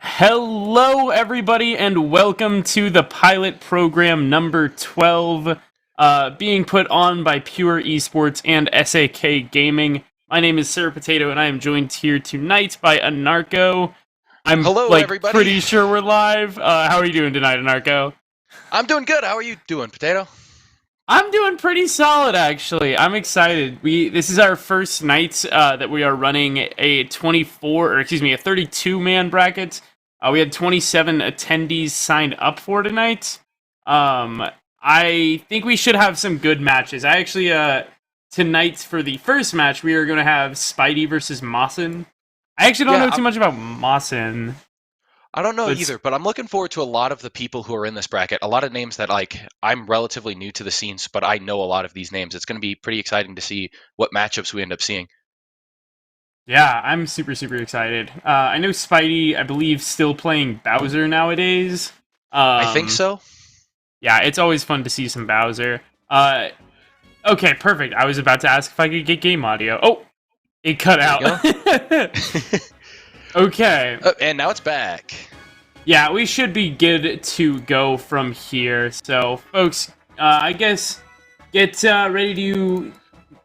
Hello, everybody, and welcome to the pilot program number 12, being put on by Pure Esports and SAK Gaming. My name is Sir Potato, and I am joined here tonight by Anarcho. I'm Hello, everybody. pretty sure we're live. How are you doing tonight, Anarcho? I'm doing good. How are you doing, Potato? I'm doing pretty solid, actually. I'm excited. This is our first night that we are running a 32-man bracket. We had 27 attendees signed up for tonight. I think we should have some good matches. I actually, tonight for the first match, we are going to have Spidey versus Mawson. I actually don't know too much about Mawson. I don't know either, but I'm looking forward to a lot of the people who are in this bracket. A lot of names that, I'm relatively new to the scenes, but I know a lot of these names. It's going to be pretty exciting to see what matchups we end up seeing. Yeah, I'm super excited. I know Spidey, I believe, still playing Bowser nowadays. I think so. Yeah, it's always fun to see some Bowser. Okay, perfect. I was about to ask if I could get game audio. Oh, it cut out. Okay. And now it's back. Yeah, we should be good to go from here. So, folks, I guess get ready to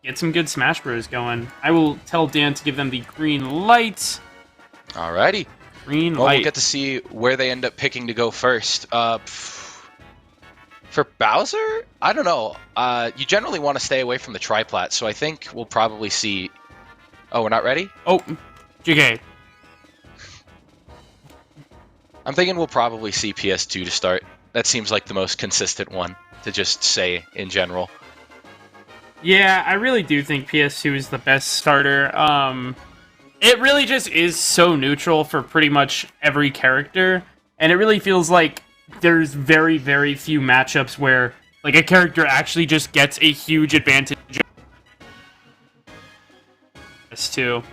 get some good Smash Bros going. I will tell Dan to give them the green light. Alrighty. Green light. Well, we'll get to see where they end up picking to go first. For Bowser, I don't know. You generally want to stay away from the triplat, so I think we'll probably see... Oh, we're not ready? Oh, JK. I'm thinking we'll probably see PS2 to start. That seems like the most consistent one to just say in general. Yeah, I really do think PS2 is the best starter. It really just is so neutral for pretty much every character, and it really feels like there's very few matchups where like a character actually just gets a huge advantage. PS2.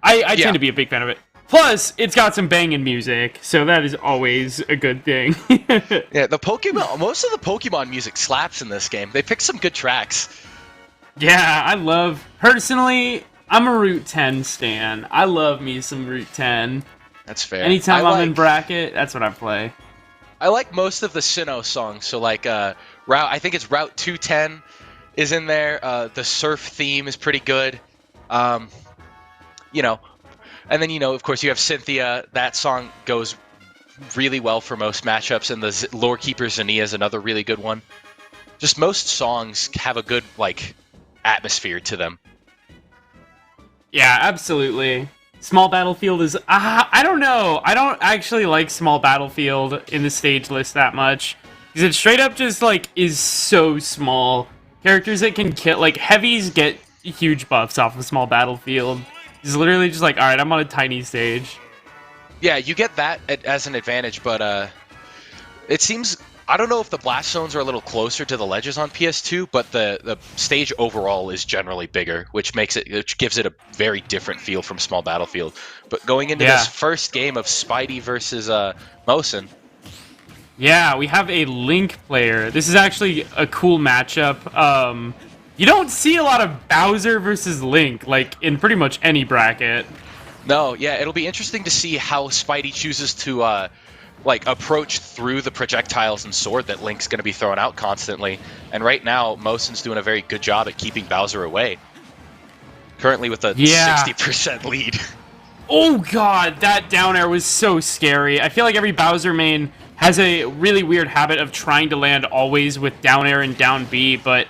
I tend to be a big fan of it. Plus, it's got some banging music, so that is always a good thing. Yeah, most of the Pokemon music slaps in this game. They picked some good tracks. Yeah, personally, I'm a Route 10 stan. I love me some Route 10. That's fair. Anytime I'm in bracket, that's what I play. I like most of the Sinnoh songs, so I think it's Route 210 is in there. The surf theme is pretty good. And then, of course, you have Cynthia. That song goes really well for most matchups, and the Lorekeeper Zinnia is another really good one. Just most songs have a good, atmosphere to them. Yeah, absolutely. Small Battlefield is... I don't know. I don't actually like Small Battlefield in the stage list that much. Because it straight up just, is so small. Characters that can kill... heavies get huge buffs off of Small Battlefield. It's literally just alright, I'm on a tiny stage. Yeah, you get that as an advantage, but it seems... I don't know if the blast zones are a little closer to the ledges on PS2, but the stage overall is generally bigger, which gives it a very different feel from Small Battlefield. But going into this first game of Spidey versus Mawson. Yeah, we have a Link player. This is actually a cool matchup. You don't see a lot of Bowser versus Link, in pretty much any bracket. No, yeah, it'll be interesting to see how Spidey chooses to, approach through the projectiles and sword that Link's going to be throwing out constantly. And right now, Mawson's doing a very good job at keeping Bowser away. Currently with a 60% lead. Oh god, that down air was so scary. I feel like every Bowser main has a really weird habit of trying to land always with down air and down B, but...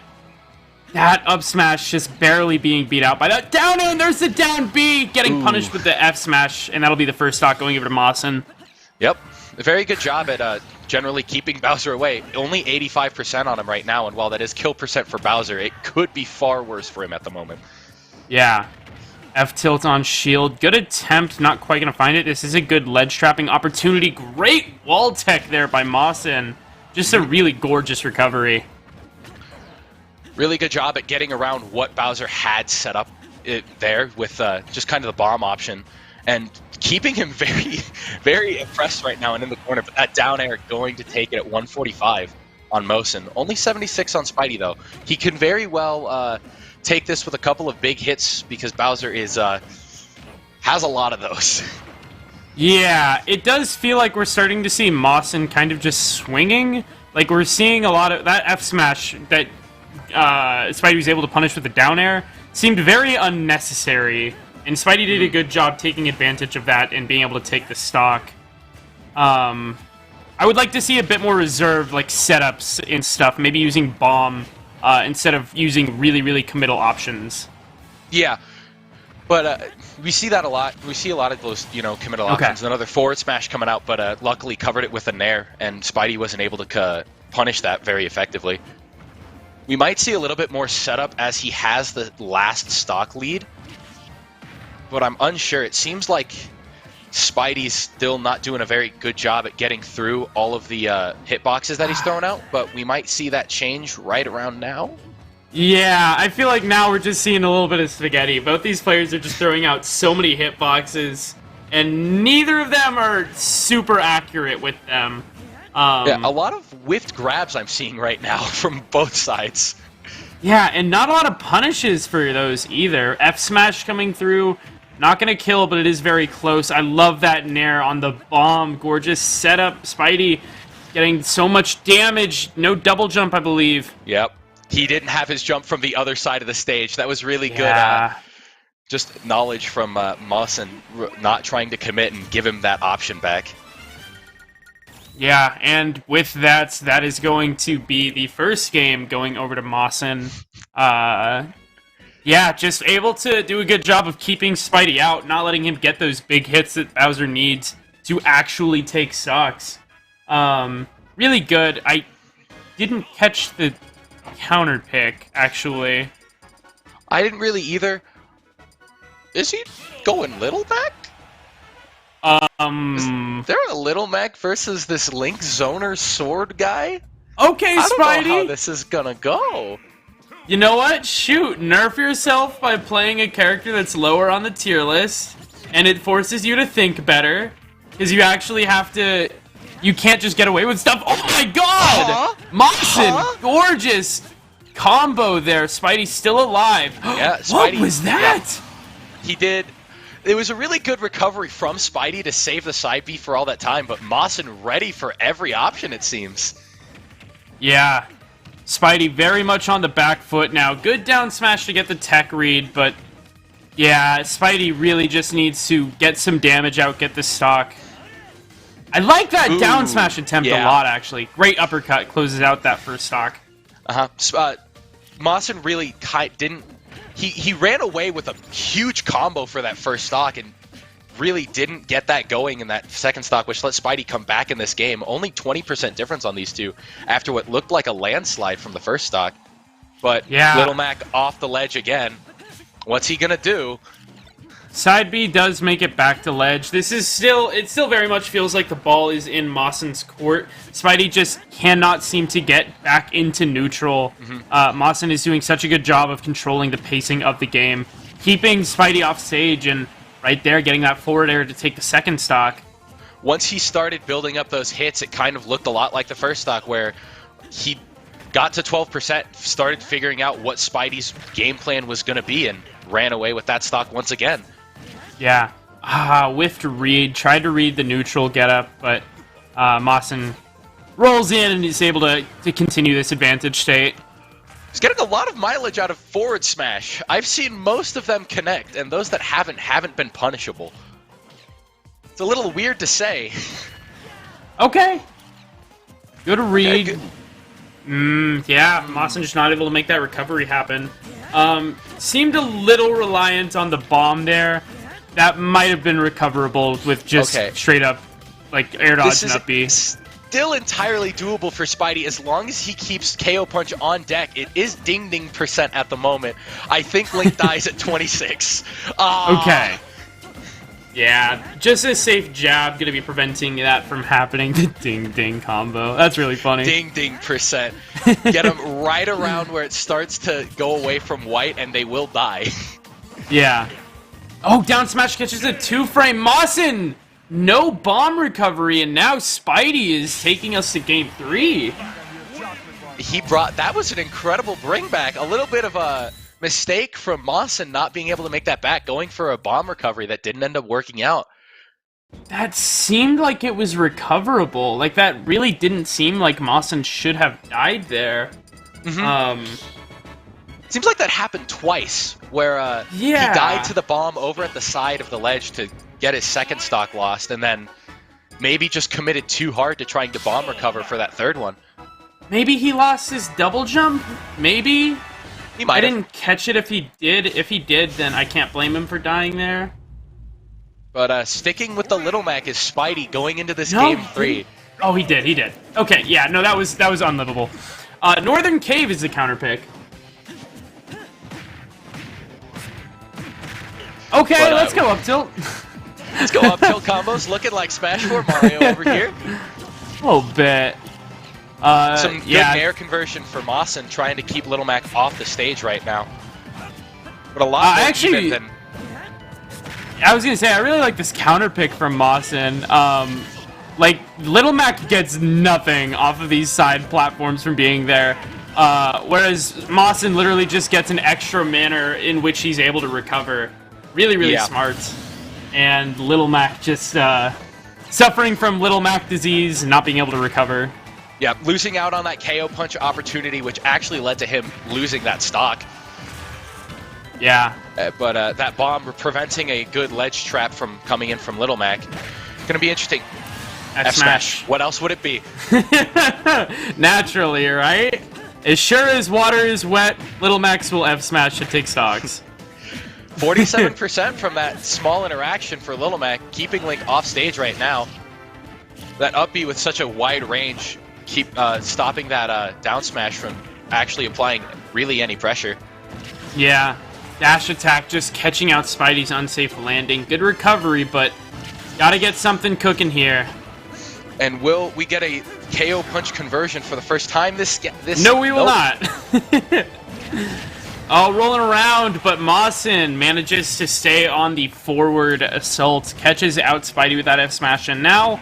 that up smash just barely being beat out by that down air, and there's the down B getting punished with the F smash, and that'll be the first stock going over to Mawson. Yep. A very good job at generally keeping Bowser away. Only 85% on him right now, and while that is kill percent for Bowser, it could be far worse for him at the moment. Yeah. F tilt on shield. Good attempt, not quite going to find it. This is a good ledge trapping opportunity. Great wall tech there by Mawson. Just a really gorgeous recovery. Really good job at getting around what Bowser had set up there with just kind of the bomb option. And keeping him very impressed right now and in the corner. But that down air going to take it at 145 on Mawson. Only 76 on Spidey, though. He can very well take this with a couple of big hits because Bowser has a lot of those. Yeah, it does feel like we're starting to see Mawson kind of just swinging. Like, we're seeing a lot of that F smash that Spidey was able to punish with the down air seemed very unnecessary, and Spidey did a good job taking advantage of that and being able to take the stock. I would like to see a bit more reserved, like, setups and stuff, maybe using bomb instead of using really, really committal options. Yeah, but we see that a lot. We see a lot of those, committal options. Another forward smash coming out, but luckily covered it with a nair, and Spidey wasn't able to punish that very effectively. We might see a little bit more setup as he has the last stock lead, but I'm unsure. It seems like Spidey's still not doing a very good job at getting through all of the hitboxes that he's throwing out, but we might see that change right around now. Yeah, I feel like now we're just seeing a little bit of spaghetti. Both these players are just throwing out so many hitboxes, and neither of them are super accurate with them. Yeah, a lot of whiffed grabs I'm seeing right now from both sides. Yeah, and not a lot of punishes for those either. F smash coming through, not gonna kill, but it is very close. I love that nair on the bomb. Gorgeous setup. Spidey getting so much damage. No double jump, I believe. Yep. He didn't have his jump from the other side of the stage. That was really good. Just knowledge from Mawson not trying to commit and give him that option back. Yeah, and with that, that is going to be the first game going over to Mawson. Yeah, just able to do a good job of keeping Spidey out, not letting him get those big hits that Bowser needs to actually take stocks. Really good. I didn't catch the counter pick, actually. I didn't really either. Is he going Little Mac? Is there a Little Mac versus this Link Zoner sword guy? Okay, Spidey. I don't know how this is gonna go. You know what? Shoot, nerf yourself by playing a character that's lower on the tier list, and it forces you to think better, because you actually have to... You can't just get away with stuff. Oh my god! Mawson! Gorgeous combo there. Spidey's still alive. Yeah, Spidey, what was that? Yeah, he did. It was a really good recovery from Spidey to save the side B for all that time, but Mawson ready for every option, it seems. Yeah. Spidey very much on the back foot now. Good down smash to get the tech read, but yeah, Spidey really just needs to get some damage out, get the stock. I like that down smash attempt a lot, actually. Great uppercut, closes out that first stock. Mawson really didn't... He ran away with a huge combo for that first stock and really didn't get that going in that second stock, which let Spidey come back in this game. Only 20% difference on these two after what looked like a landslide from the first stock. But Little Mac off the ledge again. What's he gonna do? Side B does make it back to ledge. This is still... It still very much feels like the ball is in Mawson's court. Spidey just cannot seem to get back into neutral. Mawson is doing such a good job of controlling the pacing of the game. Keeping Spidey off stage and right there getting that forward air to take the second stock. Once he started building up those hits, it kind of looked a lot like the first stock where he got to 12%, started figuring out what Spidey's game plan was going to be and ran away with that stock once again. Yeah. Whiffed read. Tried to read the neutral getup, but Mawson rolls in and is able to continue this advantage state. He's getting a lot of mileage out of forward smash. I've seen most of them connect, and those that haven't been punishable. It's a little weird to say. Okay. Good read. Okay, good. Yeah, Mawson just not able to make that recovery happen. Seemed a little reliant on the bomb there. That might have been recoverable with just straight up, like, air dodge and up B. Still entirely doable for Spidey as long as he keeps KO Punch on deck. It is ding % at the moment. I think Link dies at 26. Okay. Yeah, just a safe jab gonna be preventing that from happening. The ding combo. That's really funny. Ding %. Get him right around where it starts to go away from white and they will die. Yeah. Oh, down smash catches a 2-frame. Mawson! No bomb recovery, and now Spidey is taking us to game 3. That was an incredible bring back. A little bit of a mistake from Mawson not being able to make that back, going for a bomb recovery that didn't end up working out. That seemed like it was recoverable. Like, that really didn't seem like Mawson should have died there. Seems like that happened twice, where he died to the bomb over at the side of the ledge to get his second stock lost, and then maybe just committed too hard to trying to bomb recover for that third one. Maybe he lost his double jump? Maybe? He might I have. didn't catch it if he did. If he did, then I can't blame him for dying there. But sticking with the Little Mac is Spidey going into this game 3. Oh, he did. Okay, yeah, no, that was unlivable. Northern Cave is the counter pick. Okay, But, let's go up tilt. Let's go up tilt combos, looking like Smash 4 Mario over here. A little bit. Some good air conversion for Mawson, trying to keep Little Mac off the stage right now. But a lot more even than... I was gonna say, I really like this counter pick from Mawson. Like, Little Mac gets nothing off of these side platforms from being there. Whereas Mawson literally just gets an extra manner in which he's able to recover. Really smart. And Little Mac just suffering from Little Mac disease and not being able to recover. Yeah, losing out on that KO punch opportunity, which actually led to him losing that stock. Yeah. But that bomb preventing a good ledge trap from coming in from Little Mac. Gonna be interesting. F-smash. What else would it be? Naturally, right? As sure as water is wet, Little Max will F-smash to take stocks. 47% from that small interaction for Little Mac, keeping Link off stage right now. That up B with such a wide range, keep stopping that down smash from actually applying really any pressure. Yeah, dash attack just catching out Spidey's unsafe landing. Good recovery, but gotta get something cooking here. And will we get a KO punch conversion for the first time this No, we will not. Oh, rolling around, but Mawson manages to stay on the forward assault, catches out Spidey with that F smash, and now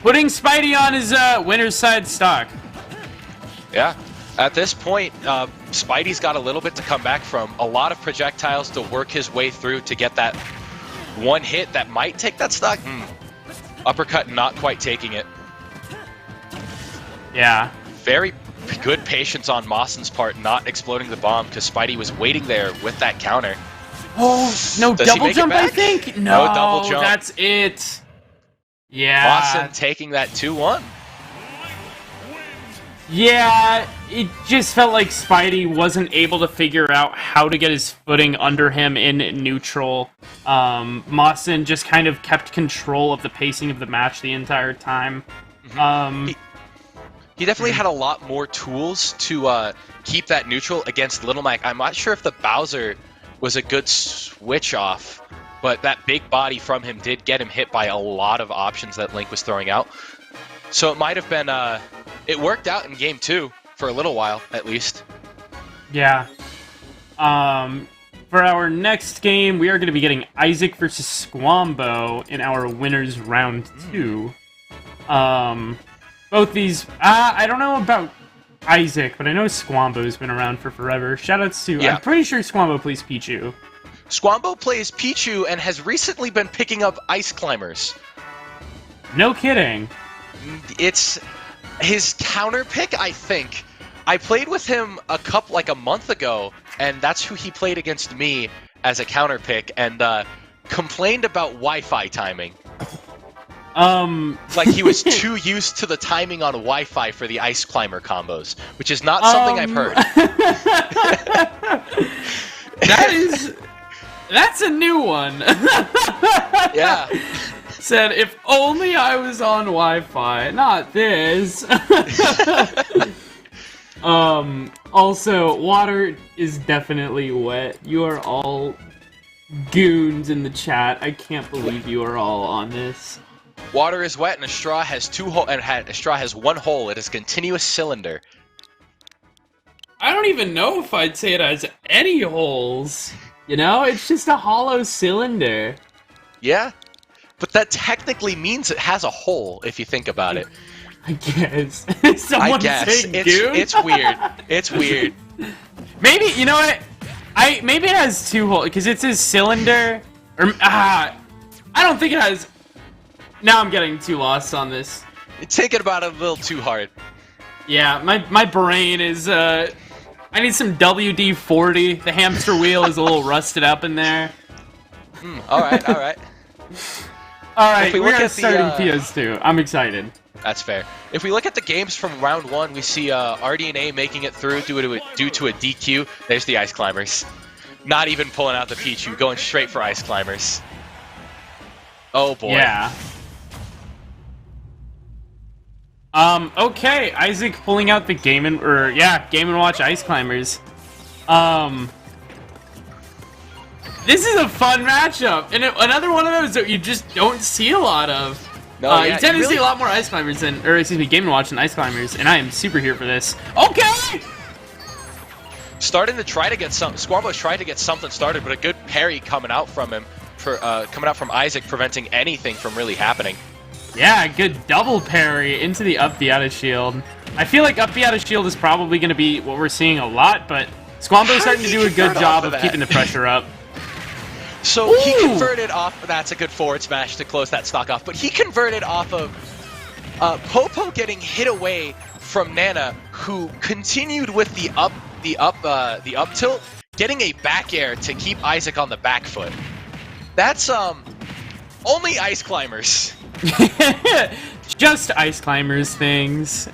putting Spidey on his winner's side stock. Yeah, at this point, Spidey's got a little bit to come back from. A lot of projectiles to work his way through to get that one hit that might take that stock. Uppercut not quite taking it. Yeah. Very good patience on Mawson's part, not exploding the bomb, because Spidey was waiting there with that counter. Oh, no double jump, I think? No double jump. That's it. Yeah. Mawson taking that 2-1. Yeah, it just felt like Spidey wasn't able to figure out how to get his footing under him in neutral. Mawson just kind of kept control of the pacing of the match the entire time. He definitely had a lot more tools to keep that neutral against Little Mac. I'm not sure if the Bowser was a good switch off, but that big body from him did get him hit by a lot of options that Link was throwing out. So it might have been, it worked out in game 2 for a little while, at least. Yeah. For our next game, we are going to be getting Isaac versus Squambo in our winners round 2. Both these, I don't know about Isaac, but I know Squambo's been around for forever. Shoutouts to, I'm pretty sure Squambo plays Pichu. Squambo plays Pichu and has recently been picking up Ice Climbers. No kidding. It's his counter pick, I think. I played with him like a month ago, and that's who he played against me as a counter pick, and complained about Wi-Fi timing. Like he was too used to the timing on Wi-Fi for the Ice Climber combos, which is not something I've heard. That's a new one. Yeah. Said, if only I was on Wi-Fi, not this. Also, water is definitely wet. You are all goons in the chat. I can't believe you are all on this. Water is wet, and a straw has a straw has one hole. It is a continuous cylinder. I don't even know if I'd say it has any holes. You know, it's just a hollow cylinder. Yeah, but that technically means it has a hole if you think about it. I guess. I guess it's weird. It's weird. Maybe you know what? Maybe it has two holes because it's a cylinder. Or I don't think it has. Now I'm getting too lost on this. You're thinking about it a little too hard. Yeah, my brain is, I need some WD-40. The hamster wheel is a little rusted up in there. Alright, alright. Alright, we are starting PS2. I'm excited. That's fair. If we look at the games from round 1, we see RDNA making it through due to a DQ. There's the Ice Climbers. Not even pulling out the Pichu, going straight for Ice Climbers. Oh boy. Yeah. Okay, Isaac pulling out the Game & Watch Ice Climbers. This is a fun matchup, and another one of those that you just don't see a lot of. No, you tend to see a lot more Ice Climbers than, or excuse me, Game & Watch than Ice Climbers, and I am super here for this. Okay! Starting to try to get Squambo's tried to get something started, but a good parry coming out from him, coming out from Isaac, preventing anything from really happening. Yeah, good double parry into the up B out of shield. I feel like up B out of shield is probably going to be what we're seeing a lot, but Squambo's starting to do a good job of keeping the pressure up. So he converted off. That's a good forward smash to close that stock off. But he converted off of Popo getting hit away from Nana, who continued with the up tilt, getting a back air to keep Isaac on the back foot. That's only Ice Climbers. Just Ice Climbers things.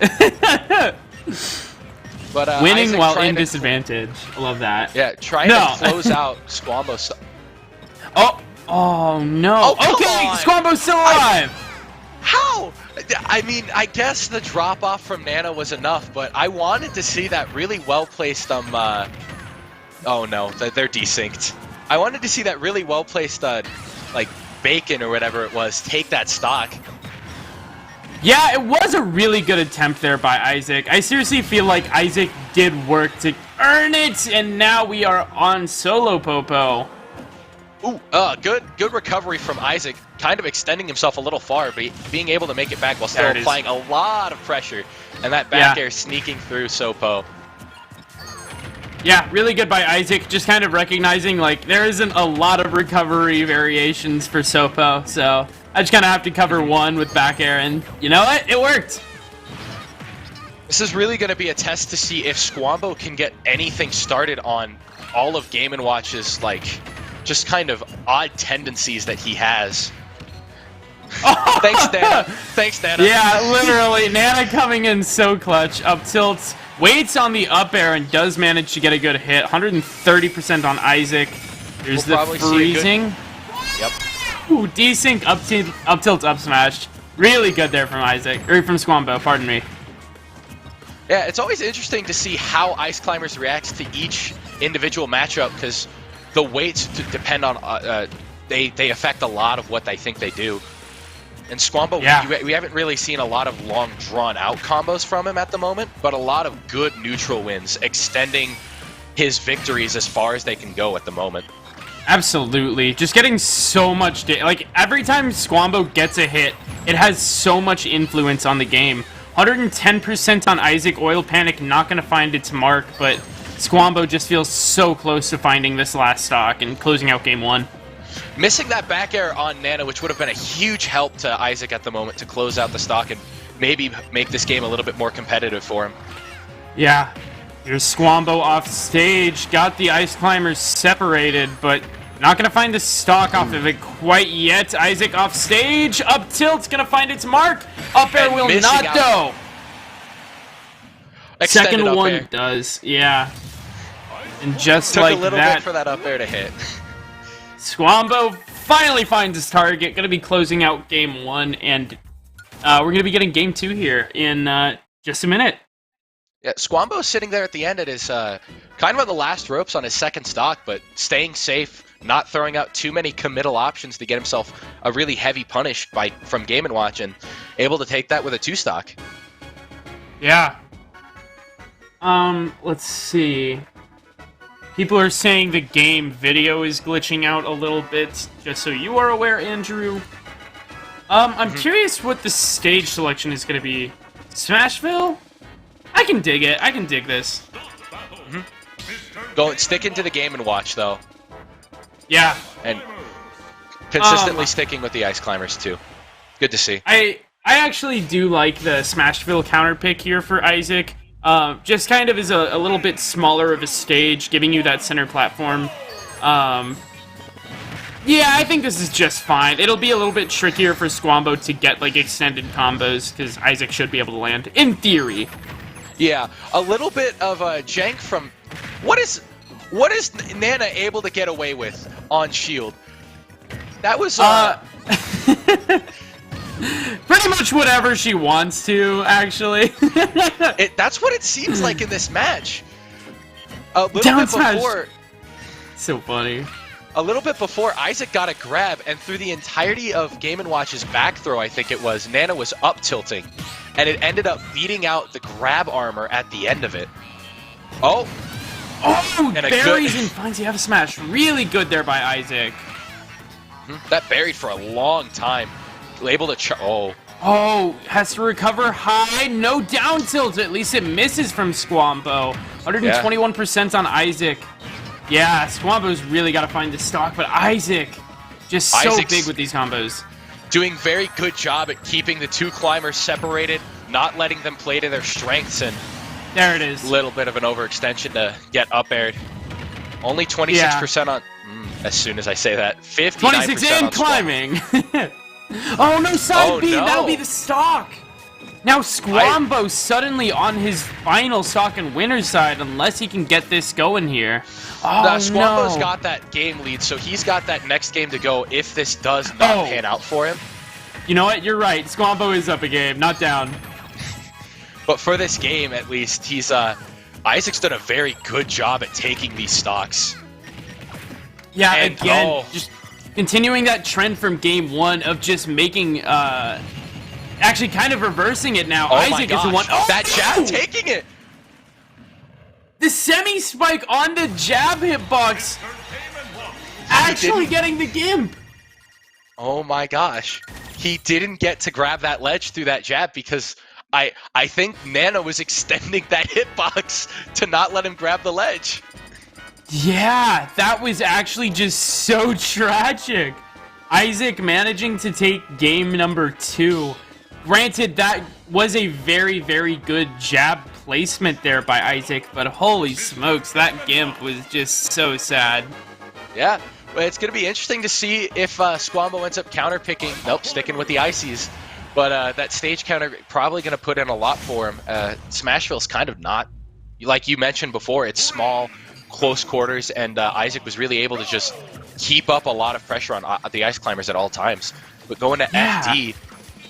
But winning Isaac while in disadvantage. I love that. Yeah, trying to close out Squambo. Oh no. Oh, okay, Squambo's still alive. How? I mean, I guess the drop off from Nana was enough, but I wanted to see that really well placed. Oh no, they're desynced. I wanted to see that really well placed, like Bacon or whatever it was, take that stock. Yeah, it was a really good attempt there by Isaac. I seriously feel like Isaac did work to earn it, and now we are on solo Popo. Ooh, good recovery from Isaac, kind of extending himself a little far, but being able to make it back while still applying a lot of pressure, and that back air sneaking through Sopo. Yeah, really good by Isaac, just kind of recognizing, like, there isn't a lot of recovery variations for Sopo, so I just kind of have to cover one with back air, and you know what? It worked! This is really going to be a test to see if Squambo can get anything started on all of Game & Watch's, like, just kind of odd tendencies that he has. Thanks, Nana. Thanks, Nana. Yeah, literally. Nana coming in so clutch. Up tilts, waits on the up air, and does manage to get a good hit. 130% on Isaac. There's the freezing. Yep. Ooh, desync, up tilt, up smash. Really good there from Isaac. Or from Squambo, pardon me. Yeah, it's always interesting to see how Ice Climbers reacts to each individual matchup, because the weights depend on, they affect a lot of what they think they do. And Squambo, we haven't really seen a lot of long, drawn-out combos from him at the moment, but a lot of good neutral wins, extending his victories as far as they can go at the moment. Absolutely. Just getting so much... like, every time Squambo gets a hit, it has so much influence on the game. 110% on Isaac. Oil Panic not going to find its mark, but Squambo just feels so close to finding this last stock and closing out game one. Missing that back air on Nana, which would have been a huge help to Isaac at the moment to close out the stock and maybe make this game a little bit more competitive for him. Yeah. Here's Squambo off stage. Got the Ice Climbers separated, but not going to find the stock off of it quite yet. Isaac off stage. Up tilt's going to find its mark. Up air will not go. Second one does. Yeah. And just like that. Took a little bit for that up air to hit. Squambo finally finds his target. Going to be closing out game one, and we're going to be getting game two here in just a minute. Yeah, Squambo sitting there at the end at his kind of on the last ropes on his second stock, but staying safe, not throwing out too many committal options to get himself a really heavy punish from Game & Watch, and able to take that with a 2-stock. Yeah. Let's see. People are saying the game video is glitching out a little bit, just so you are aware, Andrew. I'm curious what the stage selection is going to be. Smashville? I can dig it. I can dig this. Sticking to the Game & Watch, though. Yeah. And consistently sticking with the Ice Climbers, too. Good to see. I actually do like the Smashville counter pick here for Isaac. Just kind of is a little bit smaller of a stage, giving you that center platform. Yeah, I think this is just fine. It'll be a little bit trickier for Squambo to get, like, extended combos, because Isaac should be able to land, in theory. Yeah, a little bit of a jank from... What is Nana able to get away with on shield? That was... Pretty much whatever she wants to, actually. That's what it seems like in this match. A little Down bit smash. before... So funny. A little bit before, Isaac got a grab, and through the entirety of Game & Watch's back throw, I think it was, Nana was up tilting, and it ended up beating out the grab armor at the end of it. Oh! Oh, and berries and finds the F smash. Really good there by Isaac. That buried for a long time. Able to Oh, has to recover high. No down tilt. At least it misses from Squambo. 121% on Isaac. Yeah, Squambo's really got to find the stock, but Isaac, just so big with these combos. Doing very good job at keeping the two climbers separated, not letting them play to their strengths, and there it is. Little bit of an overextension to get up aired. Only 26% on. As soon as I say that, 59% 26 and on climbing. Oh no, side B. No. That'll be the stock. Now Squambo suddenly on his final stock and winner's side, unless he can get this going here. Oh Squambo's no. got that game lead, so he's got that next game to go if this does not pan out for him. You know what? You're right. Squambo is up a game, not down. But for this game, at least, he's Isaac's done a very good job at taking these stocks. Yeah, and, again, just continuing that trend from game one of just making, actually kind of reversing it now. Oh Isaac is the one. Oh, that jab taking it! The semi-spike on the jab hitbox. Actually getting the gimp. Oh my gosh. He didn't get to grab that ledge through that jab because I think Nana was extending that hitbox to not let him grab the ledge. Yeah, that was actually just so tragic. Isaac managing to take game number 2. Granted, that was a very, very good jab placement there by Isaac, but holy smokes, that gimp was just so sad. Yeah, well, it's going to be interesting to see if Squambo ends up counter-picking. Nope, sticking with the ices. But that stage counter probably going to put in a lot for him. Smashville's kind of not. Like you mentioned before, it's small, close quarters, and Isaac was really able to just keep up a lot of pressure on the ice climbers at all times. But going to FD,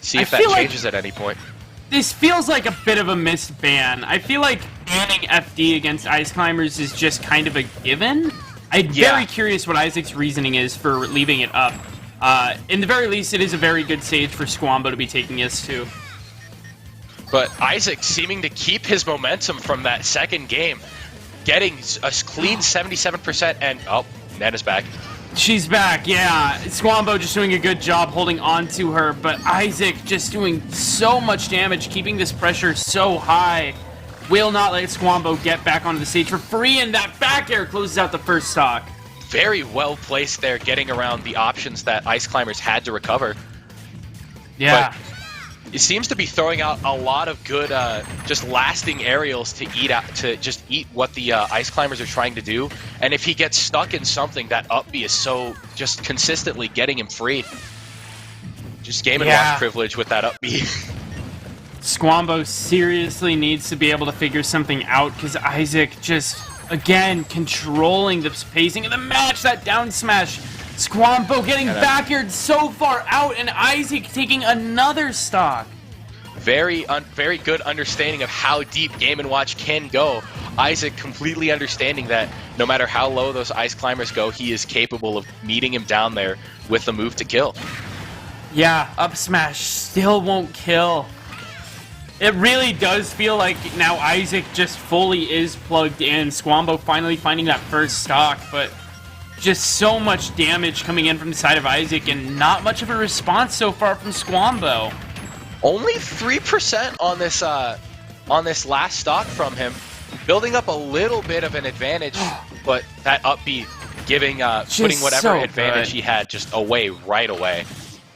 see if that changes at any point. This feels like a bit of a missed ban. I feel like banning FD against ice climbers is just kind of a given. I'm very curious what Isaac's reasoning is for leaving it up. In the very least, it is a very good stage for Squambo to be taking us to. But Isaac seeming to keep his momentum from that second game, getting a clean 77%, and Nana's back. She's back, yeah. Squambo just doing a good job holding on to her, but Isaac just doing so much damage, keeping this pressure so high. Will not let Squambo get back onto the stage for free, and that back air closes out the first stock. Very well placed there, getting around the options that ice climbers had to recover. Yeah. But it seems to be throwing out a lot of good, just lasting aerials to just eat what the ice climbers are trying to do. And if he gets stuck in something, that up B is so just consistently getting him free. Just Game & Watch privilege with that up B. Squambo seriously needs to be able to figure something out because Isaac just, again, controlling the pacing of the match. That down smash. Squambo getting back-aired so far out, and Isaac taking another stock. Very good understanding of how deep Game & Watch can go. Isaac completely understanding that no matter how low those ice climbers go, he is capable of meeting him down there with the move to kill. Yeah, up smash still won't kill. It really does feel like now Isaac just fully is plugged in. Squambo finally finding that first stock, but just so much damage coming in from the side of Isaac and not much of a response so far from Squambo. Only 3% on this last stock from him, building up a little bit of an advantage, but that up B giving putting whatever advantage he had just away right away.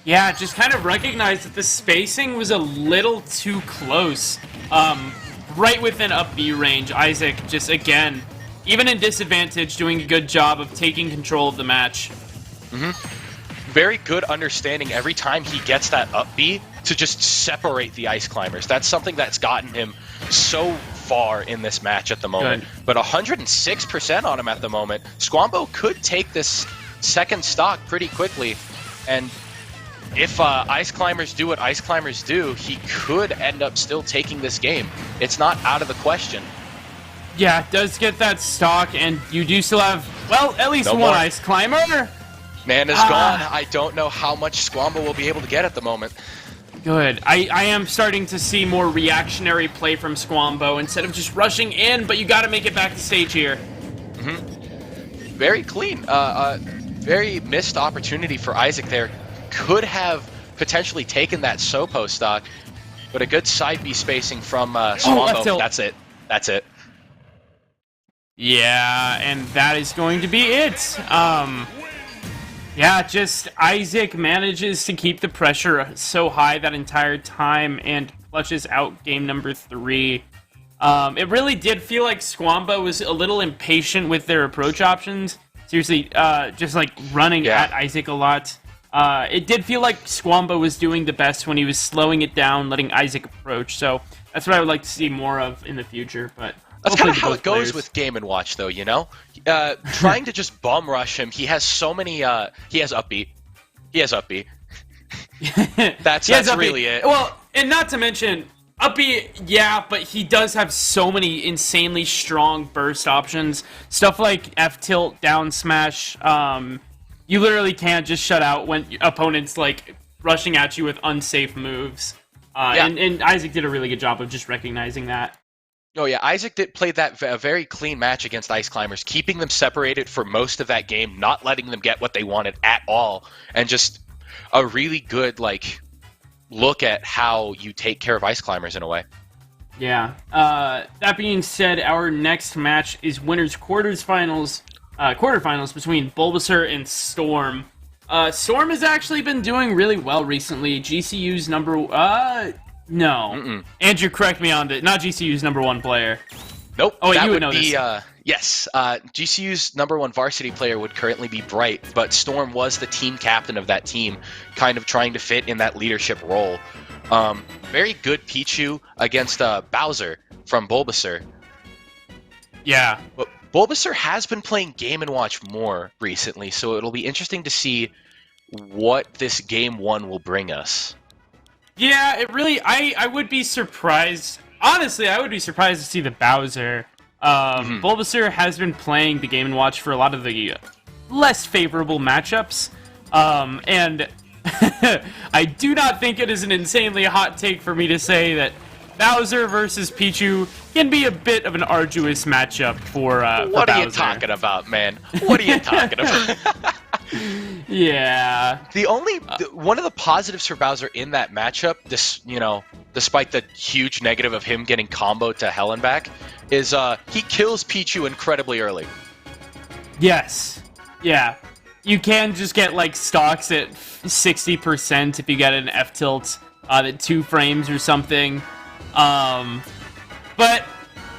Yeah, just kind of recognized that the spacing was a little too close. Right within up B range, Isaac just, again, even in disadvantage, doing a good job of taking control of the match. Very good understanding every time he gets that up B to just separate the Ice Climbers. That's something that's gotten him so far in this match at the moment. Good. But 106% on him at the moment. Squambo could take this second stock pretty quickly, and if Ice Climbers do what Ice Climbers do, he could end up still taking this game. It's not out of the question. Yeah, it does get that stock, and you do still have, well, at least No one more. Ice Climber. Man is gone. I don't know how much Squambo will be able to get at the moment. Good. I am starting to see more reactionary play from Squambo instead of just rushing in, but you got to make it back to stage here. Very clean. Very missed opportunity for Isaac there. Could have potentially taken that Sopo stock, but a good side B spacing from Squambo. tilt. That's it. That's it. Yeah, and that is going to be it. Yeah, just Isaac manages to keep the pressure so high that entire time and flushes out game number 3. It really did feel like Squambo was a little impatient with their approach options. Seriously, just like running at Isaac a lot. It did feel like Squambo was doing the best when he was slowing it down, letting Isaac approach. So that's what I would like to see more of in the future. But that's kind of how it goes with Game & Watch, though, you know? Trying to just bum rush him, he has so many, he has upbeat. He has upbeat. That's really it. Well, and not to mention, upbeat, yeah, but he does have so many insanely strong burst options. Stuff like F-tilt, down smash, you literally can't just shut out when opponents, like, rushing at you with unsafe moves. And Isaac did a really good job of just recognizing that. Oh yeah, Isaac did play that a very clean match against Ice Climbers, keeping them separated for most of that game, not letting them get what they wanted at all, and just a really good look at how you take care of Ice Climbers in a way. Yeah. That being said, our next match is winners quarterfinals between Bulbasaur and Storm. Storm has actually been doing really well recently. GCU's No. Andrew, correct me on that. Not GCU's #1 player. Nope. Oh, wait, that you would would know be, this. yes. GCU's #1 varsity player would currently be Bright, but Storm was the team captain of that team, kind of trying to fit in that leadership role. Very good Pichu against Bowser from Bulbasaur. Yeah. But Bulbasaur has been playing Game & Watch more recently, so it'll be interesting to see what this Game 1 will bring us. Yeah, it really... I would be surprised... Honestly, I would be surprised to see the Bowser. Bulbasaur has been playing the Game & Watch for a lot of the less favorable matchups. And I do not think it is an insanely hot take for me to say that Bowser versus Pichu can be a bit of an arduous matchup for Bowser. What are you talking about, man? What are you talking about? Yeah. One of the positives for Bowser in that matchup, despite the huge negative of him getting comboed to hell and back, is he kills Pichu incredibly early. Yes. Yeah. You can just get stocks at 60% if you get an F tilt at 2 frames or something. But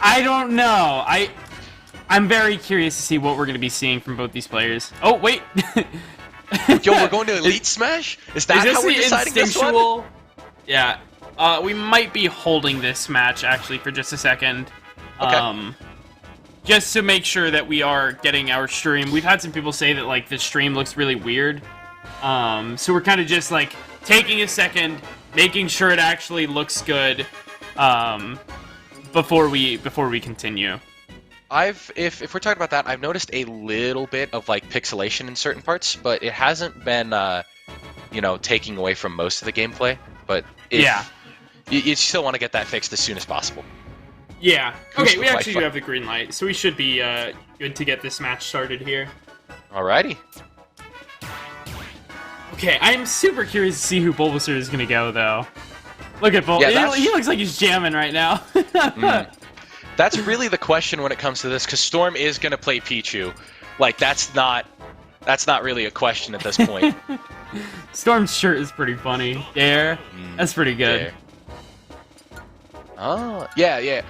I don't know. I'm very curious to see what we're going to be seeing from both these players. Oh, wait. Yo, we're going to Elite Smash? Is that how we're deciding this one? Yeah. We might be holding this match, actually, for just a second. Okay. Just to make sure that we are getting our stream. We've had some people say that, the stream looks really weird. So we're kind of just, taking a second, making sure it actually looks good, before we continue. If we're talking about that, I've noticed a little bit of pixelation in certain parts, but it hasn't been taking away from most of the gameplay. But you still want to get that fixed as soon as possible. Yeah. Okay, we actually do have the green light, so we should be good to get this match started here. Alrighty. Okay, I'm super curious to see who Bulbasaur is gonna go though. Look at Bulbasaur. Yeah, he looks like he's jamming right now. That's really the question when it comes to this, because Storm is going to play Pichu. That's not really a question at this point. Storm's shirt is pretty funny. Dare. That's pretty good. Dare. Oh, yeah.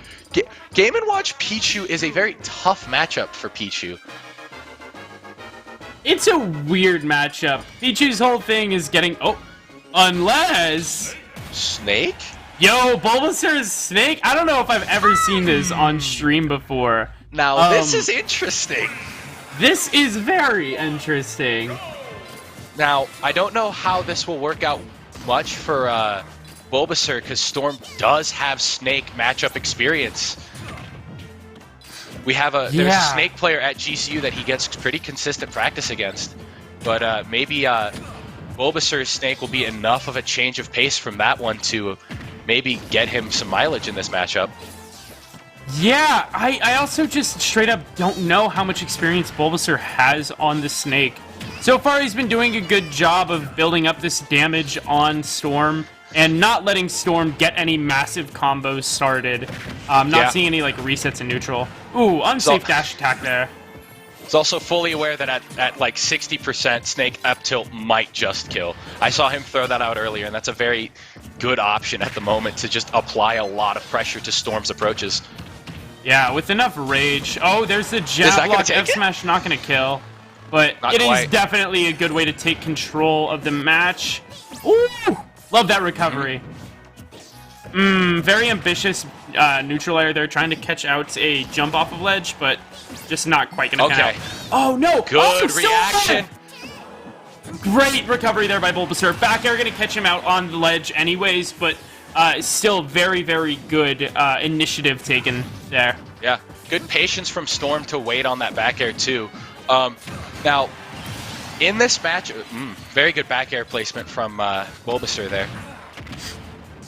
Game & Watch Pichu is a very tough matchup for Pichu. It's a weird matchup. Pichu's whole thing is getting... Oh, unless... Snake? Yo, Bulbasaur's Snake? I don't know if I've ever seen this on stream before. Now, this is interesting. This is very interesting. Now, I don't know how this will work out much for Bulbasaur, because Storm does have Snake matchup experience. We have there's a Snake player at GCU that he gets pretty consistent practice against. But maybe Bulbasaur's Snake will be enough of a change of pace from that one to maybe get him some mileage in this matchup. Yeah, I also just straight up don't know how much experience Bulbasaur has on the Snake. So far, he's been doing a good job of building up this damage on Storm and not letting Storm get any massive combos started. Not seeing any like resets in neutral. Ooh, unsafe dash attack there. He's also fully aware that at like 60%, Snake up tilt might just kill. I saw him throw that out earlier, and that's a very good option at the moment to just apply a lot of pressure to Storm's approaches. Yeah, with enough rage. Oh, there's the jab block. F smash not going to kill. But it is definitely a good way to take control of the match. Ooh! Love that recovery. Very ambitious neutral air there, trying to catch out a jump off of ledge, but just not quite going to count. Oh, no! Good reaction. Great recovery there by Bulbasaur. Back air going to catch him out on the ledge anyways, but still very, very good initiative taken there. Yeah, good patience from Storm to wait on that back air too. Now, in this match, very good back air placement from Bulbasaur there.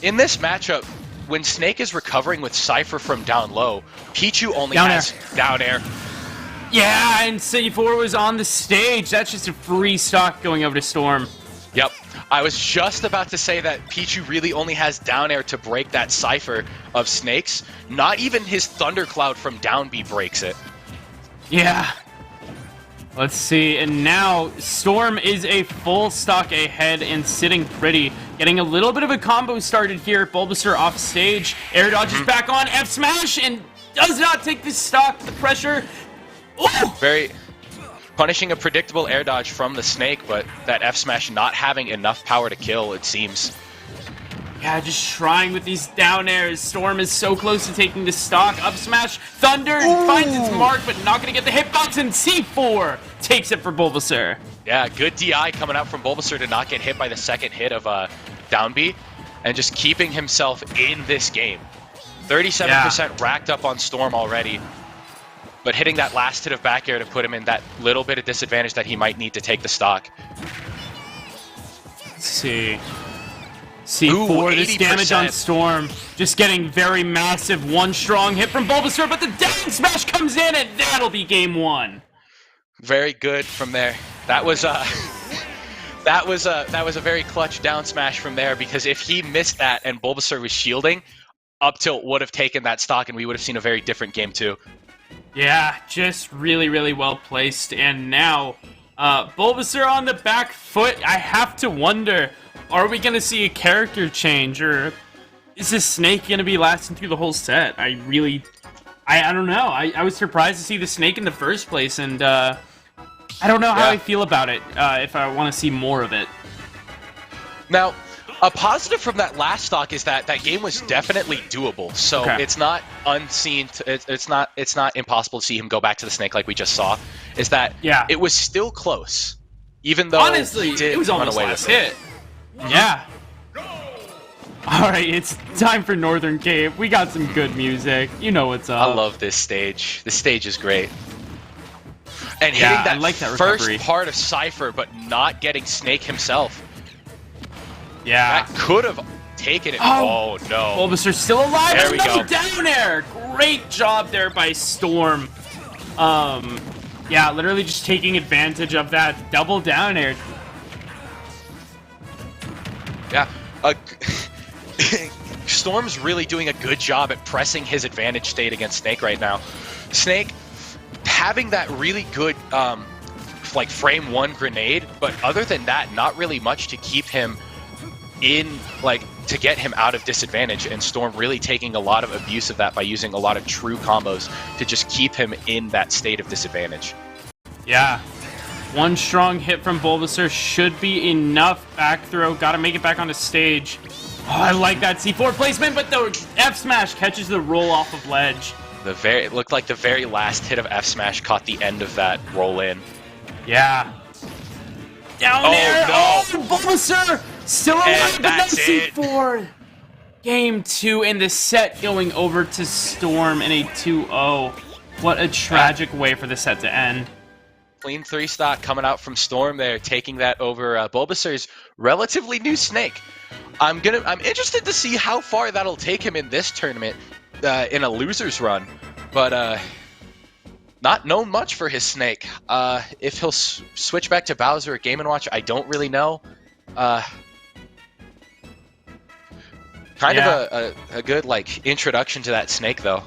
In this matchup, when Snake is recovering with Cypher from down low, Pichu only has down air. Yeah, and C4 was on the stage. That's just a free stock going over to Storm. Yep. I was just about to say that Pichu really only has down air to break that Cypher of Snake's. Not even his Thundercloud from down B breaks it. Yeah. Let's see, and now Storm is a full stock ahead and sitting pretty. Getting a little bit of a combo started here. Bulbasaur off stage. Air dodges back on F smash and does not take the stock. The pressure. Ooh! Very punishing a predictable air dodge from the Snake, but that F smash not having enough power to kill, it seems. Yeah, just trying with these down airs. Storm is so close to taking the stock. Up smash, Thunder finds its mark, but not going to get the hitbox, and C4 takes it for Bulbasaur. Yeah, good DI coming out from Bulbasaur to not get hit by the second hit of down B, and just keeping himself in this game. 37% racked up on Storm already, but hitting that last hit of back air to put him in that little bit of disadvantage that he might need to take the stock. Let's see. C4, this damage on Storm, just getting very massive. One strong hit from Bulbasaur, but the down smash comes in, and that'll be game one. Very good from there. That was that was a very clutch down smash from there, because if he missed that and Bulbasaur was shielding, up tilt would have taken that stock, and we would have seen a very different game too. Yeah, just really, really well placed, and now Bulbasaur on the back foot. I have to wonder, are we going to see a character change, or is this Snake going to be lasting through the whole set? I don't know. I was surprised to see the Snake in the first place, and I don't know how I feel about it, if I want to see more of it. Now, a positive from that last stock is that that game was definitely doable. So it's not unseen. It's not impossible to see him go back to the Snake like we just saw. Is that it was still close, even though honestly it was almost last hit. Yeah. All right, it's time for Northern Cave. We got some good music. You know what's up. I love this stage. This stage is great. And hitting that first part of Cypher, but not getting Snake himself. Yeah. That could have taken it. Oh, no. Bulbasaur's still alive. There we go. Down air. Great job there by Storm. Yeah, literally just taking advantage of that double down air. Yeah. Storm's really doing a good job at pressing his advantage state against Snake right now. Snake having that really good like frame 1 grenade, but other than that, not really much to keep him in, like, to get him out of disadvantage, and Storm really taking a lot of abuse of that by using a lot of true combos to just keep him in that state of disadvantage. Yeah. One strong hit from Bulbasaur should be enough. Back throw, gotta make it back on the stage. Oh, I like that C4 placement, but the F smash catches the roll off of ledge. It looked like the very last hit of F smash caught the end of that roll in. Yeah. Down there! No. Oh, Bulbasaur! Still alive, but no that's C4! Game 2 in the set going over to Storm in a 2-0. What a tragic way for the set to end. Clean 3 stock coming out from Storm there, taking that over Bulbasaur's relatively new Snake. I'm interested to see how far that'll take him in this tournament, in a loser's run, but not known much for his Snake. If he'll switch back to Bowser at Game & Watch, I don't really know. Kind of a good, like, introduction to that Snake, though.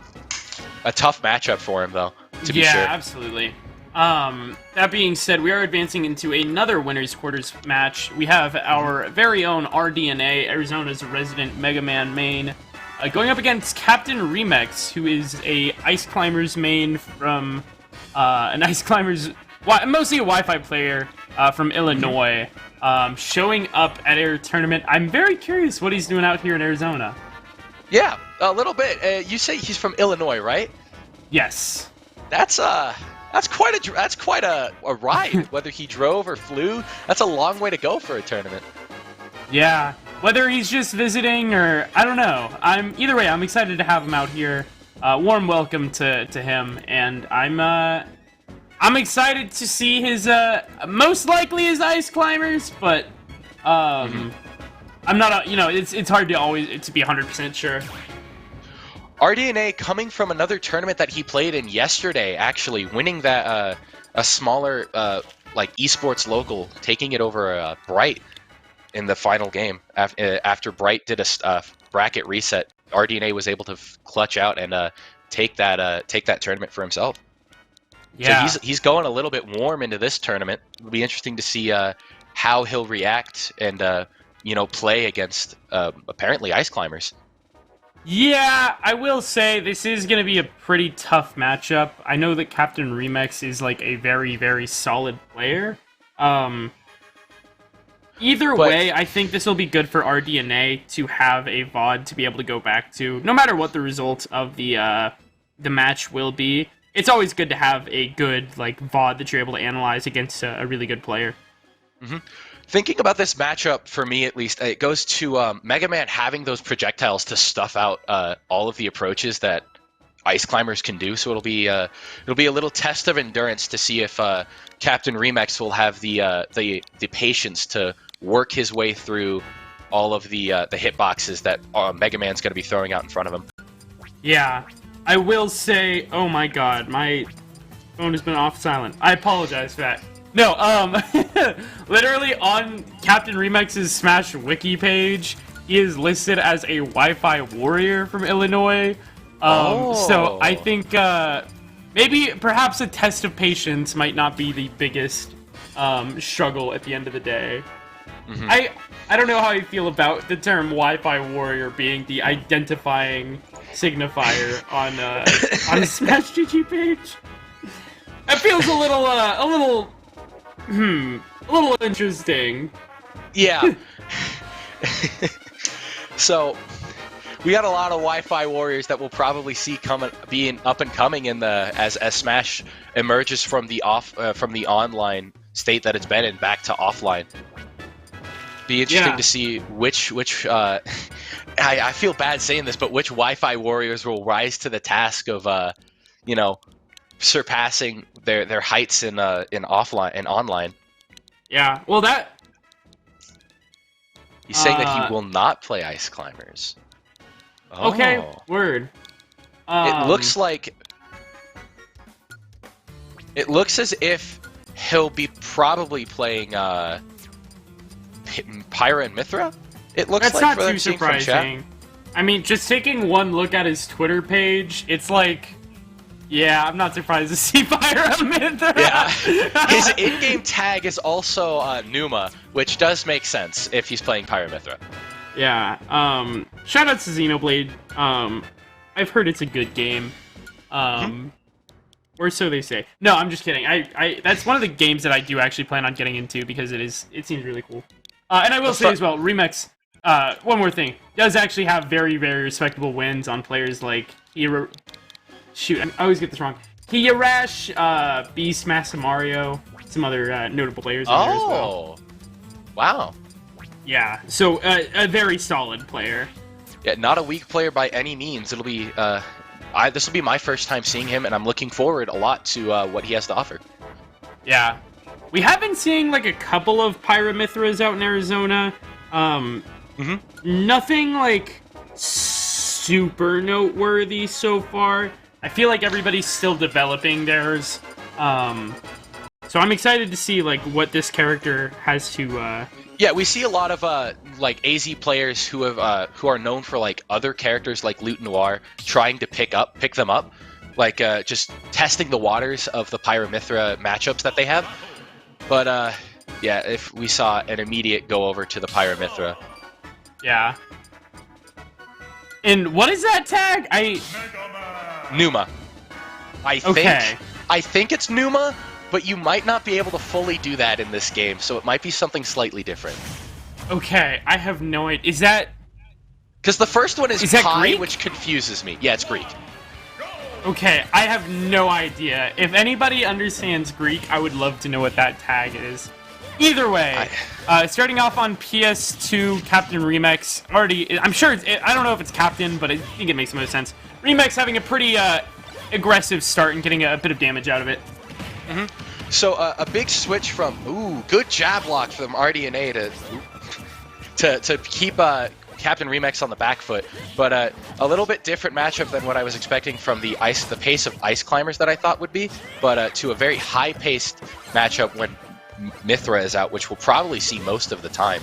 A tough matchup for him, though, to be sure. Yeah, absolutely. That being said, we are advancing into another winner's quarters match. We have our very own RDNA, Arizona's resident Mega Man main, going up against Captain Remix, who is a Ice Climbers main from, mostly a Wi-Fi player from Illinois, showing up at our tournament. I'm very curious what he's doing out here in Arizona. Yeah, a little bit. You say he's from Illinois, right? Yes. That's quite a ride. Whether he drove or flew, that's a long way to go for a tournament. Yeah, whether he's just visiting or I don't know. Either way, I'm excited to have him out here. Warm welcome to him, and I'm excited to see his most likely his Ice Climbers, but I'm not it's hard to be 100% sure. RDNA coming from another tournament that he played in yesterday, actually winning that a smaller like esports local, taking it over Bright in the final game. After Bright did a bracket reset, RDNA was able to clutch out and take that tournament for himself. Yeah. So he's going a little bit warm into this tournament. It'll be interesting to see how he'll react and play against apparently Ice Climbers. Yeah, I will say this is going to be a pretty tough matchup. I know that Captain Remix is like a very, very solid player. Either way, I think this will be good for RDNA to have a VOD to be able to go back to, no matter what the result of the match will be. It's always good to have a good like VOD that you're able to analyze against a really good player. Mm-hmm. Thinking about this matchup, for me at least, it goes to Mega Man having those projectiles to stuff out all of the approaches that Ice Climbers can do. So it'll be a little test of endurance to see if Captain Remix will have the patience to work his way through all of the hitboxes that Mega Man's going to be throwing out in front of him. Yeah, I will say, oh my god, my phone has been off silent. I apologize for that. No, literally on Captain Remix's Smash Wiki page, he is listed as a Wi-Fi warrior from Illinois. So I think perhaps a test of patience might not be the biggest struggle at the end of the day. Mm-hmm. I don't know how you feel about the term Wi-Fi warrior being the identifying signifier on the SmashGG page. It feels a little interesting. Yeah. So, we got a lot of Wi-Fi warriors that we'll probably see being up and coming in as Smash emerges from the online state that it's been in back to offline. Be interesting to see which I feel bad saying this, but which Wi-Fi warriors will rise to the task of surpassing their heights in offline and online. Yeah, well he's saying that he will not play Ice Climbers. Oh. Okay, word. It looks as if he'll be probably playing Pyra and Mithra. It looks that's like not too surprising. I mean, just taking one look at his Twitter page, it's like Yeah, I'm not surprised to see Pyramithra. Yeah. His in-game tag is also Numa, which does make sense if he's playing Pyramithra. Yeah. Shout out to Xenoblade. I've heard it's a good game. Or so they say. No, I'm just kidding. I that's one of the games that I do actually plan on getting into because it seems really cool. And I will say as well, Remix. One more thing, does actually have very, very respectable wins on players like Shoot, I always get this wrong. Hiyarash, Beast, Mario, some other notable players in there as well. Wow. Yeah, so a very solid player. Yeah, not a weak player by any means. It'll be this will be my first time seeing him, and I'm looking forward a lot to what he has to offer. Yeah, we have been seeing like a couple of Pyramithras out in Arizona. Nothing like super noteworthy so far. I feel like everybody's still developing theirs. So I'm excited to see like what this character has to. Yeah, we see a lot of like AZ players who are known for like other characters like Loot Noir trying to pick them up, like just testing the waters of the Pyramithra matchups that they have. But yeah, if we saw an immediate go over to the Pyramithra. Yeah. And what is that tag? Numa. I think it's Numa, but you might not be able to fully do that in this game, so it might be something slightly different. Okay, I have no idea. Is that... Because the first one is Pi, Greek? which confuses me. Yeah, it's Greek. Okay, I have no idea. If anybody understands Greek, I would love to know what that tag is. Either way, starting off on PS2, Captain Remix, I'm sure I don't know if it's Captain, but I think it makes the most sense. Remix having a pretty aggressive start and getting a bit of damage out of it. So a big switch from, good jab block from RDNA to keep Captain Remix on the back foot, but a little bit different matchup than what I was expecting from the pace of Ice Climbers that I thought would be, but to a very high-paced matchup when Mithra is out, which we'll probably see most of the time,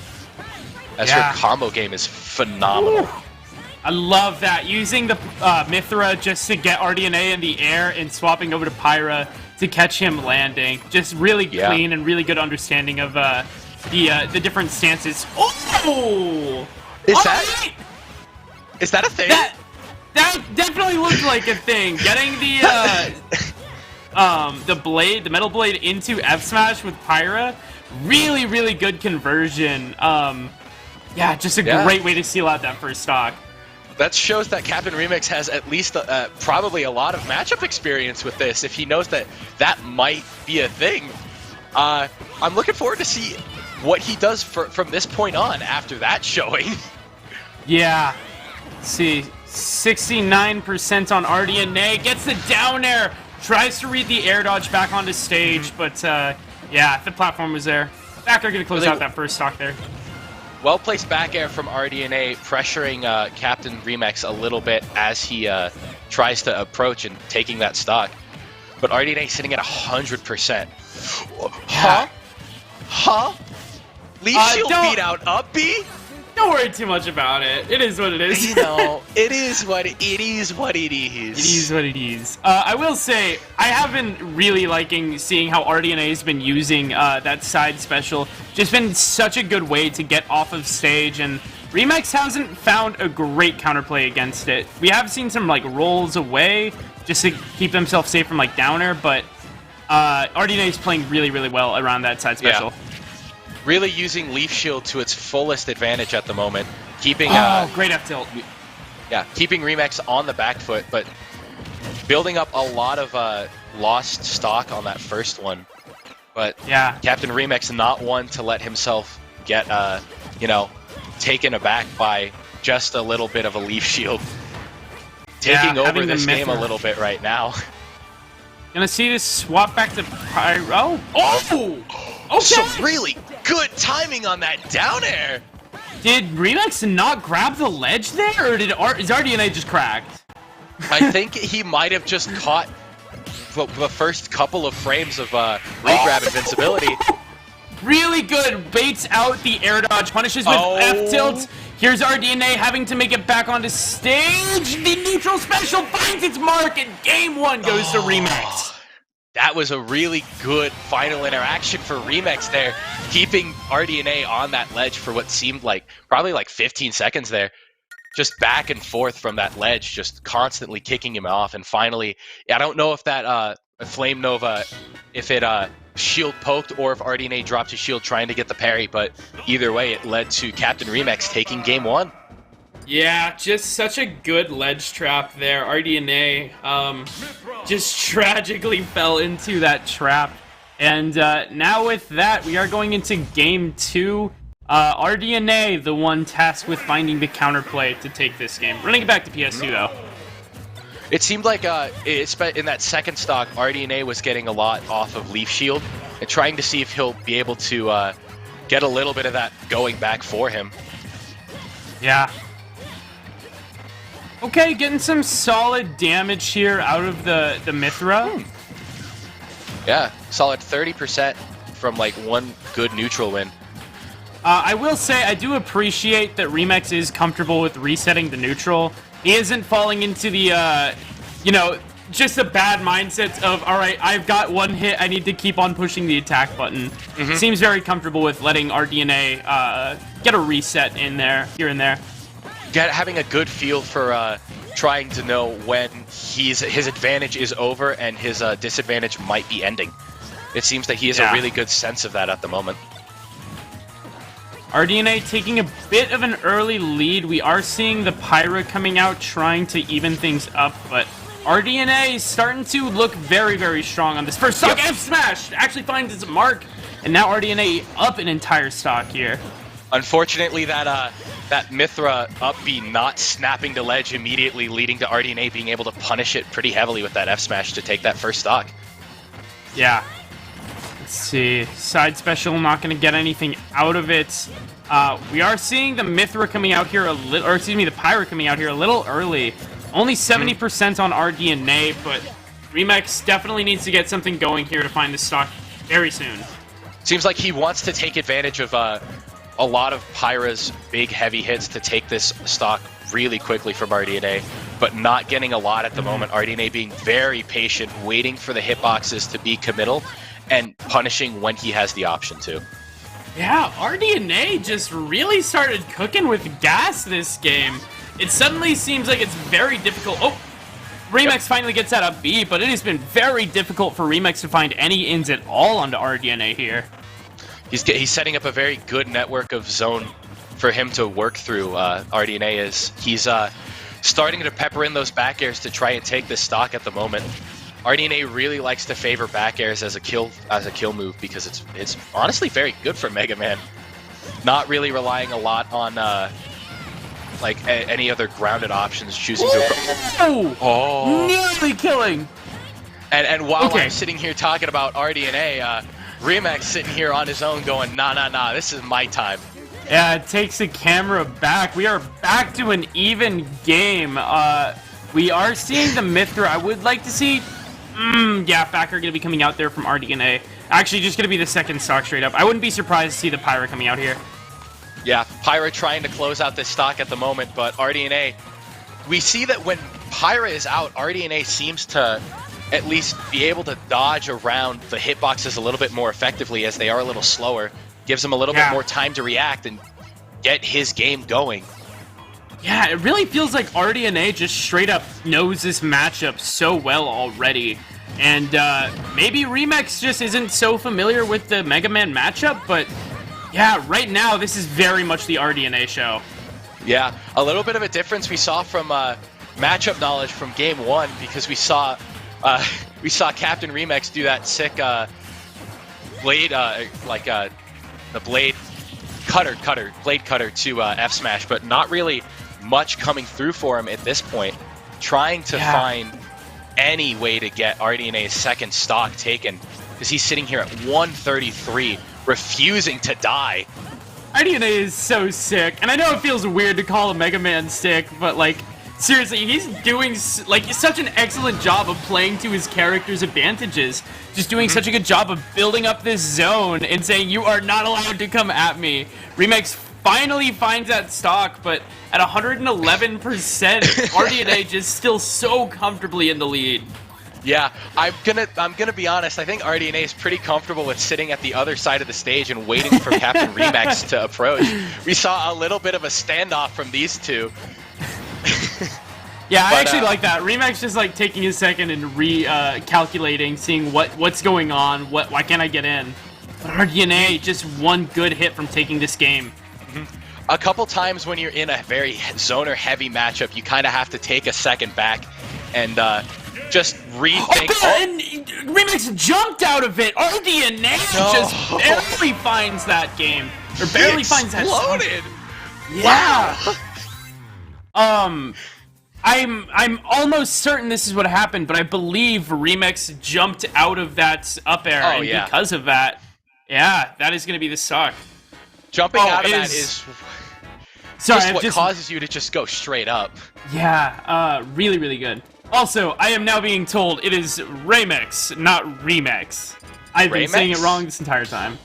as her combo game is phenomenal. Ooh. I love that, using the Mithra just to get RDNA in the air and swapping over to Pyra to catch him landing. Just really clean and really good understanding of the different stances. Oh! Is that a thing? That definitely looked like a thing. Getting the metal blade into F smash with Pyra, really, really good conversion. Yeah, just a great way to seal out that first stock. That shows that Captain Remix has at least probably a lot of matchup experience with this, if he knows that that might be a thing. I'm looking forward to see what he does from this point on after that showing. Yeah. Let's see, 69% on RDNA, gets the down air, tries to read the air dodge back onto stage, but yeah, the platform was there. Back air gonna close out that first stock there. Well-placed back air from RDNA, pressuring Captain Remix a little bit as he tries to approach and taking that stock. But RDNA sitting at 100%. Huh? Leaf Shield beat out up B? Don't worry too much about it. It is what it is. You know, it is what it is. It is what it is. I will say, I have been really liking seeing how RDNA has been using that side special. Just been such a good way to get off of stage, and Remix hasn't found a great counterplay against it. We have seen some like rolls away just to keep themselves safe from like downer, but RDNA is playing really, really well around that side special. Yeah. Really using Leaf Shield to its fullest advantage at the moment, keeping great F tilt. Yeah, keeping Remix on the back foot, but building up a lot of lost stock on that first one. But yeah, Captain Remix not one to let himself get taken aback by just a little bit of a Leaf Shield. Taking over this game a little bit right now. Gonna see this swap back to Pyro. Oh! Okay. So really good timing on that down air. Did Remix not grab the ledge there, or is RDNA just cracked? I think he might have just caught the first couple of frames of regrab invincibility. Really good. Baits out the air dodge, punishes with F tilt, Here's RDNA having to make it back onto stage. The neutral special finds its mark, and game 1 goes to Remix. That was a really good final interaction for Remix there, keeping RDNA on that ledge for what seemed like probably like 15 seconds there. Just back and forth from that ledge, just constantly kicking him off. And finally, I don't know if that Flame Nova, if it shield poked or if RDNA dropped his shield trying to get the parry, but either way, it led to Captain Remix taking game 1. Yeah, just such a good ledge trap there. RDNA just tragically fell into that trap. And now with that, we are going into game 2. RDNA, the one tasked with finding the counterplay to take this game. Running it back to PS2, though. It seemed like in that second stock, RDNA was getting a lot off of Leaf Shield and trying to see if he'll be able to get a little bit of that going back for him. Yeah. Okay, getting some solid damage here out of the Mythra. Yeah, solid 30% from like one good neutral win. I will say, I do appreciate that Remix is comfortable with resetting the neutral. He isn't falling into the, you know, just a bad mindset of, all right, I've got one hit, I need to keep on pushing the attack button. Seems very comfortable with letting RDNA get a reset in there, here and there. Having a good feel for trying to know when his advantage is over and his disadvantage might be ending. It seems that he has a really good sense of that at the moment. RDNA taking a bit of an early lead. We are seeing the Pyra coming out trying to even things up, but RDNA is starting to look very, very strong on this first stock. F smash actually finds its mark, and now RDNA up an entire stock here. Unfortunately, that Mythra up B not snapping the ledge immediately, leading to RDNA being able to punish it pretty heavily with that F smash to take that first stock. Yeah. Let's see. Side special, not going to get anything out of it. We are seeing the Mythra coming out here a little, or excuse me, the Pyra coming out here a little early. Only 70% on RDNA, but Remix definitely needs to get something going here to find this stock very soon. Seems like he wants to take advantage of a lot of Pyra's big heavy hits to take this stock really quickly from RDNA, but not getting a lot at the moment. RDNA being very patient, waiting for the hitboxes to be committal, and punishing when he has the option to. Yeah, RDNA just really started cooking with gas this game. It suddenly seems like it's very difficult. Oh, Remix finally gets that up B, but it has been very difficult for Remix to find any ins at all onto RDNA here. He's setting up a very good network of zone for him to work through. RDNA is. He's starting to pepper in those back airs to try and take this stock at the moment. RDNA really likes to favor back airs as a kill move because it's honestly very good for Mega Man. Not really relying a lot on like any other grounded options, choosing to. Oh, nearly killing. And while I'm sitting here talking about RDNA, Remix sitting here on his own going, nah, this is my time. Yeah, it takes the camera back. We are back to an even game. We are seeing the Mythra. I would like to see. Yeah, Facker going to be coming out there from RDNA. Actually, just going to be the second stock straight up. I wouldn't be surprised to see the Pyra coming out here. Yeah, Pyra trying to close out this stock at the moment, but RDNA, we see that when Pyra is out, RDNA seems to at least be able to dodge around the hitboxes a little bit more effectively as they are a little slower. Gives him a little bit more time to react and get his game going. Yeah, it really feels like RDNA just straight up knows this matchup so well already. And maybe Remix just isn't so familiar with the Mega Man matchup, but yeah, right now this is very much the RDNA show. Yeah, a little bit of a difference we saw from matchup knowledge from Game 1 because we saw Captain Remix do that sick blade, the blade cutter to F smash, but not really much coming through for him at this point. Trying to find any way to get RDNA's second stock taken because he's sitting here at 133, refusing to die. RDNA is so sick, and I know it feels weird to call a Mega Man sick, but like, seriously, he's doing like such an excellent job of playing to his character's advantages. Just doing such a good job of building up this zone and saying, you are not allowed to come at me. Remix finally finds that stock, but at 111%, RDNA just still so comfortably in the lead. Yeah, I'm gonna be honest. I think RDNA is pretty comfortable with sitting at the other side of the stage and waiting for Captain Remax to approach. We saw a little bit of a standoff from these two. Yeah, I actually like that. Remax just like taking a second and calculating, seeing what's going on. Why can't I get in? But RDNA just one good hit from taking this game. A couple times when you're in a very zoner-heavy matchup, you kind of have to take a second back and just rethink. And Remax jumped out of it. RDNA just barely finds that game, or barely finds that. Exploded. Yeah. Wow. I'm almost certain this is what happened, but I believe Remix jumped out of that up air, and because of that, yeah, that is going to be the suck. Jumping out of that is what causes you to just go straight up. Yeah, really, really good. Also, I am now being told it is Remix, not Remix. I've been saying it wrong this entire time.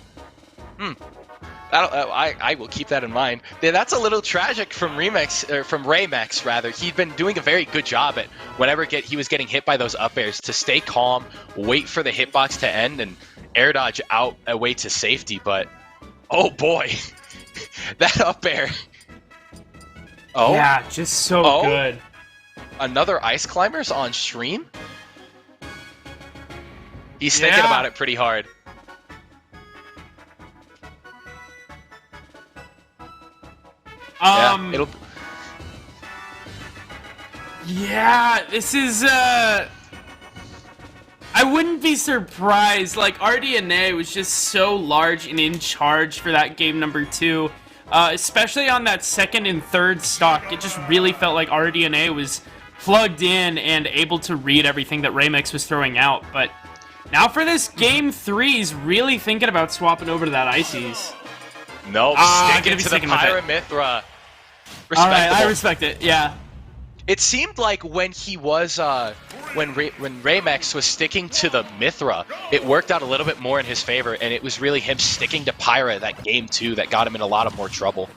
I will keep that in mind. Yeah, that's a little tragic from Raymex rather. He'd been doing a very good job at whenever he was getting hit by those up airs to stay calm, wait for the hitbox to end, and air dodge out away to safety. But oh boy, that up air. Oh yeah, just so good. Another Ice Climbers on stream. He's thinking about it pretty hard. Yeah, this is, I wouldn't be surprised. Like, RDNA was just so large and in charge for that game number 2. Especially on that second and third stock. It just really felt like RDNA was plugged in and able to read everything that Raymex was throwing out. But now for this game 3, he's really thinking about swapping over to that Ices. No, sticking to the Pyramithra. Alright, I respect it, yeah. It seemed like when he was, when Raymex was sticking to the Mithra, it worked out a little bit more in his favor, and it was really him sticking to Pyra that game 2 that got him in a lot of more trouble.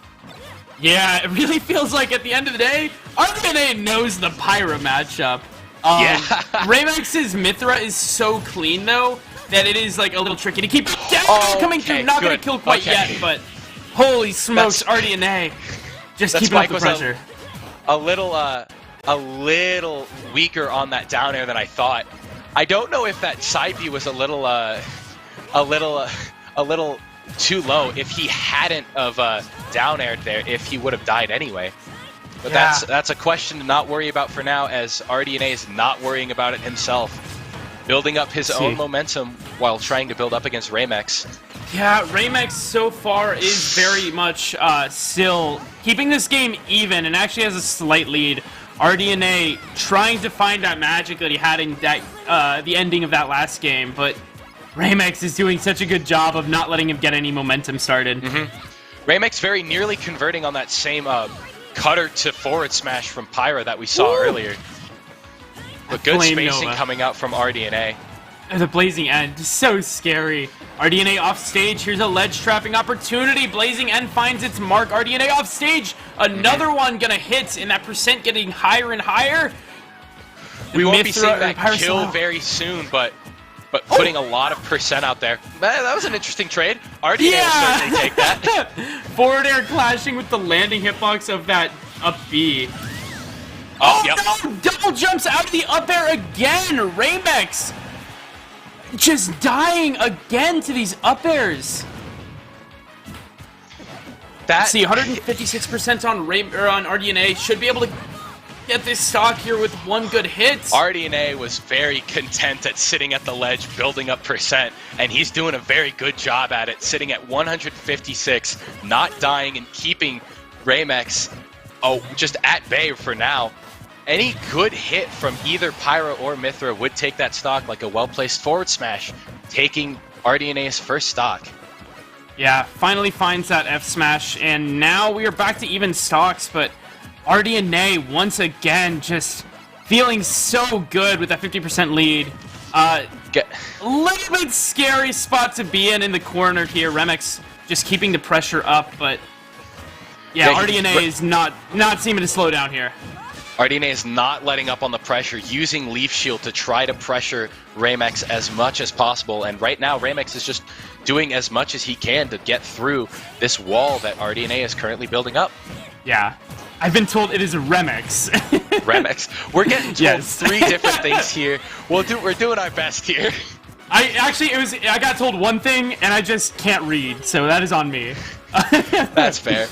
Yeah, it really feels like at the end of the day, RDNA knows the Pyra matchup. Raymex's Mithra is so clean, though, that it is like a little tricky to keep coming through. Not gonna kill quite yet, but holy smokes, RDNA. Just keep up the pressure. A little weaker on that down air than I thought. I don't know if that side B was a little too low. If he hadn't of down aired there, if he would have died anyway. But that's a question to not worry about for now, as RDNA is not worrying about it himself, building up his own momentum while trying to build up against Raymex. Yeah, Raymex so far is very much still keeping this game even and actually has a slight lead. RDNA trying to find that magic that he had in that the ending of that last game, but Raymex is doing such a good job of not letting him get any momentum started. Raymex very nearly converting on that same cutter to forward smash from Pyra that we saw earlier. But good spacing coming out from RDNA. The Blazing End, so scary. RDNA off stage, here's a ledge trapping opportunity. Blazing End finds its mark. RDNA off stage, another one gonna hit, and that percent getting higher and higher. We won't be seeing that kill very soon, but putting a lot of percent out there. That was an interesting trade. RDNA will certainly take that. Forward air clashing with the landing hitbox of that up B. No! Double jumps out of the up air again! Raymex just dying again to these up airs. Let's see, 156% on RDNA. Should be able to get this stock here with one good hit. RDNA was very content at sitting at the ledge, building up percent, and he's doing a very good job at it, sitting at 156, not dying and keeping Raymex just at bay for now. Any good hit from either Pyra or Mithra would take that stock like a well-placed forward smash, taking RDNA's first stock. Yeah, finally finds that F smash, and now we are back to even stocks, but RDNA once again just feeling so good with that 50% lead. A little bit scary spot to be in the corner here. Raymex just keeping the pressure up, but Yeah, RDNA is not seeming to slow down here. RDNA is not letting up on the pressure, using Leaf Shield to try to pressure Ramex as much as possible. And right now, Ramex is just doing as much as he can to get through this wall that RDNA is currently building up. Yeah. I've been told it is a Remix. Remix. We're getting told 3 different things here. We're doing our best here. I got told one thing, and I just can't read, so that is on me. That's fair.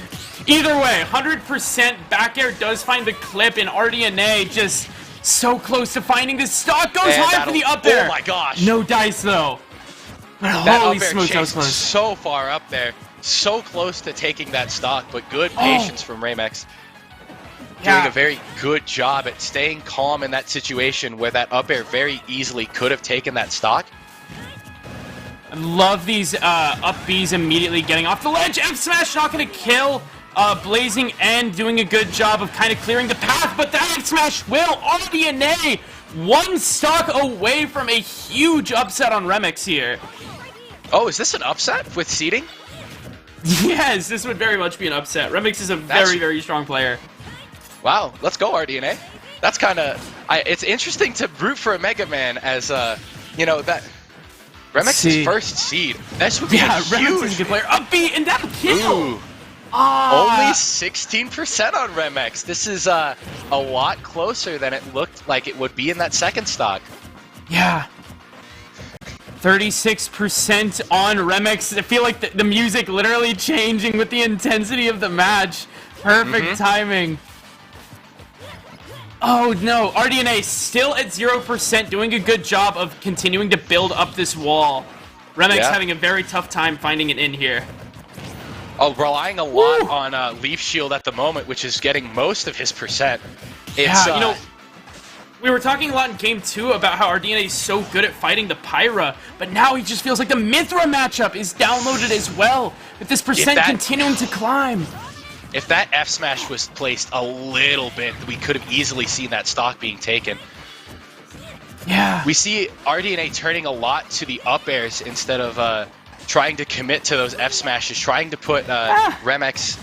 Either way, 100% back air does find the clip, and RDNA just so close to finding the stock. Goes high for the up air. Oh my gosh. No dice, though. But holy smokes, that was close. So far up there. So close to taking that stock, but good patience from Ramex. Doing a very good job at staying calm in that situation where that up air very easily could have taken that stock. I love these up Bs immediately getting off the ledge. F smash not going to kill Blazing and doing a good job of kind of clearing the path, but that F smash will. RDNA 1 stock away from a huge upset on Remix here. Oh, is this an upset with seeding? Yes, this would very much be an upset. Remix is a very, very strong player. Wow, let's go RDNA. That's kind of... It's interesting to root for a Mega Man as, you know, that... Remix's first seed. This would be a huge... Remix is a good player. Upbeat, and that'll kill! Ooh. Only 16% on Remix. This is a lot closer than it looked like it would be in that second stock. Yeah. 36% on Remix. I feel like the music literally changing with the intensity of the match. Perfect timing. Oh no, RDNA still at 0%, doing a good job of continuing to build up this wall. Remix having a very tough time finding it in here. Oh, relying a lot on Leaf Shield at the moment, which is getting most of his percent. It's, you know, we were talking a lot in Game 2 about how RDNA is so good at fighting the Pyra, but now he just feels like the Mithra matchup is downloaded as well, with this percent continuing to climb. If that F smash was placed a little bit, we could have easily seen that stock being taken. Yeah. We see RDNA turning a lot to the up airs instead of trying to commit to those F smashes, trying to put Ramex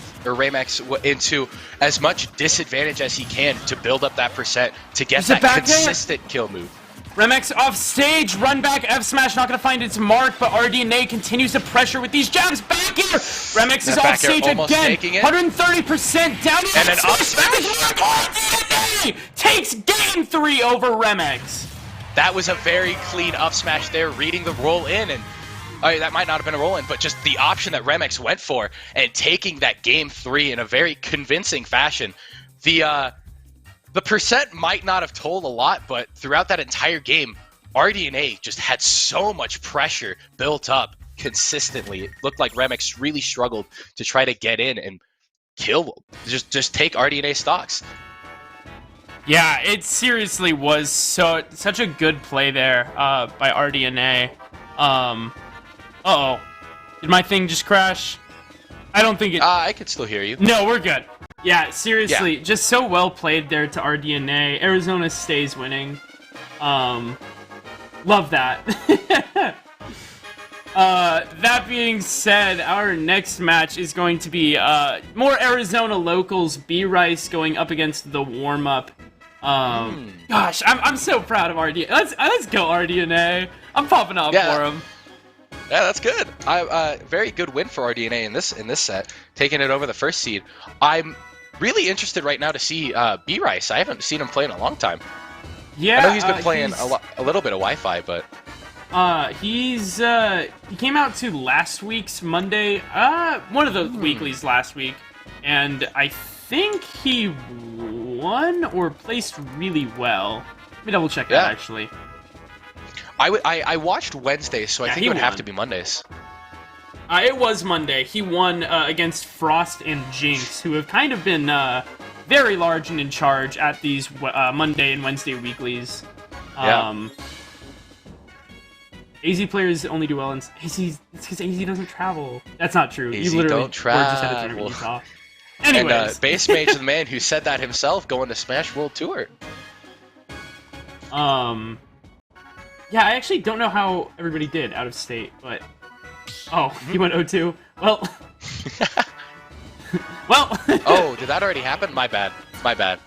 into as much disadvantage as he can to build up that percent to get that consistent kill move. Remix off stage, run back F smash, not gonna find its mark, but RDNA continues to pressure with these jabs. Back here, Remix is off stage again. 130% down. And then up smash. RDNA takes game 3 over Remix. That was a very clean up smash there, reading the roll in, and that might not have been a roll in, but just the option that Remix went for and taking that game 3 in a very convincing fashion. The percent might not have told a lot, but throughout that entire game, RDNA just had so much pressure built up consistently. It looked like Remix really struggled to try to get in and kill, just take RDNA stocks. Yeah, it seriously was such a good play there by RDNA. Uh-oh. Did my thing just crash? I don't think it... I could still hear you. No, we're good. Yeah, seriously, just so well played there to RDNA. Arizona stays winning. Love that. That being said, our next match is going to be more Arizona locals. B-Rice going up against the warm-up. Gosh, I'm so proud of RDNA. Let's go RDNA. I'm popping up for him. Yeah, that's good. Very good win for RDNA in this set, taking it over the first seed. I'm really interested right now to see B-Rice. I haven't seen him play in a long time. Yeah, I know he's been playing a little bit of Wi-Fi, but he came out to last week's Monday, one of the weeklies last week, and I think he won or placed really well. Let me double check that actually. I watched Wednesdays, so I think it would have to be Mondays. It was Monday. He won against Frost and Jinx, who have kind of been very large and in charge at these Monday and Wednesday weeklies. AZ players only do well in AZ. It's because AZ doesn't travel. That's not true. AZ you literally don't travel. just had a tournament in Utah. Anyways. And Base Mage, the man who said that himself, going to Smash World Tour. Yeah, I actually don't know how everybody did out of state, but... Oh, he went 0-2. Well... Well. Oh, did that already happen? My bad. My bad.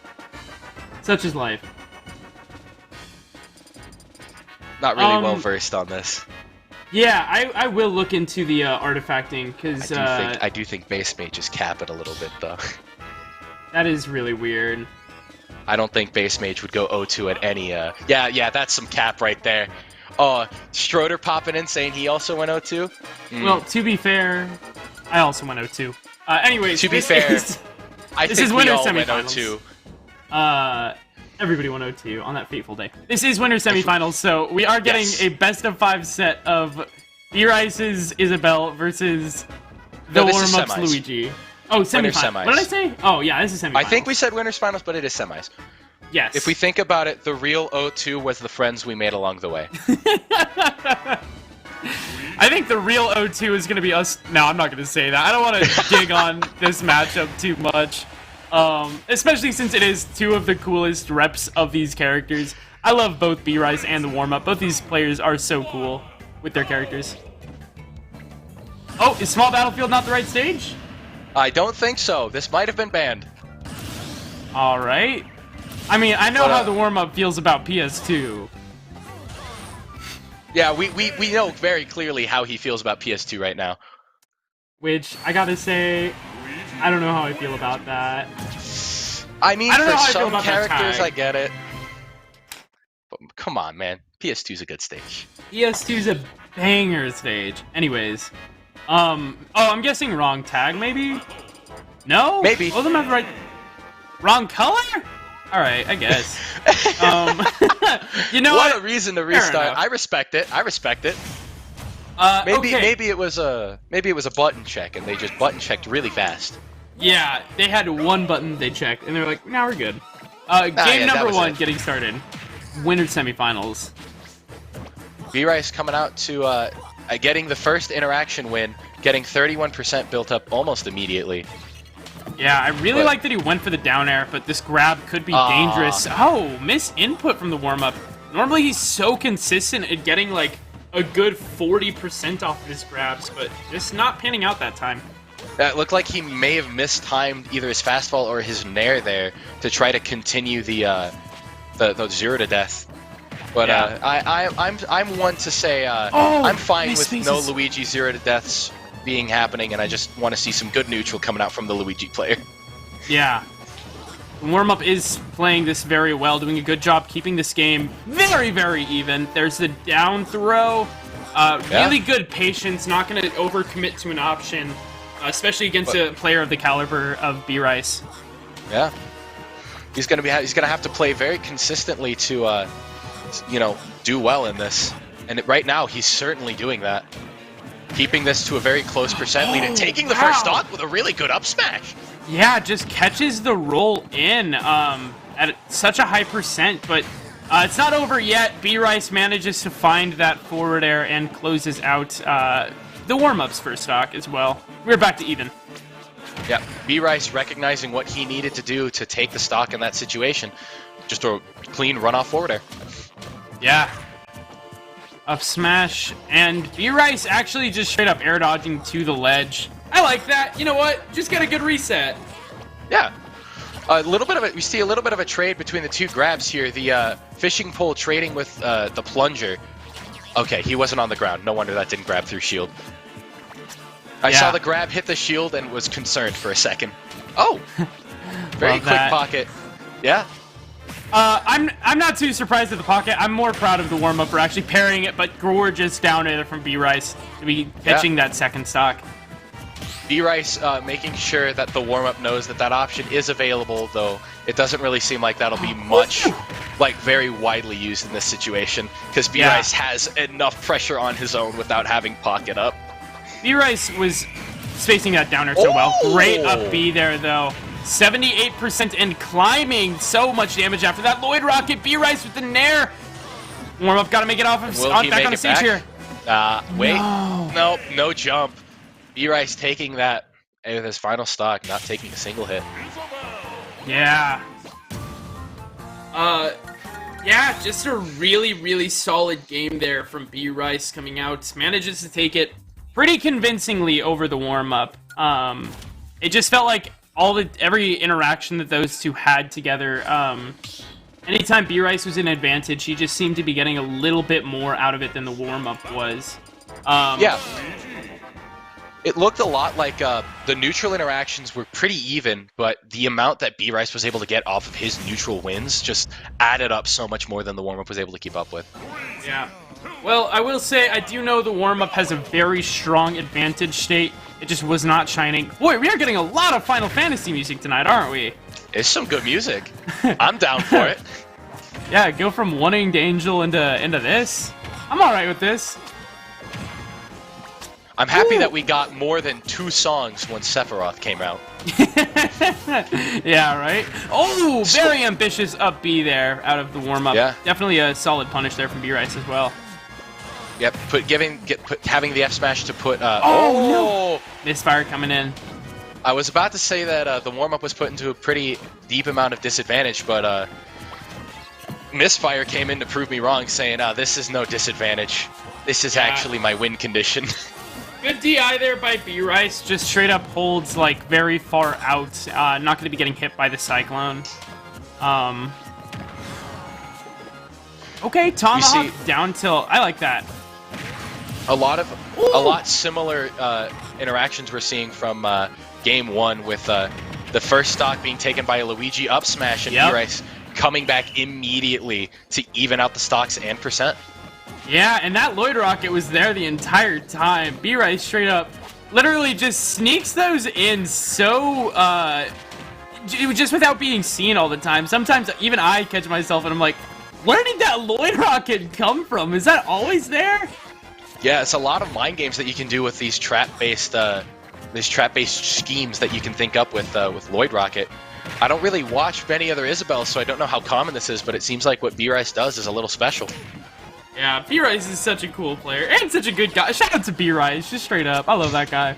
Such is life. Not really well versed on this. Yeah, I will look into the artifacting because I do think base mage is cap it a little bit though. That is really weird. I don't think base mage would go 0-2 at any. Yeah, that's some cap right there. Oh, Schroeder popping in saying he also went 0-2. Well, to be fair, I also went 0-2. Anyways, to be fair, I this think is we winner all went semifinals. 0-2. Everybody went 0-2 on that fateful day. This is winner semifinals, so we are getting a best of 5 set of B-Rice's Isabelle versus the warm-ups Luigi. Oh, semifinals. What did I say? Oh, yeah, this is semifinals. I think we said winners finals, but it is semis. Yes. If we think about it, the real 0-2 was the friends we made along the way. I think the real 0-2 is going to be us. No, I'm not going to say that. I don't want to dig on this matchup too much. Especially since it is two of the coolest reps of these characters. I love both B-Rice and the warm-up. Both these players are so cool with their characters. Oh, is Small Battlefield not the right stage? I don't think so. This might have been banned. Alright. I mean, I know how the warm-up feels about PS2. Yeah, we know very clearly how he feels about PS2 right now. Which, I gotta say, I don't know how I feel about that. I mean, for some characters, I get it. But come on, man. PS2's a good stage. PS2's a banger stage. Anyways. Oh, I'm guessing wrong tag, maybe? No? Maybe. Both of them have the right... Wrong color? Alright, I guess. You know what? What a reason to restart. I respect it. I respect it. Maybe it was a button check and they just button checked really fast. Yeah, they had one button they checked and they were like, now we're good. Game number 1 getting started. Winner semifinals. B-Rice coming out to getting the first interaction win, getting 31% built up almost immediately. Yeah, I really like that he went for the down air, but this grab could be dangerous. Oh, missed input from the warm-up. Normally he's so consistent at getting like a good 40% off of his grabs, but just not panning out that time. It looked like he may have mistimed either his fastball or his nair there to try to continue the 0 to death. But yeah. I'm one to say I'm fine with no Luigi 0 to deaths being happening, and I just want to see some good neutral coming out from the Luigi player. Yeah. Warm-up is playing this very well, doing a good job keeping this game very, very even. There's the down throw. Really good patience, not going to overcommit to an option, especially against a player of the caliber of B-Rice. Yeah. He's gonna have to play very consistently to do well in this. And right now he's certainly doing that. Keeping this to a very close percent lead and taking the first stock with a really good up smash. Yeah, just catches the roll in at such a high percent, but it's not over yet. B-Rice manages to find that forward air and closes out the warm-ups for stock as well. We're back to even. Yeah, B-Rice recognizing what he needed to do to take the stock in that situation. Just a clean runoff forward air. Yeah. Up smash, and B-Rice actually just straight up air dodging to the ledge. I like that. You know what? Just get a good reset. Yeah. We see a little bit of a trade between the two grabs here. The fishing pole trading with the plunger. Okay, he wasn't on the ground. No wonder that didn't grab through shield. I saw the grab hit the shield and was concerned for a second. Oh! Very quick pocket. Yeah. I'm not too surprised at the pocket. I'm more proud of the warm-up for actually parrying it, but gorgeous down air from B-Rice to be catching that second stock. B-Rice making sure that the warm-up knows that that option is available, though it doesn't really seem like that'll be much, very widely used in this situation, because B-Rice has enough pressure on his own without having pocket up. B-Rice was spacing that down air so well. Great up B there, though. 78% and climbing. So much damage after that. Lloyd Rocket, B-Rice with the nair. Warm-up, gotta make it off of back on the stage here. Wait. Nope, no jump. B-Rice taking that with his final stock, not taking a single hit. Yeah. Yeah, just a really, really solid game there from B-Rice coming out. Manages to take it pretty convincingly over the warm-up. It just felt like every interaction that those two had together, anytime B-Rice was in advantage, he just seemed to be getting a little bit more out of it than the warm-up was. Yeah. It looked a lot like the neutral interactions were pretty even, but the amount that B-Rice was able to get off of his neutral wins just added up so much more than the warm-up was able to keep up with. Yeah. Well, I will say, I do know the warm-up has a very strong advantage state. It just was not shining. Boy, we are getting a lot of Final Fantasy music tonight, aren't we? It's some good music. I'm down for it. Yeah, go from One Winged Angel into this. I'm alright with this. I'm happy that we got more than 2 songs when Sephiroth came out. Yeah, right? Oh, very ambitious up B there out of the warm-up. Yeah. Definitely a solid punish there from B-Rice as well. Yep, having the F smash to put. No! Misfire coming in. I was about to say that the warm up was put into a pretty deep amount of disadvantage, but Misfire came in to prove me wrong, saying, "This is no disadvantage. This is actually my win condition." Good DI there by B-Rice. Just straight up holds like very far out. Not going to be getting hit by the Cyclone. Okay, Tomahawk down tilt. I like that. A lot similar interactions we're seeing from game 1 with the first stock being taken by a Luigi up smash and B-Rice coming back immediately to even out the stocks and percent. Yeah, and that Lloyd Rocket was there the entire time. B-Rice straight up literally just sneaks those in so just without being seen all the time. Sometimes even I catch myself and I'm like, where did that Lloyd Rocket come from? Is that always there? Yeah, it's a lot of mind games that you can do with these trap-based schemes that you can think up with Lloyd Rocket. I don't really watch many other Isabels, so I don't know how common this is, but it seems like what B-Rice does is a little special. Yeah, B-Rice is such a cool player, and such a good guy. Shout out to B-Rice, just straight up. I love that guy.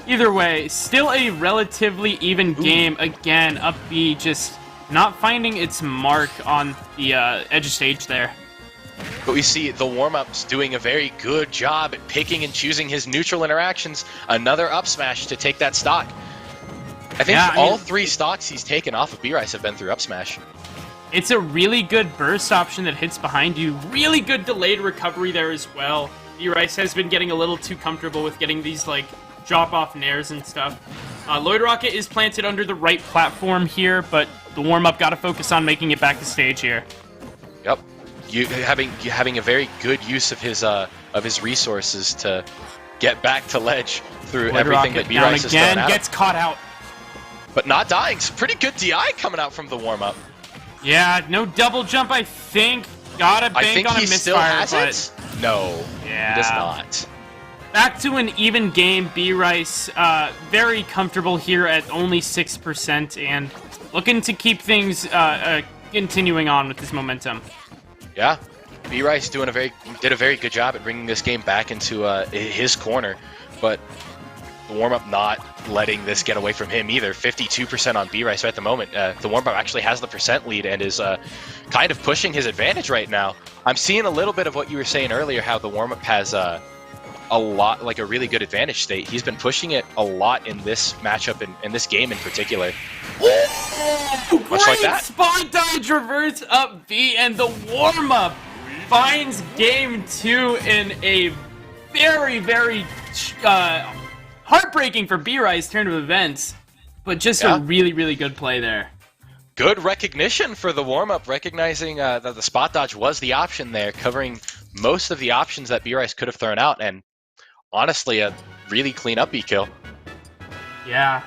Either way, still a relatively even game. Again, up B, just not finding its mark on the edge of stage there. But we see the warm-ups doing a very good job at picking and choosing his neutral interactions. Another up smash to take that stock. I think all 3 stocks he's taken off of B-Rice have been through up smash. It's a really good burst option that hits behind you. Really good delayed recovery there as well. B-Rice has been getting a little too comfortable with getting these, like, drop-off nairs and stuff. Lloyd Rocket is planted under the right platform here, but the warm-up got to focus on making it back to stage here. Yep. Having a very good use of his resources to get back to ledge through Lloyd everything Rocket that B-Rice has thrown out. gets caught out. But not dying. It's pretty good DI coming out from the warm-up. Yeah, no double jump, I think. Gotta bank on a misfire, still has it? No, yeah, he does not. Back to an even game. B-Rice, very comfortable here at only 6% and looking to keep things continuing on with this momentum. Yeah, B-Rice did a very good job at bringing this game back into his corner, but the warm-up not letting this get away from him either. 52% on B-Rice at the moment. The warm-up actually has the percent lead and is kind of pushing his advantage right now. I'm seeing a little bit of what you were saying earlier, how the warm-up has a lot, like a really good advantage state. He's been pushing it a lot in this matchup and in this game in particular. Ooh, much like that. Spot dodge reverse up B, and the warm-up finds game 2 in a very, very heartbreaking for B-Rice turn of events, but just a really, really good play there. Good recognition for the warm-up, recognizing that the spot dodge was the option there, covering most of the options that B-Rice could have thrown out, and honestly, a really clean up B kill. Yeah.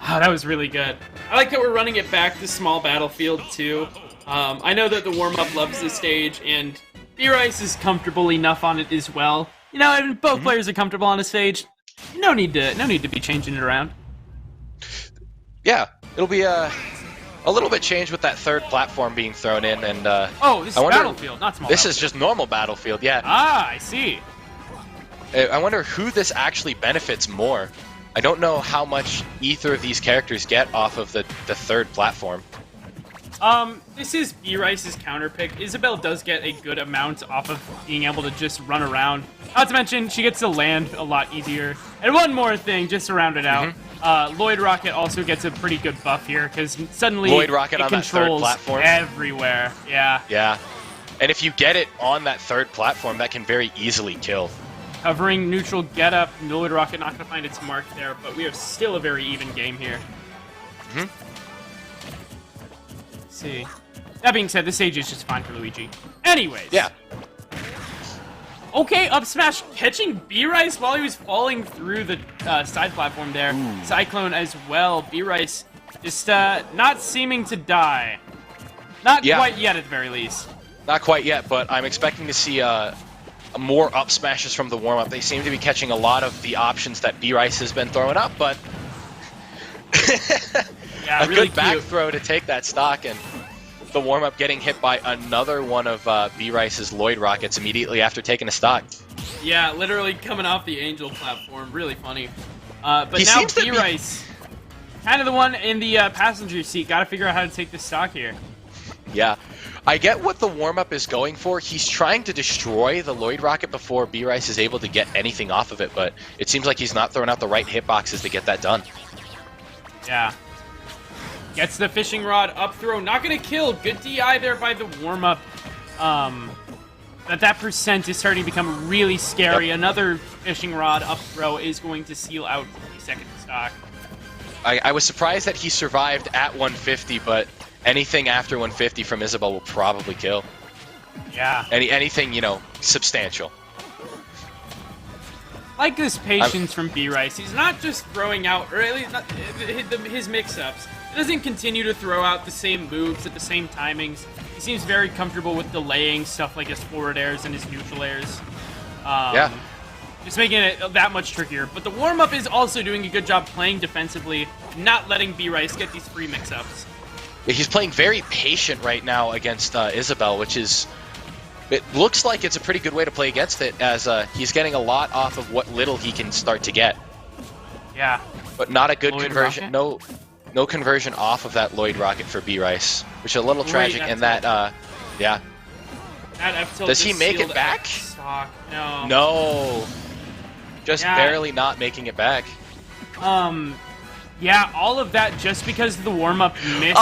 Oh, that was really good. I like that we're running it back to small battlefield, too. I know that the warm-up loves this stage, and B-Rice is comfortable enough on it as well. You know, and both players are comfortable on a stage. No need to be changing it around. Yeah, it'll be a little bit changed with that third platform being thrown in, and this is battlefield, not small. This is just normal battlefield, yeah. Ah, I see. I wonder who this actually benefits more. I don't know how much either of these characters get off of the third platform. This is B-Rice's counter pick. Isabel does get a good amount off of being able to just run around. Not to mention, she gets to land a lot easier. And one more thing, just to round it out. Lloyd Rocket also gets a pretty good buff here because suddenly Lloyd Rocket it on that third controls platform. everywhere. Yeah. Yeah. And if you get it on that third platform, that can very easily kill. Covering neutral get up. Lloyd Rocket not going to find its mark there, but we have still a very even game here. Let's see. That being said, the stage is just fine for Luigi. Anyways. Yeah. Okay, up smash catching B-Rice while he was falling through the side platform there. Cyclone as well. B-Rice just not seeming to die. Not quite yet, at the very least. Not quite yet, but I'm expecting to see more up smashes from the warm-up. They seem to be catching a lot of the options that B-Rice has been throwing up, but yeah, a really good back throw to take that stock, and the warm-up getting hit by another one of B-Rice's Lloyd Rockets immediately after taking a stock. Yeah, literally coming off the Angel platform. Really funny. But He now seems to be- B-Rice, kind of the one in the passenger seat. Got to figure out how to take this stock here. Yeah. I get what the warm-up is going for. He's trying to destroy the Lloyd Rocket before B-Rice is able to get anything off of it, but it seems like he's not throwing out the right hitboxes to get that done. Yeah. Gets the fishing rod up throw. Not going to kill. Good DI there by the warm-up. But that percent is starting to become really scary. Yep. Another fishing rod up throw is going to seal out the second stock. I was surprised that he survived at 150, but anything after 150 from Isabel will probably kill. Yeah. Anything, you know, substantial. Like this patience from B-Rice. He's not just throwing out, or at least not, his mix-ups. He doesn't continue to throw out the same moves at the same timings. He seems very comfortable with delaying stuff like his forward airs and his neutral airs. Yeah. Just making it that much trickier. But the warm-up is also doing a good job playing defensively, not letting B-Rice get these free mix-ups. Yeah, he's playing very patient right now against Isabel, which is... It looks like it's a pretty good way to play against it, as he's getting a lot off of what little he can start to get. Yeah. But not a good Lloyd conversion. Rocket? No conversion off of that Lloyd Rocket for B-Rice, which is a little Great tragic. F And that, yeah. That F tilt Does he just make it sealed back? Stock. No. No. Just Yeah. barely not making it back. Yeah, all of that just because the warm-up missed.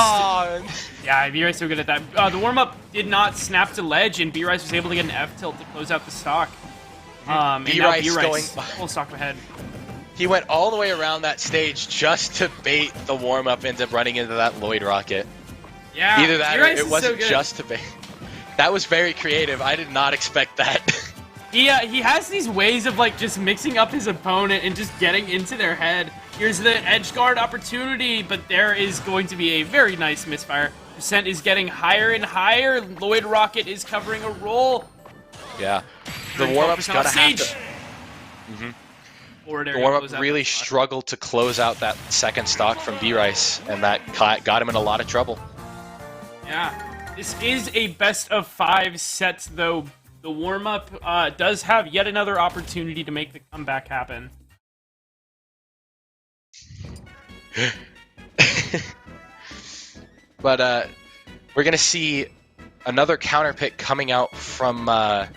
Yeah, B-Rice so good at that. The warm-up did not snap to ledge, and B-Rice was able to get an F-tilt to close out the stock. And now B-Rice going full stock ahead. He went all the way around that stage just to bait the warm-up into running into that Lloyd Rocket. Yeah, Either that or B-Rice it is wasn't so good. just to bait. That was very creative. I did not expect that. He has these ways of like just mixing up his opponent and just getting into their head. Here's the edge guard opportunity, but there is going to be a very nice misfire. Percent is getting higher and higher. Lloyd Rocket is covering a roll. Yeah. The warm-up's gotta have to... Forward air The close warm-up out really the stock. struggled to close out that second stock from B-Rice, and that got him in a lot of trouble. Yeah. This is a best of 5 sets, though. The warm-up does have yet another opportunity to make the comeback happen. But we're gonna see another counter pick coming out from the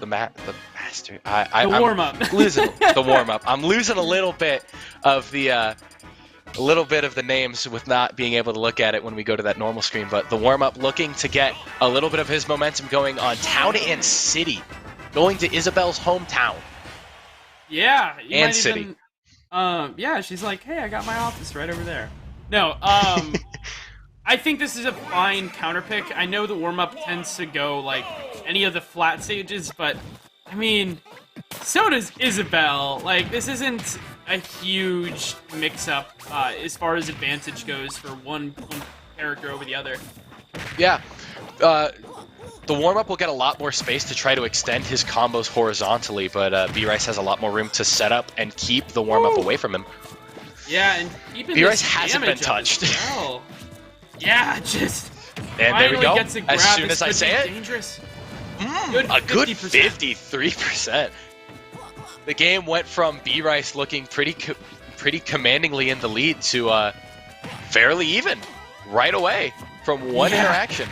master. I'm warm-up. losing the warm-up. I'm losing a little bit of the names with not being able to look at it when we go to that normal screen. But the warm-up looking to get a little bit of his momentum going on Town and City, going to Isabel's hometown. Yeah, you And might City. even, yeah, she's like, hey, I got my office right over there. No, I think this is a fine counter pick. I know the warm-up tends to go like any of the flat stages, but I mean, so does Isabel. Like, this isn't a huge mix-up as far as advantage goes for one character over the other. Yeah. The warm-up will get a lot more space to try to extend his combos horizontally, but B-Rice has a lot more room to set up and keep the warm-up away from him. Yeah, and keeping B-Rice this hasn't been damage up as touched. well. Yeah, just And there we go. gets a grab. As soon This as I could say be it, dangerous. a good 53%. The game went from B-Rice looking pretty commandingly in the lead to fairly even right away from one interaction.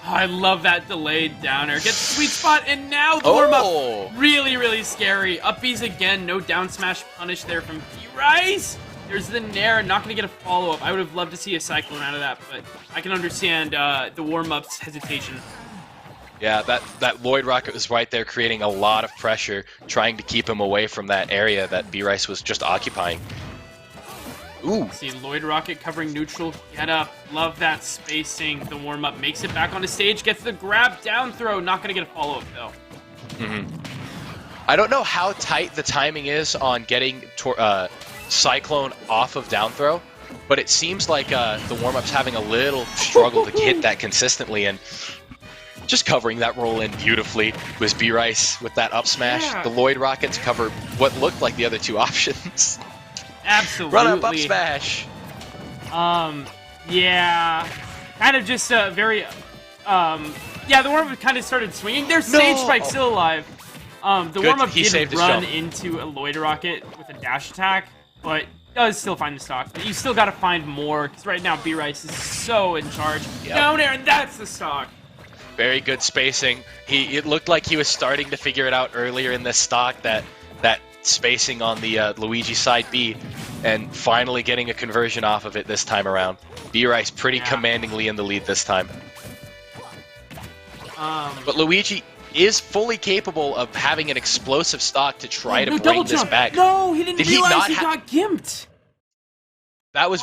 I love that delayed down air. Gets the sweet spot, and now the warm-up. Really, really scary. Up B's again. No down smash punish there from B-Rice. There's the Nair. Not going to get a follow-up. I would have loved to see a Cyclone out of that, but I can understand the warm-up's hesitation. Yeah, that Lloyd Rocket was right there creating a lot of pressure, trying to keep him away from that area that B-Rice was just occupying. Ooh. See Lloyd Rocket covering neutral. Get up. Love that spacing. The warm-up makes it back on the stage. Gets the grab down throw. Not going to get a follow-up, though. I don't know how tight the timing is on getting Cyclone off of down throw, but it seems like the warm-up's having a little struggle to hit that consistently, and just covering that roll in beautifully was B-Rice with that up smash. Yeah. The Lloyd Rockets cover what looked like the other two options. Absolutely. Run up smash. Yeah. Kind of just very, yeah, the warm-up kind of started swinging. There's Stage Spike still alive. The warm-up did run into a Lloyd Rocket with a dash attack, but does still find the stock. But you still got to find more, because right now B-Rice is so in charge. Yep. Down air, and that's the stock. Very good spacing. It looked like he was starting to figure it out earlier in this stock, that spacing on the Luigi side B, and finally getting a conversion off of it this time around. B-Rice pretty commandingly in the lead this time. But Luigi is fully capable of having an explosive stock to try to bring this back. No, he didn't realize he got gimped. That was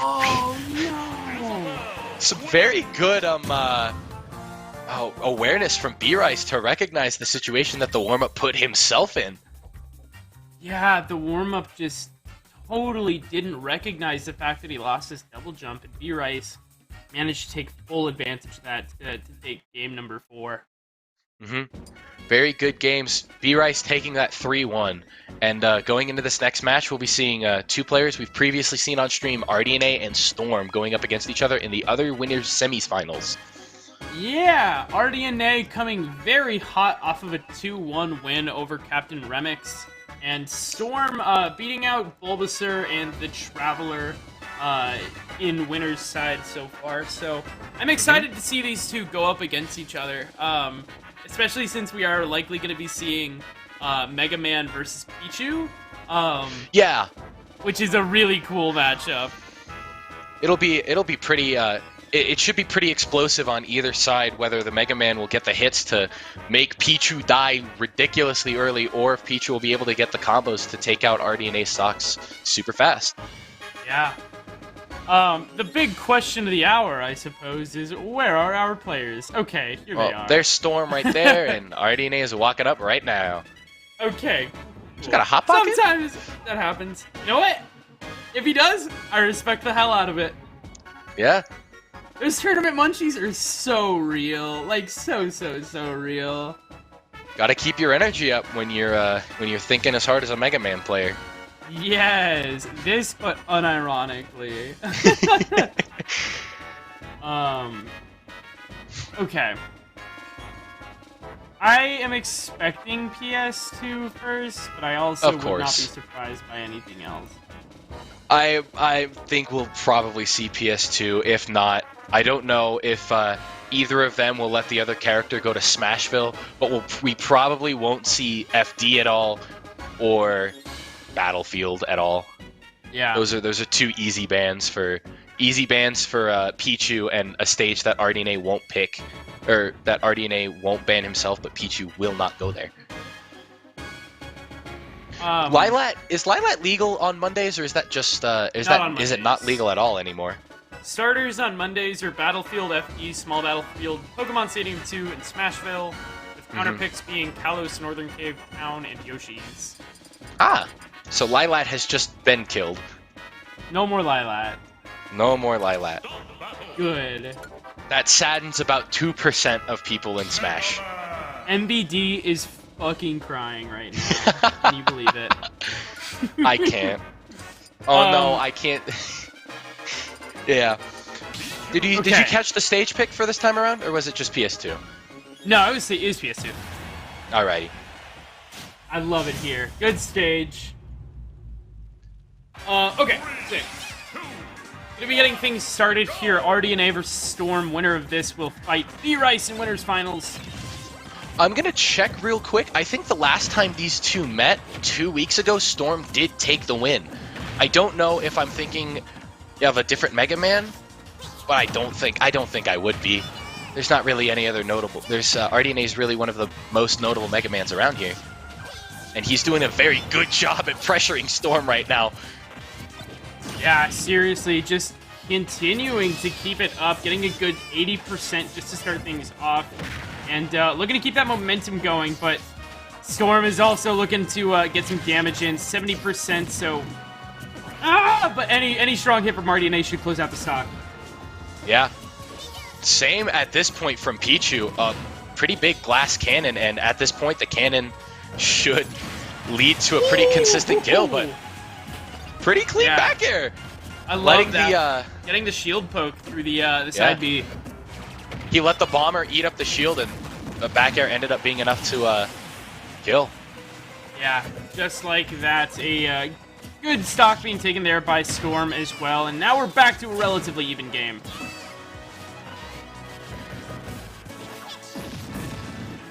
some very good awareness from B-Rice to recognize the situation that the warm-up put himself in. Yeah, the warm-up just totally didn't recognize the fact that he lost his double jump, and B-Rice managed to take full advantage of that to take game number 4. Very good games. B-Rice taking that 3-1. And going into this next match, we'll be seeing two players we've previously seen on stream, RDNA and Storm, going up against each other in the other winners semifinals. Yeah, RDNA coming very hot off of a 2-1 win over Captain Remix. And Storm beating out Bulbasaur and the Traveler in winner's side so far. So I'm excited to see these two go up against each other. Especially since we are likely going to be seeing Mega Man versus Pichu. Yeah. Which is a really cool matchup. It'll be pretty... It should be pretty explosive on either side, whether the Mega Man will get the hits to make Pichu die ridiculously early, or if Pichu will be able to get the combos to take out RDNA stocks super fast. Yeah. The big question of the hour, I suppose, is where are our players? Okay, here they are. There's Storm right there, and RDNA is walking up right now. Okay. He's got a hot pocket? Sometimes that happens. You know what? If he does, I respect the hell out of it. Yeah. Those tournament munchies are so real. Like, so real. Gotta keep your energy up when you're thinking as hard as a Mega Man player. Yes, this, but unironically. Okay. I am expecting PS2 first, but I also would not be surprised by anything else. I think we'll probably see PS2. If not, I don't know if either of them will let the other character go to Smashville, but we probably won't see FD at all or Battlefield at all. Yeah. Those are two easy bans for Pichu, and a stage that RDNA won't pick, or that RDNA won't ban himself, but Pichu will not go there. Is Lilat legal on Mondays, or is that just is it not legal at all anymore? Starters on Mondays are Battlefield FE, Small Battlefield, Pokemon Stadium 2, and Smashville, with counterpicks being Kalos, Northern Cave Town, and Yoshi's. Ah, so Lilat has just been killed. No more Lilat. No more Lilat. Good. That saddens about 2% of people in Smash. MBD is fucking crying right now. Can you believe it? I can't. Oh no, I can't. Yeah. Did you catch the stage pick for this time around, or was it just PS2? No, it was PS2. Alrighty. I love it here. Good stage. Okay, 6. We'll be getting things started here. RDNA versus Storm. Winner of this will fight B-Rice in winners finals. I'm going to check real quick. I think the last time these two met 2 weeks ago, Storm did take the win. I don't know if I'm thinking of a different Mega Man, but I don't think I would be. There's not really any other notable. RDNA is really one of the most notable Mega Mans around here. And he's doing a very good job at pressuring Storm right now. Yeah, seriously, just continuing to keep it up, getting a good 80% just to start things off. And looking to keep that momentum going, but Storm is also looking to get some damage in, 70%, so... but any strong hit from RDNA should close out the stock. Yeah. Same at this point from Pichu. A pretty big glass cannon, and at this point the cannon should lead to a pretty consistent kill, but pretty clean back air. I love that. Getting the shield poke through the side B. He let the bomber eat up the shield, and the back air ended up being enough to kill. Yeah, just like that. A good stock being taken there by Storm as well, and now we're back to a relatively even game.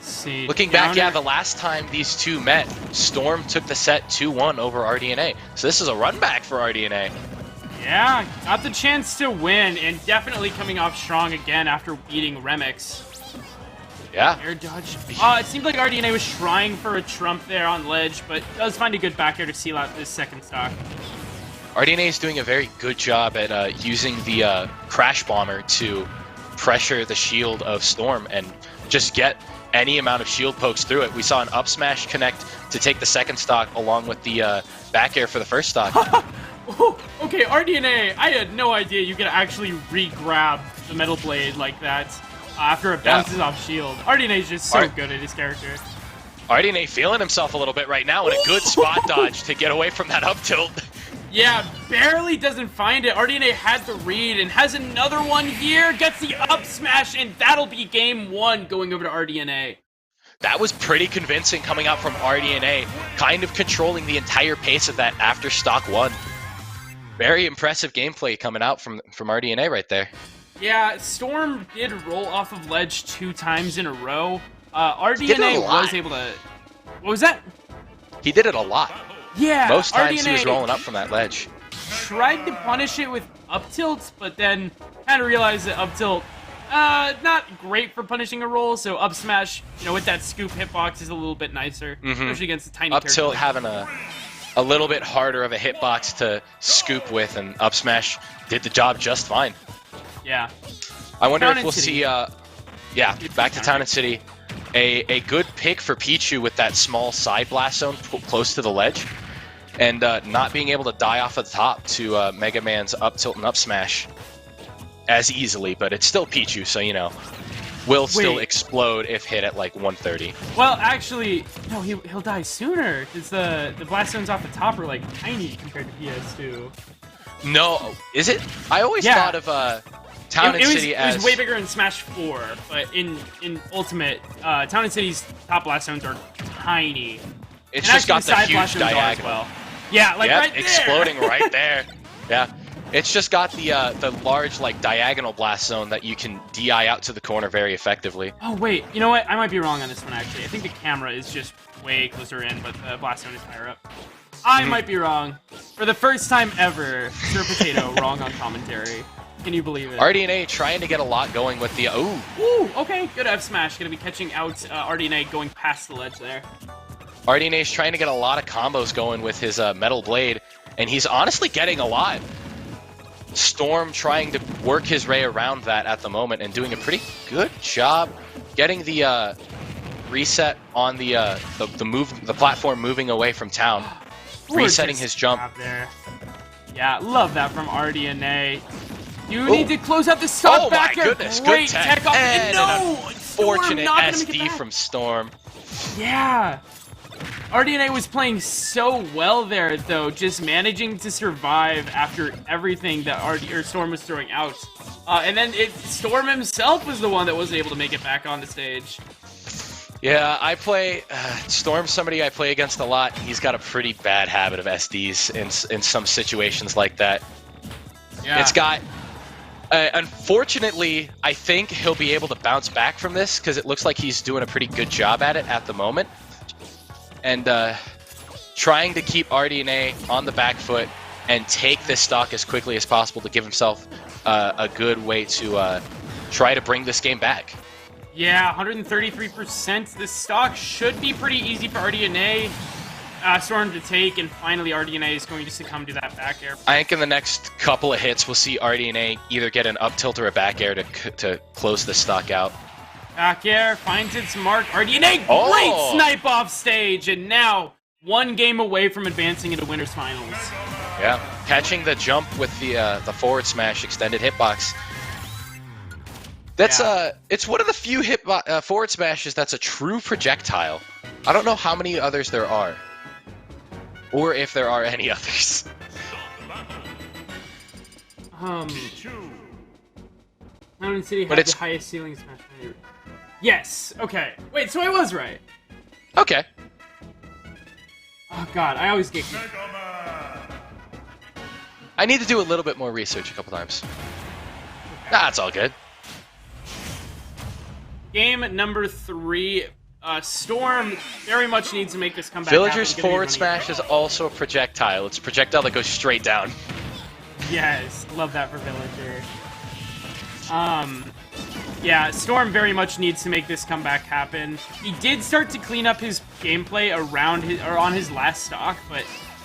See, looking back, the last time these two met, Storm took the set 2-1 over RDNA. So this is a run back for RDNA. Yeah, got the chance to win, and definitely coming off strong again after beating Remix. Yeah. Air dodge. It seemed like RDNA was trying for a trump there on ledge, but does find a good back air to seal out this second stock. RDNA is doing a very good job at using the Crash Bomber to pressure the shield of Storm and just get any amount of shield pokes through it. We saw an up smash connect to take the second stock along with the back air for the first stock. Oh, okay, RDNA, I had no idea you could actually re-grab the Metal Blade like that after it bounces off shield. RDNA is just so good at his character. RDNA feeling himself a little bit right now in a good spot dodge to get away from that up tilt. Yeah, barely doesn't find it. RDNA had the read and has another one here. Gets the up smash, and that'll be game one going over to RDNA. That was pretty convincing coming out from RDNA, kind of controlling the entire pace of that after stock one. Very impressive gameplay coming out from RDNA right there. Yeah, Storm did roll off of ledge 2 times in a row. RDNA was able to... What was that? He did it a lot. Yeah, most times RDNA he was rolling up from that ledge. Tried to punish it with up tilts, but then kind of realized that up tilt, not great for punishing a roll, so up smash, with that scoop hitbox is a little bit nicer, especially against the tiny up tilt having a little bit harder of a hitbox to scoop with, and up smash did the job just fine. Yeah. I wonder if we'll see, back to Town and City. A good pick for Pichu with that small side blast zone close to the ledge, and not being able to die off of the top to Mega Man's up tilt and up smash as easily, but it's still Pichu, so will still explode if hit at like 130. Well, actually, no, he'll die sooner because the blast zones off the top are like tiny compared to PS2. No, is it? I always thought of Town and City as... It was way bigger in Smash 4, but in Ultimate, Town and City's top blast zones are tiny. It's just got the huge diagonal. Well. Yeah, like right there. Exploding right there. Yeah. It's just got the large diagonal blast zone that you can DI out to the corner very effectively. Oh wait, you know what? I might be wrong on this one actually. I think the camera is just way closer in, but the blast zone is higher up. I might be wrong. For the first time ever, Sir Potato wrong on commentary. Can you believe it? RDNA trying to get a lot going with the... Ooh, okay. Good F smash. Gonna be catching out RDNA going past the ledge there. RDNA is trying to get a lot of combos going with his Metal Blade, and he's honestly getting a lot. Storm trying to work his way around that at the moment and doing a pretty good job getting the reset on the platform moving away from town, resetting his jump. There. Yeah, love that from RDNA. You need to close out the stock back there. Oh my goodness, great good tech. And no! Unfortunate SD from Storm. Yeah. RDNA was playing so well there, though, just managing to survive after everything that Storm was throwing out. And then Storm himself was the one that wasn't able to make it back on the stage. Yeah, I play... Storm's somebody I play against a lot. He's got a pretty bad habit of SDs in some situations like that. Yeah. It's got... unfortunately, I think he'll be able to bounce back from this because it looks like he's doing a pretty good job at it at the moment. And trying to keep RDNA on the back foot and take this stock as quickly as possible to give himself a good way to try to bring this game back. Yeah, 133%. This stock should be pretty easy for RDNA. Storm to take, and finally RDNA is going to succumb to that back air. I think in the next couple of hits, we'll see RDNA either get an up tilt or a back air to close the stock out. Back air finds its mark. RDNA, Oh! great snipe off stage, and now one game away from advancing into winners finals. Yeah, catching the jump with the forward smash extended hitbox. That's it's one of the few forward smashes that's a true projectile. I don't know how many others there are. Or if there are any others. Mountain City has the highest ceiling smash. Yes, okay. Wait, so I was right. Okay. Oh god, I always get confused. I need to do a little bit more research a couple times. That's all good. Game number 3. Storm very much needs to make this comeback. Villager's forward smash is also a projectile. It's a projectile that goes straight down. Yes, love that for Villager. Yeah, Storm very much needs to make this comeback happen. He did start to clean up his gameplay around on his last stock, but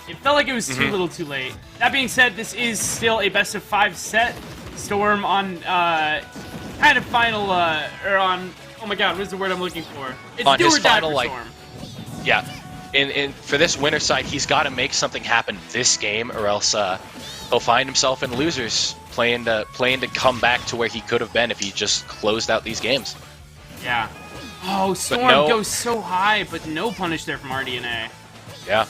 it felt like it was too little too late. That being said, this is still a best of 5 set. Storm on kind of final or on. Oh my god, what's the word I'm looking for? It's on do his or die final, for Storm. Yeah. For this winner side, he's got to make something happen this game, or else he'll find himself in losers, playing to come back to where he could have been if he just closed out these games. Yeah. Oh, Storm goes so high, but no punish there from RDNA. Yeah.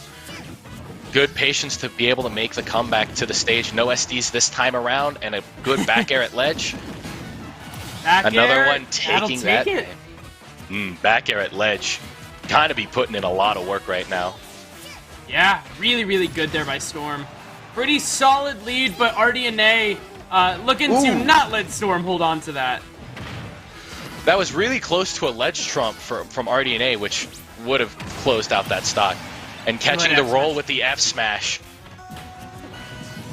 Good patience to be able to make the comeback to the stage. No SDs this time around, and a good back air at ledge. Another one taking that. Back air at ledge. Kind of be putting in a lot of work right now. Yeah, really, really good there by Storm. Pretty solid lead, but RDNA looking to not let Storm hold on to that. That was really close to a ledge trump from RDNA, which would have closed out that stock. And catching the roll with the F smash.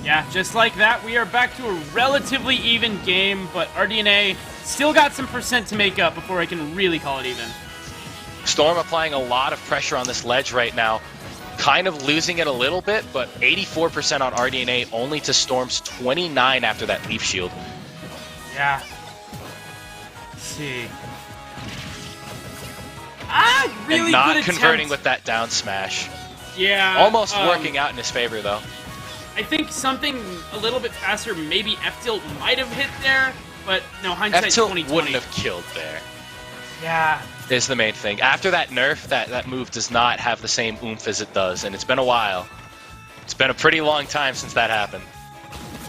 Yeah, just like that, we are back to a relatively even game, but RDNA still got some percent to make up before I can really call it even. Storm applying a lot of pressure on this ledge right now. Kind of losing it a little bit, but 84% on RDNA, only to Storm's 29 after that leaf shield. Yeah. Let's see. Really and not good converting with that down smash. Yeah. Almost working out in his favor, though. I think something a little bit faster, maybe F-tilt might have hit there, but no, hindsight 2020. F-tilt wouldn't have killed there. Yeah. Is the main thing. After that nerf, that move does not have the same oomph as it does, and it's been a while. It's been a pretty long time since that happened.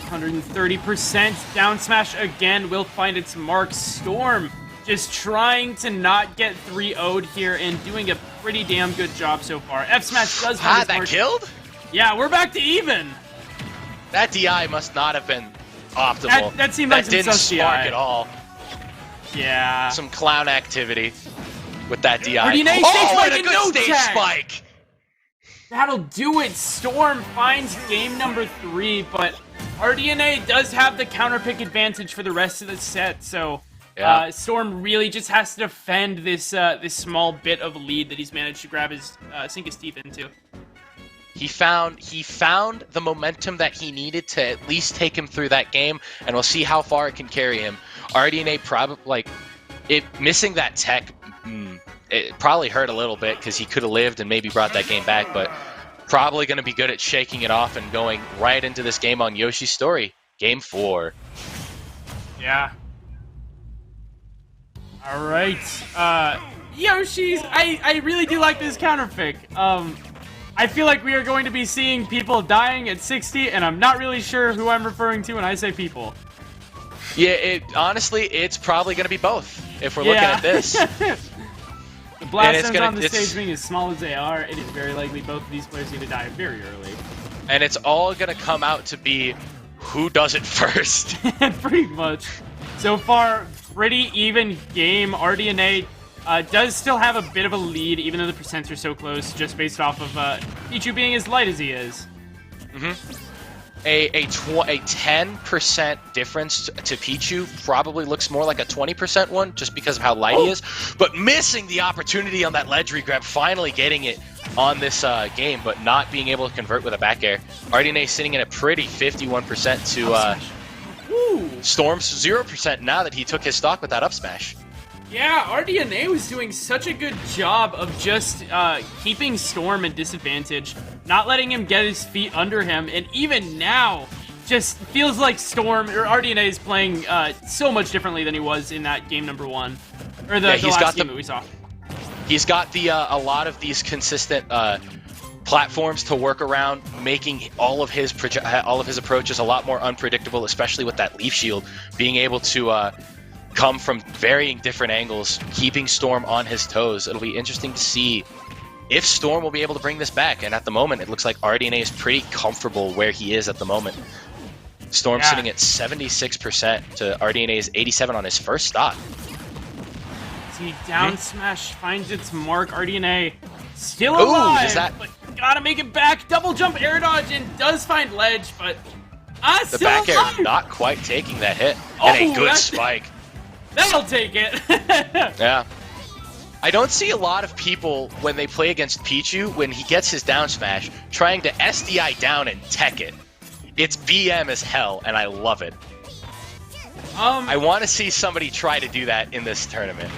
130% down smash again will find its mark. Storm just trying to not get 3-0'd here and doing a pretty damn good job so far. F smash does find its mark. That killed? Yeah, we're back to even. That DI must not have been optimal. That seemed like that didn't spark DI at all. Yeah. Some clown activity with that DI. RDNA and a good stage spike! That'll do it. Storm finds game number 3, but RDNA does have the counter pick advantage for the rest of the set, so Storm really just has to defend this this small bit of lead that he's managed to grab his sink his teeth into. He found the momentum that he needed to at least take him through that game, and we'll see how far it can carry him. RDNA probably missing that tech. It probably hurt a little bit because he could have lived and maybe brought that game back, but probably going to be good at shaking it off and going right into this game on Yoshi's story. Game 4. Yeah. All right. Yoshi's. I really do like this counter pick. I feel like we are going to be seeing people dying at 60, and I'm not really sure who I'm referring to when I say people. Yeah, honestly, it's probably going to be both if we're looking at this. The blast zones on the stage being as small as they are, it is very likely both of these players need to die very early. And it's all going to come out to be who does it first. Pretty much. So far, pretty even game. RDNA does still have a bit of a lead, even though the percents are so close, just based off of Pichu being as light as he is. A 10% difference to Pichu probably looks more like a 20% one, just because of how light he is. But missing the opportunity on that ledge regrab, finally getting it on this game, but not being able to convert with a back air. RDNA sitting at a pretty 51% to Storm's 0% now that he took his stock with that up smash. Yeah, RDNA was doing such a good job of just keeping Storm at disadvantage, not letting him get his feet under him, and even now, just feels like Storm, or RDNA is playing so much differently than he was in that game number 1, or the last game that we saw. He's got the a lot of these consistent platforms to work around, making all of his approaches a lot more unpredictable, especially with that leaf shield, being able to come from varying different angles, keeping Storm on his toes. It'll be interesting to see if Storm will be able to bring this back, and at the moment it looks like RDNA is pretty comfortable where he is at the moment. Storm sitting at 76% to RDNA's 87 on his first stock. See, down smash finds its mark. RDNA still alive, but gotta make it back. Double jump air dodge and does find ledge, but the back air not quite taking that hit, and a good spike. That'll take it. Yeah. I don't see a lot of people when they play against Pichu, when he gets his down smash, trying to SDI down and tech it. It's BM as hell, and I love it. I want to see somebody try to do that in this tournament.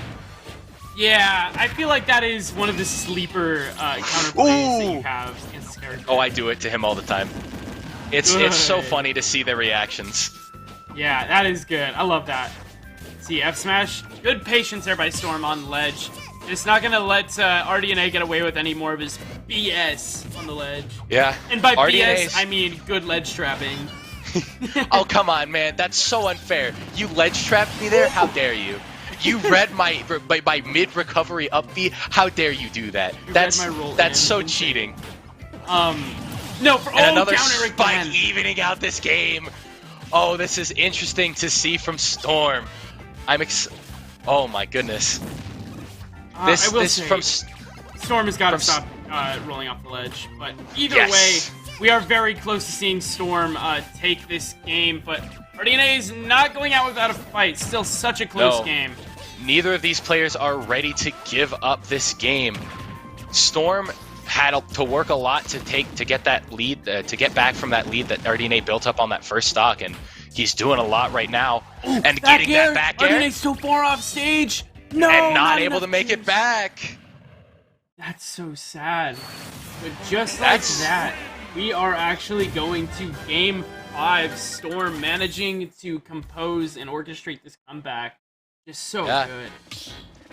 Yeah, I feel like that is one of the sleeper counterplays that you have against this character. Oh, I do it to him all the time. It's so funny to see their reactions. Yeah, that is good. I love that. See, F smash, good patience there by Storm on ledge. It's not gonna let RDNA get away with any more of his BS on the ledge. Yeah. And by BS, I mean good ledge trapping. Oh, come on, man. That's so unfair. You ledge trapped me there? How dare you? You read my mid-recovery up B? How dare you do that? That's so cheating. No, for another spike evening out this game. Oh, this is interesting to see from Storm. Oh my goodness. Storm has got to stop rolling off the ledge. But either way, we are very close to seeing Storm take this game. But RDNA is not going out without a fight. Still such a close game. Neither of these players are ready to give up this game. Storm had to work a lot to get that lead, to get back from that lead that RDNA built up on that first stock, and he's doing a lot right now. Ooh, and getting that back air. RDNA's so far off stage. No, and not able to make it back. That's so sad. But just like that, we are actually going to Game 5. Storm managing to compose and orchestrate this comeback. Just so good.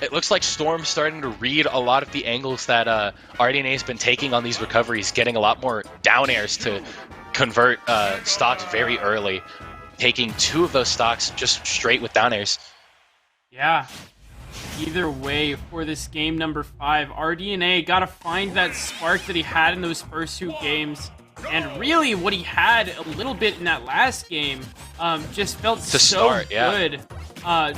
It looks like Storm's starting to read a lot of the angles that RDNA's been taking on these recoveries, getting a lot more down airs to convert stocks very early, taking 2 of those stocks just straight with down airs. Yeah. Either way, for this game number 5, RDNA got to find that spark that he had in those first 2 games. And really, what he had a little bit in that last game just felt good.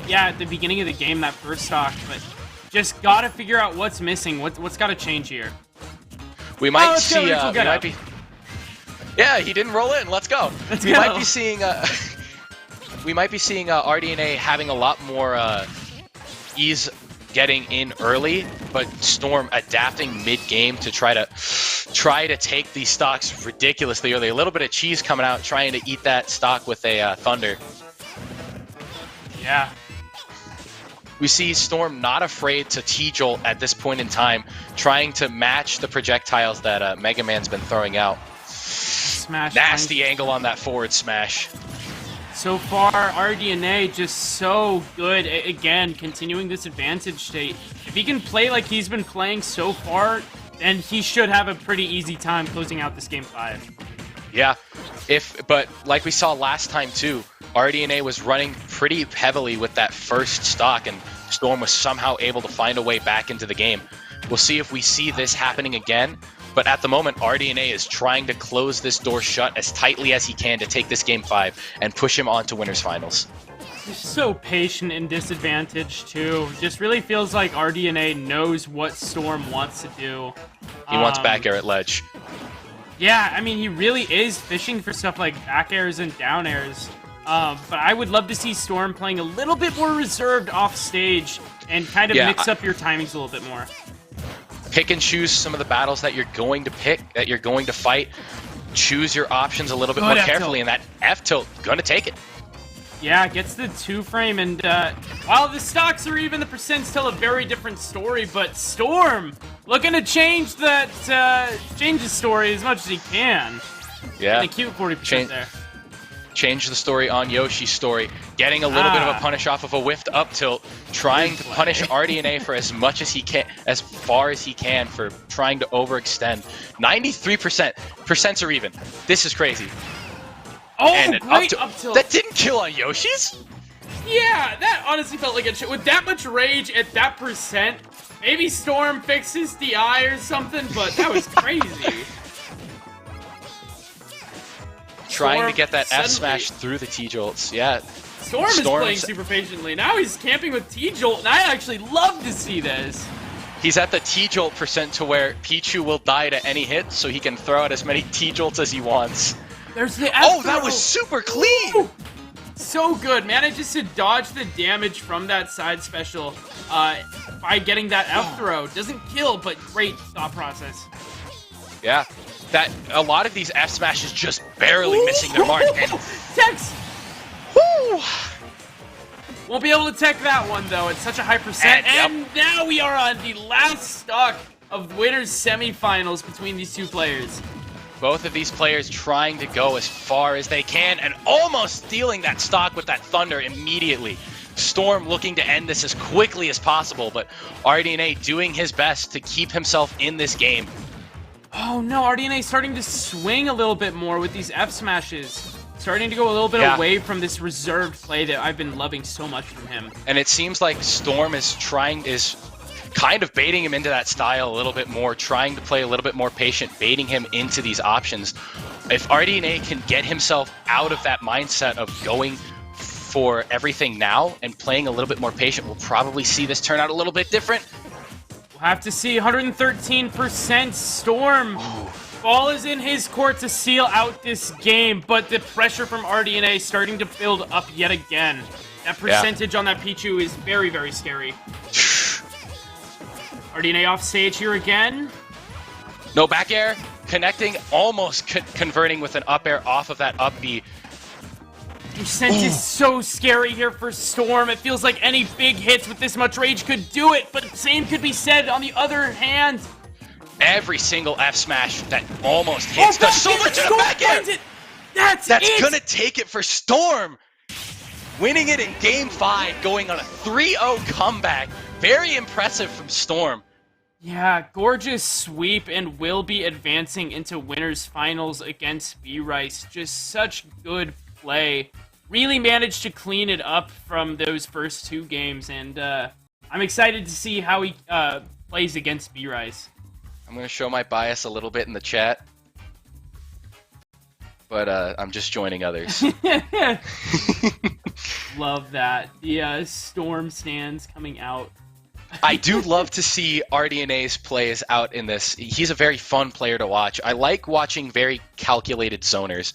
Yeah, at the beginning of the game, that first stock. But just got to figure out what's missing. What's got to change here? We might see... Yeah, he didn't roll in. Let's go. We might be seeing RDNA having a lot more ease getting in early, but Storm adapting mid-game to try to take these stocks ridiculously early. A little bit of cheese coming out, trying to eat that stock with a Thunder. Yeah. We see Storm not afraid to T-Jolt at this point in time, trying to match the projectiles that Mega Man's been throwing out. Nasty angle on that forward smash. So far, RDNA just so good. Again, continuing this advantage state. If he can play like he's been playing so far, then he should have a pretty easy time closing out this game 5. Yeah, but like we saw last time too, RDNA was running pretty heavily with that first stock, and Storm was somehow able to find a way back into the game. We'll see if we see this happening again. But at the moment, RDNA is trying to close this door shut as tightly as he can to take this game 5 and push him on to winners finals. He's so patient and disadvantaged, too. Just really feels like RDNA knows what Storm wants to do. He wants back air at ledge. Yeah, I mean, he really is fishing for stuff like back airs and down airs. But I would love to see Storm playing a little bit more reserved off stage and kind of mix up your timings a little bit more. Pick and choose some of the battles that you're going to pick, that you're going to fight. Choose your options a little bit more carefully, and that F-tilt, gonna take it. Yeah, gets the 2-frame, and while the stocks are even, the percents tell a very different story, but Storm looking to change that, change the story as much as he can. Yeah. And a cute 40% there. Change the story on Yoshi's story, getting a little bit of a punish off of a whiffed up tilt, trying to punish RDNA for as much as he can, as far as he can, for trying to overextend. 93%. Percents are even. This is crazy. Oh, and great up tilt. That didn't kill on Yoshi's? Yeah, that honestly felt like a shit. With that much rage at that percent, maybe Storm fixes DI or something, but that was crazy. Trying to get that F smash through the T-jolts, yeah. Storm is playing super patiently. Now he's camping with T-jolt, and I actually love to see this. He's at the T-jolt percent to where Pichu will die to any hit, so he can throw out as many T-jolts as he wants. There's the F Oh, that was super clean! Ooh. So good. Manages to dodge the damage from that side special by getting that F throw. Doesn't kill, but great thought process. Yeah. That a lot of these F smashes just barely missing their mark. And Tex! woo! Won't be able to tech that one though. It's such a high percent. And now we are on the last stock of winners semifinals between these two players. Both of these players trying to go as far as they can and almost stealing that stock with that Thunder immediately. Storm looking to end this as quickly as possible, but RDNA doing his best to keep himself in this game. Oh no, RDNA starting to swing a little bit more with these F smashes. Starting to go a little bit away from this reserved play that I've been loving so much from him. And it seems like Storm is kind of baiting him into that style a little bit more, trying to play a little bit more patient, baiting him into these options. If RDNA can get himself out of that mindset of going for everything now and playing a little bit more patient, we'll probably see this turn out a little bit different. We'll have to see. 113% Storm. Ball is in his court to seal out this game, but the pressure from RDNA starting to build up yet again. That percentage on that Pichu is very, very scary. RDNA off stage here again. No back air, connecting, almost converting with an up air off of that up B. Percent is so scary here for Storm. It feels like any big hits with this much rage could do it, but the same could be said on the other hand. Every single F smash that almost hits does so much to the back air. That's gonna take it for Storm. Winning it in Game 5, going on a 3-0 comeback. Very impressive from Storm. Yeah, gorgeous sweep and will be advancing into winners finals against B-Rice. Just such good play. Really managed to clean it up from those first two games, and I'm excited to see how he plays against B-Rice. I'm going to show my bias a little bit in the chat, but I'm just joining others. Love that. The Storm stands coming out. I do love to see RDNA's plays out in this. He's a very fun player to watch. I like watching very calculated zoners.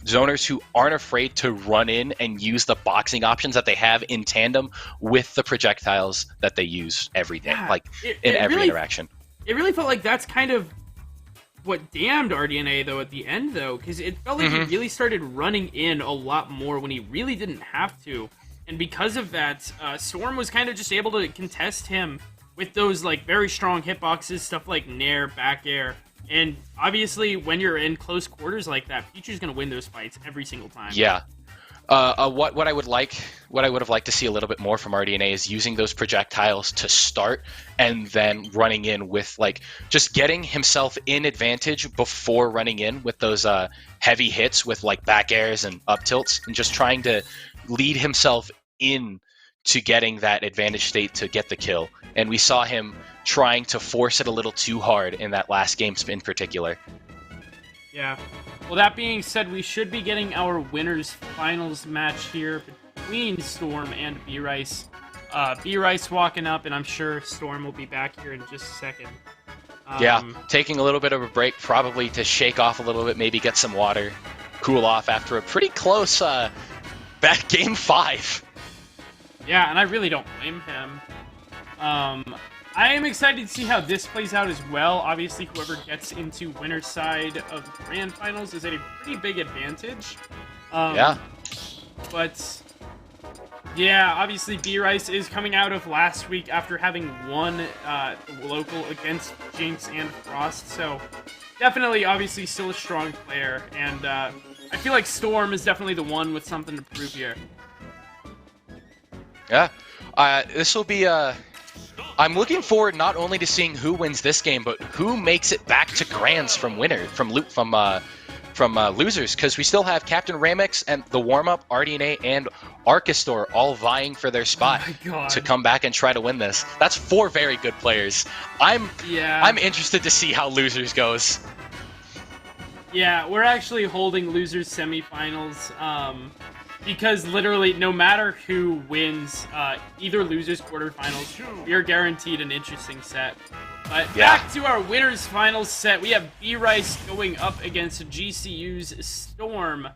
Zoners who aren't afraid to run in and use the boxing options that they have in tandem with the projectiles that they use every day, in every interaction. It really felt like that's kind of what damned RDNA, though, at the end, though, because it felt like he really started running in a lot more when he really didn't have to. And because of that, Storm was kind of just able to contest him with those very strong hitboxes, stuff like Nair, back air. And obviously, when you're in close quarters like that, Pichu's going to win those fights every single time. Yeah. What I would have liked to see a little bit more from RDNA is using those projectiles to start and then running in with just getting himself in advantage before running in with those heavy hits with back airs and up tilts, and just trying to lead himself in to getting that advantage state to get the kill. And we saw him trying to force it a little too hard in that last game in particular. Yeah. Well, that being said, we should be getting our winners finals match here between Storm and B-Rice. B-Rice walking up, and I'm sure Storm will be back here in just a second. Yeah, taking a little bit of a break, probably to shake off a little bit, maybe get some water, cool off after a pretty close back game 5. Yeah, and I really don't blame him. I am excited to see how this plays out as well. Obviously, whoever gets into winner's side of the grand finals is at a pretty big advantage. Yeah. But yeah, obviously B-Rice is coming out of last week after having won the local against Jinx and Frost, so definitely, obviously, still a strong player, and I feel like Storm is definitely the one with something to prove here. Yeah, this will be I'm looking forward not only to seeing who wins this game, but who makes it back to grands from losers, because we still have Captain Ramix and the warm-up, RDNA, and Archistor all vying for their spot to come back and try to win this. That's 4 very good players. I'm interested to see how losers goes. Yeah, we're actually holding losers semifinals because literally no matter who wins either losers quarterfinals, we are guaranteed an interesting set. But back to our winners finals set, we have B-Rice going up against GCU's Storm.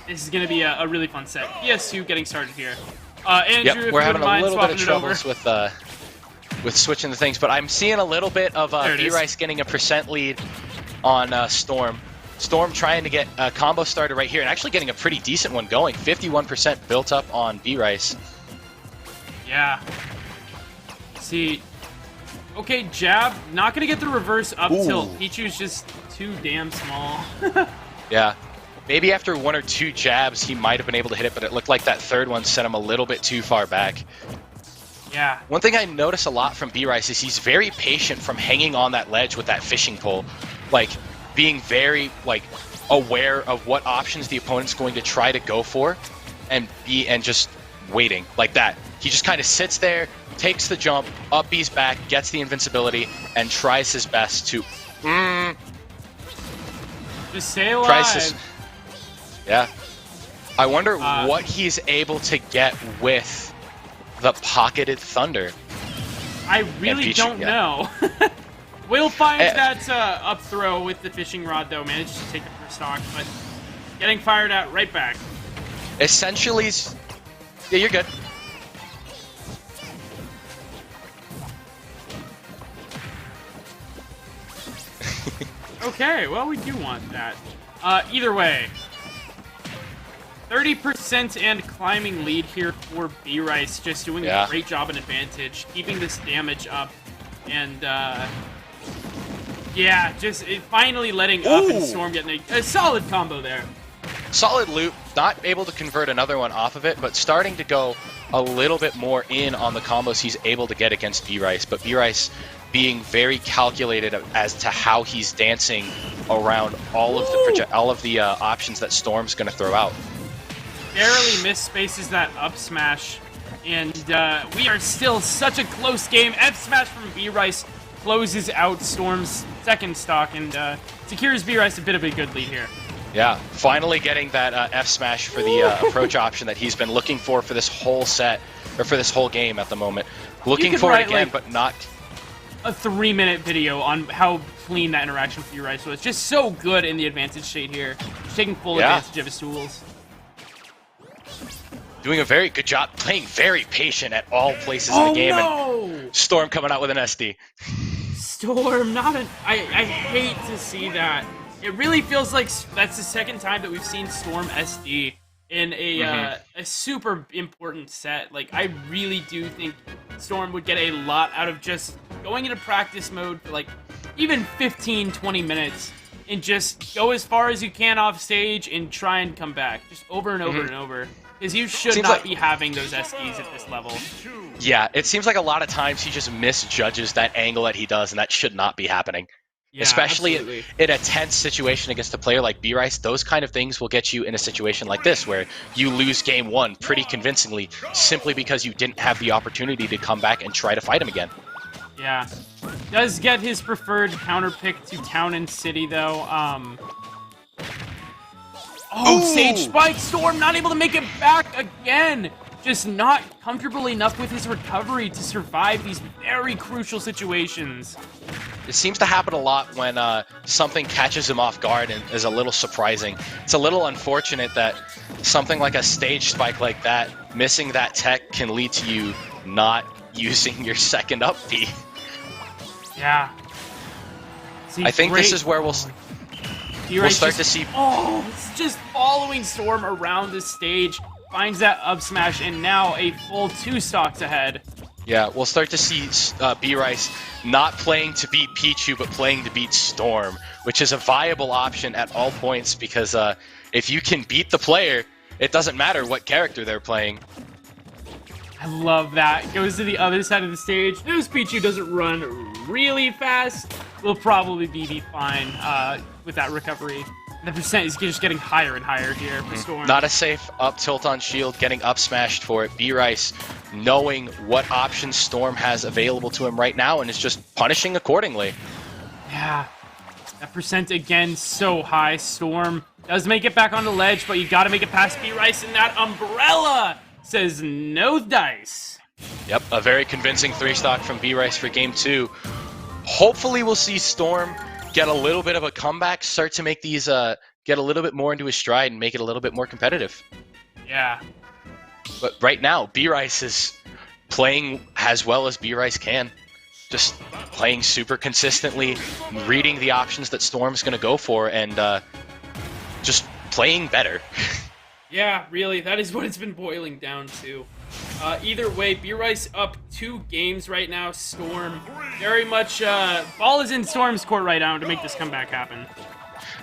This is going to be a really fun set. PS2 getting started here. Andrew, if we're you having a little bit of troubles with switching the things, but I'm seeing a little bit of B-Rice getting a % lead on Storm. Storm trying to get a combo started right here and actually getting a pretty decent one going. 51% built up on B-Rice. Yeah. See. Okay, jab. Not going to get the reverse up tilt. Pichu's just too damn small. Yeah. Maybe after 1 or 2 jabs, he might have been able to hit it, but it looked like that third one sent him a little bit too far back. Yeah. One thing I notice a lot from B-Rice is he's very patient from hanging on that ledge with that fishing pole. Like, being very, like, aware of what options the opponent's going to try to go for and just waiting like that. He just kind of sits there, takes the jump, up B's back, gets the invincibility, and tries his best to... Just stay alive. Yeah. I wonder what he's able to get with the pocketed thunder. I really don't know. Will finds that up throw with the fishing rod, though. Managed to take the first stock, but getting fired at right back. Essentially, yeah, you're good. Okay, well, we do want that. Either way, 30% and climbing lead here for B-Rice, just doing a great job in advantage, keeping this damage up, and yeah, just finally letting up and Storm getting a solid combo there. Solid loop, not able to convert another one off of it, but starting to go a little bit more in on the combos he's able to get against B-Rice, but B-Rice being very calculated as to how he's dancing around all of the options that Storm's going to throw out. Barely missed spaces that up smash, and we are still such a close game. F smash from B-Rice closes out Storm's second stock and secures B-Rice a bit of a good lead here. Yeah, finally getting that F smash for the approach option that he's been looking for this whole set, or for this whole game at the moment. Looking for it again, but not... a 3-minute video on how clean that interaction with B-Rice was. Just so good in the advantage state here. Just taking full advantage of his tools. Doing a very good job, playing very patient at all places in the game. And Storm coming out with an SD. Storm, not an... I hate to see that. It really feels like that's the second time that we've seen Storm SD in a super important set. Like, I really do think Storm would get a lot out of just going into practice mode for, like, even 15, 20 minutes and just go as far as you can off stage and try and come back. Just over and over and over. Because you should not be having those SDs at this level. Yeah, it seems like a lot of times he just misjudges that angle that he does, and that should not be happening. Yeah, Especially absolutely. in a tense situation against a player like B-Rice, those kind of things will get you in a situation like this, where you lose game 1 pretty convincingly simply because you didn't have the opportunity to come back and try to fight him again. Yeah. Does get his preferred counter pick to Town and City, though. Oh, Ooh! Sage Spike Storm not able to make it back again. Just not comfortable enough with his recovery to survive these very crucial situations. It seems to happen a lot when something catches him off guard and is a little surprising. It's a little unfortunate that something like a stage spike like that, missing that tech can lead to you not using your second up B. Yeah. See, I think great. this is where we'll start to see... Oh, it's just following Storm around the stage. Finds that up smash, and now a full 2 stocks ahead. Yeah, we'll start to see B-Rice not playing to beat Pichu, but playing to beat Storm, which is a viable option at all points, because if you can beat the player, it doesn't matter what character they're playing. I love that. Goes to the other side of the stage. Knows Pichu doesn't run really fast. Will probably be fine with that recovery. The percent is just getting higher and higher here for Storm. Not a safe up tilt on shield, getting up smashed for it. B-Rice knowing what options Storm has available to him right now and is just punishing accordingly. Yeah. That percent again so high. Storm does make it back on the ledge, but you gotta make it past B-Rice, and that umbrella says no dice. Yep, a very convincing 3-stock from B-Rice for game 2. Hopefully we'll see Storm get a little bit of a comeback, start to make these get a little bit more into his stride and make it a little bit more competitive. Yeah. But right now, B-Rice is playing as well as B-Rice can. Just playing super consistently, reading the options that Storm's going to go for, and just playing better. Yeah, really, that is what it's been boiling down to. Either way, B-Rice up 2 games right now. Storm very much, ball is in Storm's court right now to make this comeback happen.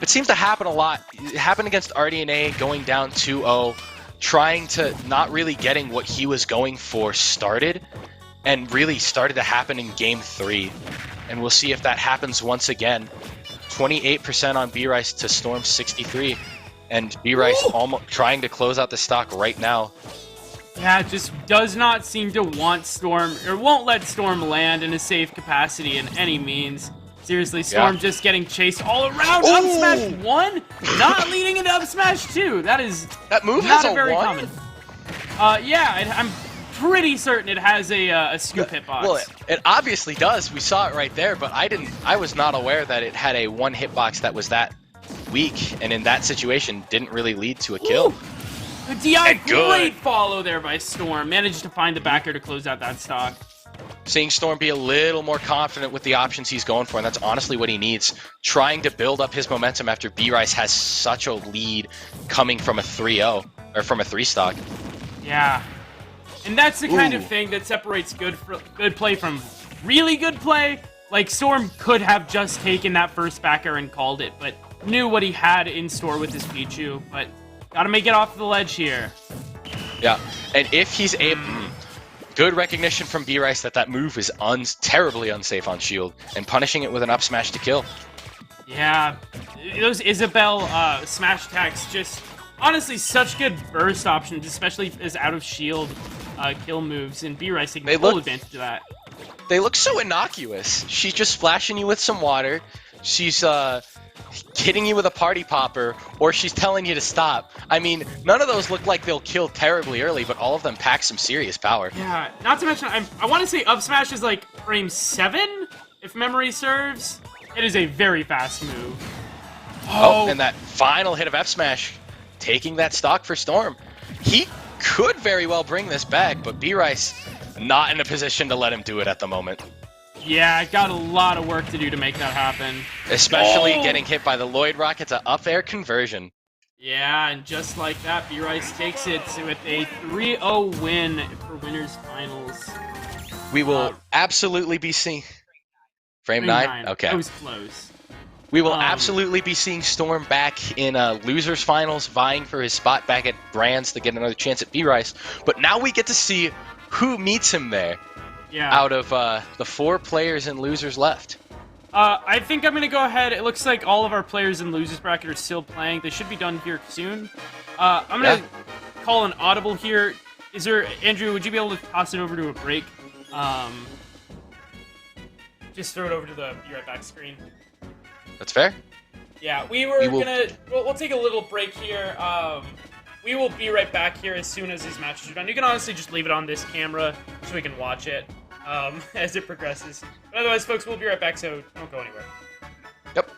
It seems to happen a lot. It happened against RDNA, going down 2-0, trying to not really getting what he was going for started, and really started to happen in game 3. And we'll see if that happens once again. 28% on B-Rice to Storm 63, and B-Rice almost trying to close out the stock right now. Yeah, just does not seem to want Storm, or won't let Storm land in a safe capacity in any means. Seriously, Storm just getting chased all around. Up smash 1, not leading into up smash 2. That move not has a very 1? common. Yeah, I'm pretty certain it has a scoop hitbox. Well, it obviously does. We saw it right there, but I was not aware that it had a 1 hitbox that was that weak, and in that situation didn't really lead to a kill. Ooh. Good DI, great follow there by Storm. Managed to find the backer to close out that stock. Seeing Storm be a little more confident with the options he's going for, and that's honestly what he needs. Trying to build up his momentum after B-Rice has such a lead coming from a 3-0, or from a 3-stock. Yeah. And that's the kind of thing that separates good play from really good play. Like, Storm could have just taken that first backer and called it, but knew what he had in store with his Pichu, but gotta make it off the ledge here. Yeah, and if he's able... Good recognition from B-Rice that move is terribly unsafe on shield, and punishing it with an up smash to kill. Yeah, those Isabel smash attacks, just honestly such good burst options, especially as out of shield kill moves, and B-Rice taking full advantage of that. They look so innocuous. She's just splashing you with some water. She's hitting you with a party popper, or she's telling you to stop. I mean, none of those look like they'll kill terribly early, but all of them pack some serious power. Yeah, not to mention, I want to say up smash is like frame 7, if memory serves. It is a very fast move. Oh, and that final hit of F smash, taking that stock for Storm. He could very well bring this back, but B-Rice not in a position to let him do it at the moment. Yeah, got a lot of work to do to make that happen. Especially getting hit by the Lloyd Rocket's up air conversion. Yeah, and just like that, B-Rice takes it with a 3-0 win for Winners Finals. We will absolutely be seeing... Frame 9? Okay. That was close. We will absolutely be seeing Storm back in Losers Finals, vying for his spot back at Brands to get another chance at B-Rice. But now we get to see who meets him there. Yeah. Out of the 4 players and losers left. I think I'm gonna go ahead. It looks like all of our players in losers bracket are still playing. They should be done here soon. I'm gonna call an audible here. Is there, Andrew? Would you be able to toss it over to a break? Just throw it over to the be right back screen. That's fair. Yeah, we'll take a little break here. We will be right back here as soon as these matches are done. You can honestly just leave it on this camera so we can watch it as it progresses. But otherwise, folks, we'll be right back, so don't go anywhere. Yep.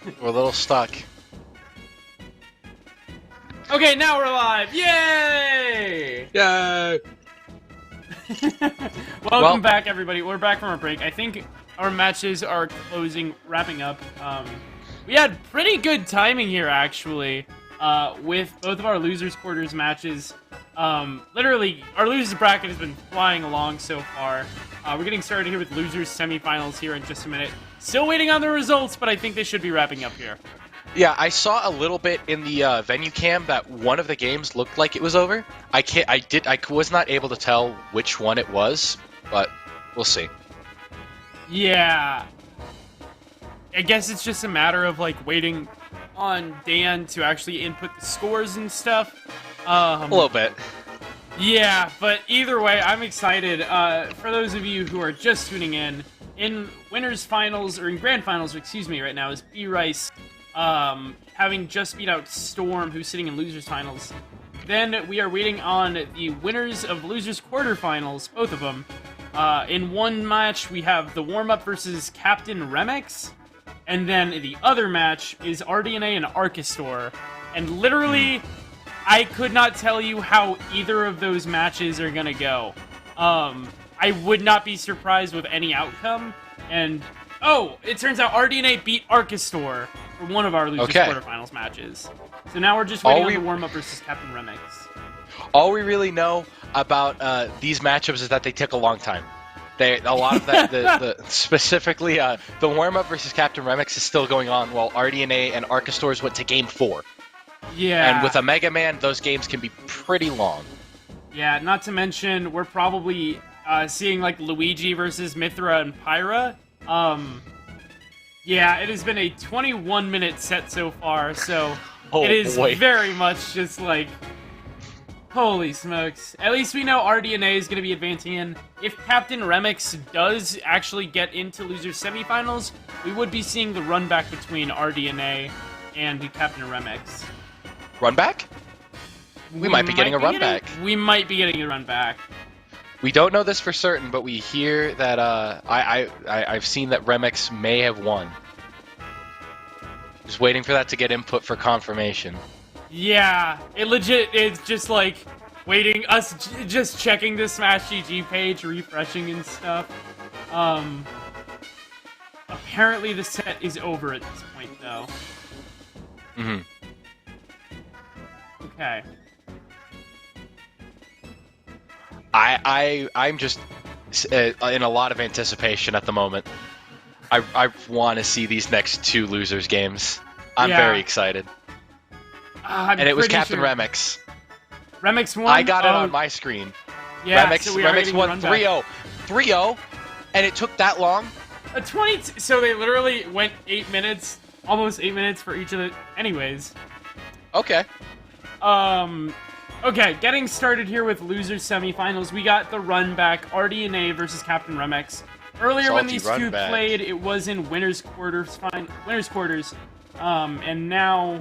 We're a little stuck. Okay, now we're live! Yay! Yay! Welcome back, everybody. We're back from our break. I think our matches are wrapping up. We had pretty good timing here, actually, with both of our losers quarters matches. Literally, our losers bracket has been flying along so far. We're getting started here with losers semifinals here in just a minute. Still waiting on the results, but I think they should be wrapping up here. Yeah, I saw a little bit in the venue cam that one of the games looked like it was over. I was not able to tell which one it was, but we'll see. Yeah. I guess it's just a matter of, like, waiting on Dan to actually input the scores and stuff. A little bit. Yeah, but either way, I'm excited. For those of you who are just tuning in winners finals, or in grand finals, excuse me, right now is B-Rice, having just beat out Storm, who's sitting in losers finals. Then we are waiting on the winners of losers quarterfinals, both of them. In one match, we have the warm-up versus Captain Remix, and then the other match is RDNA and Archistor. And literally, I could not tell you how either of those matches are gonna go. I would not be surprised with any outcome. And, oh, it turns out RDNA beat Archistor for one of our losers quarterfinals matches. So now we're just waiting on the warm-up versus Captain Remix. All we really know about these matchups is that they took a long time. A lot of that, specifically, the warm-up versus Captain Remix is still going on, while RDNA and Archistor's went to Game 4. Yeah. And with a Mega Man, those games can be pretty long. Yeah, not to mention, we're probably seeing, like, Luigi versus Mithra and Pyra. Yeah, it has been a 21-minute set so far, so it is very much just like, holy smokes. At least we know RDNA is going to be advancing in. If Captain Remix does actually get into losers semifinals, we would be seeing the run back between RDNA and Captain Remix. Run back? We might be getting a run back. We might be getting a run back. We don't know this for certain, but we hear that I've seen that Remix may have won. Just waiting for that to get input for confirmation. Yeah, it's just like waiting, us just checking the SmashGG page, refreshing and stuff. Apparently the set is over at this point, though. Mm-hmm. Okay. I'm just in a lot of anticipation at the moment. I want to see these next two losers games. I'm very excited. And it was Captain Remix. Remix won? I got it on my screen. Yeah, Remix won 3-0. 3-0, and it took that long? So they literally went 8 minutes, almost 8 minutes for each of the... Anyways. Okay. Okay, getting started here with losers semifinals. We got the run back, RDNA versus Captain Remix. Earlier when these two played, it was in winners quarters, and now,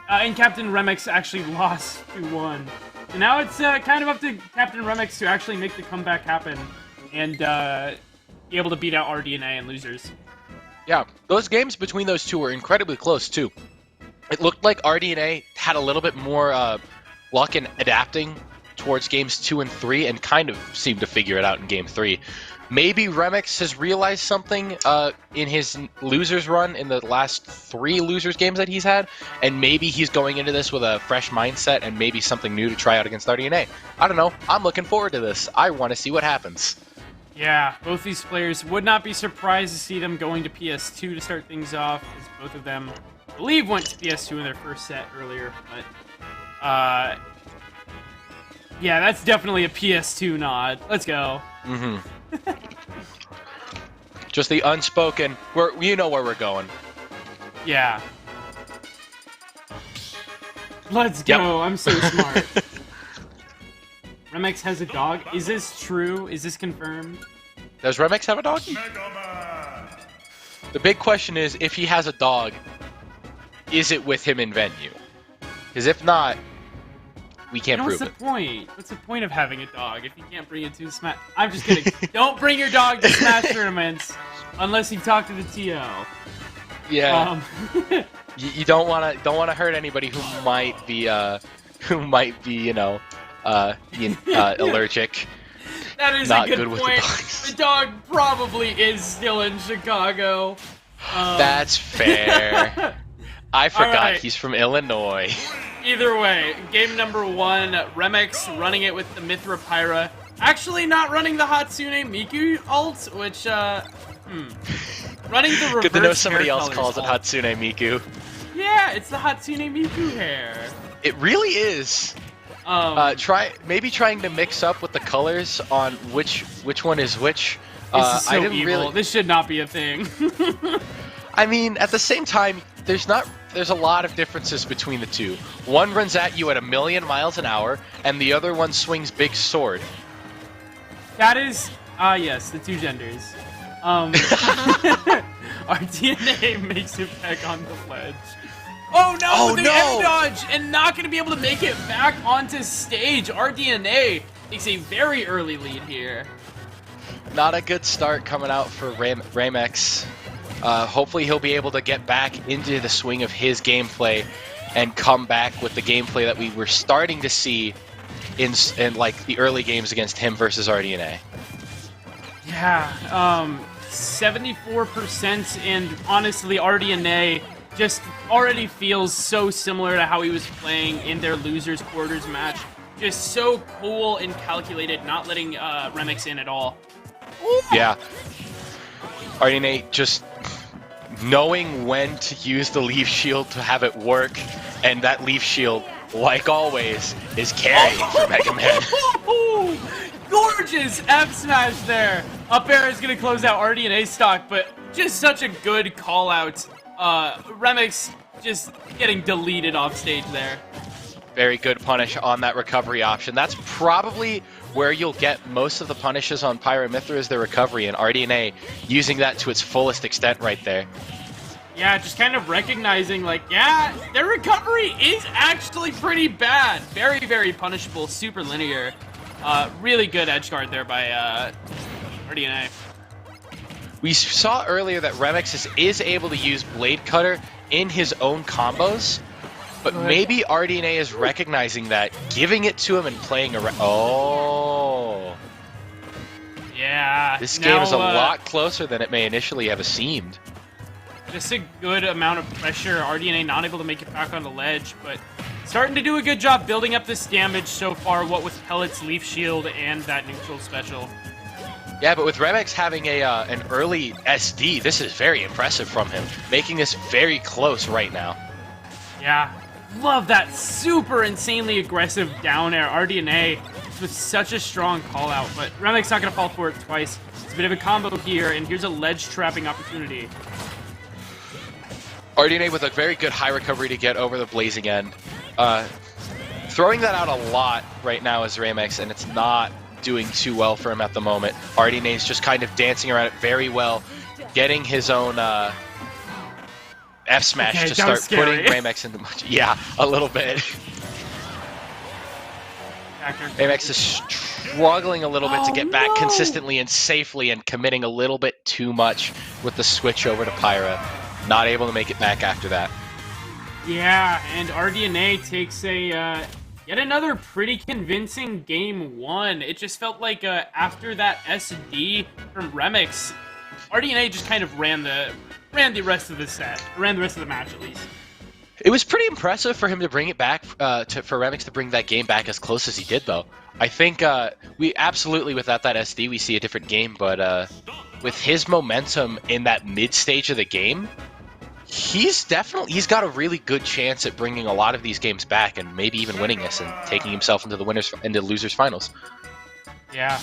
and Captain Remix actually lost 2-1. So now it's kind of up to Captain Remix to actually make the comeback happen and be able to beat out RDNA and losers. Yeah, those games between those two were incredibly close too. It looked like RDNA had a little bit more luck in adapting towards games 2 and 3 and kind of seemed to figure it out in game 3. Maybe Remix has realized something in his losers run in the last 3 losers games that he's had, and maybe he's going into this with a fresh mindset and maybe something new to try out against RDNA. I don't know. I'm looking forward to this. I want to see what happens. Yeah, both these players would not be surprised to see them going to PS2 to start things off, as both of them, I believe, went to PS2 in their first set earlier, but yeah, that's definitely a PS2 nod. Let's go. Mm-hmm. Just the unspoken. You know where we're going. Yeah. Let's go. Yep. I'm so smart. Remix has a dog. Is this true? Is this confirmed? Does Remix have a dog? The big question is, if he has a dog, is it with him in venue? Because if not, we can't prove it. What's the point? What's the point of having a dog if you can't bring it to Smash? I'm just kidding. Don't bring your dog to Smash tournaments unless you talk to the TO. Yeah. You don't wanna hurt anybody who might be allergic. That is Not a good good point. with the dogs. The dog probably is still in Chicago. That's fair. I forgot right. he's from Illinois. Either way, game number 1, Remix running it with the Mithra Pyra. Actually not running the Hatsune Miku ult, which, running the reverse Good to know somebody hair else calls it ult. Hatsune Miku. Yeah, it's the Hatsune Miku hair. It really is. Maybe trying to mix up with the colors on which one is which. This is so I didn't evil. really. This should not be a thing. I mean, at the same time, there's a lot of differences between the two. One runs at you at 1,000,000 miles an hour, and the other one swings big sword. That is, yes, the two genders. Our DNA makes it back on the ledge. Oh no, Oh, the no! air dodge, and not going to be able to make it back onto stage. Our DNA takes a very early lead here. Not a good start coming out for Ramex. Hopefully he'll be able to get back into the swing of his gameplay and come back with the gameplay that we were starting to see in like the early games against him versus RDNA. Yeah, 74%, and honestly, RDNA just already feels so similar to how he was playing in their losers quarters match. Just so cool and calculated, not letting Remix in at all. Yeah. RDNA just knowing when to use the leaf shield to have it work, and that leaf shield, like always, is carrying for Mega Man. Gorgeous F smash there. Up air is gonna close out RDNA stock, but just such a good call out. Remix just getting deleted off stage there. Very good punish on that recovery option. That's probably where you'll get most of the punishes on Pyra Mithra is their recovery, and RDNA using that to its fullest extent right there. Yeah, just kind of recognizing, like, yeah, their recovery is actually pretty bad. Very, very punishable, super linear. Really good edge guard there by RDNA. We saw earlier that Remix is able to use Blade Cutter in his own combos, but maybe RDNA is recognizing that, giving it to him and playing around. Oh. Yeah. This game is a lot closer than it may initially have seemed. Just a good amount of pressure. RDNA not able to make it back on the ledge, but starting to do a good job building up this damage so far, what with Pellet's Leaf Shield and that neutral special. Yeah, but with Remix having an early SD, this is very impressive from him, making this very close right now. Yeah, love that super insanely aggressive down air. RDNA with such a strong call out, but Remix not going to fall for it twice. It's a bit of a combo here, and here's a ledge trapping opportunity. RDNA with a very good high recovery to get over the blazing end. Throwing that out a lot right now is Remix, and it's not doing too well for him at the moment. RDNA is just kind of dancing around it very well, getting his own F smash to start putting Remix into much. Yeah, a little bit. Remix is struggling a little bit to get back consistently and safely, and committing a little bit too much with the switch over to Pyra. Not able to make it back after that. Yeah, and RDNA takes a yet another pretty convincing game 1. It just felt like after that SD from Remix, RDNA just kind of ran the rest of the set, ran the rest of the match at least. It was pretty impressive for him to bring it back, for Remix to bring that game back as close as he did, though. I think we absolutely, without that SD, we see a different game, but with his momentum in that mid stage of the game, he's got a really good chance at bringing a lot of these games back, and maybe even winning this and taking himself into the losers finals. Yeah.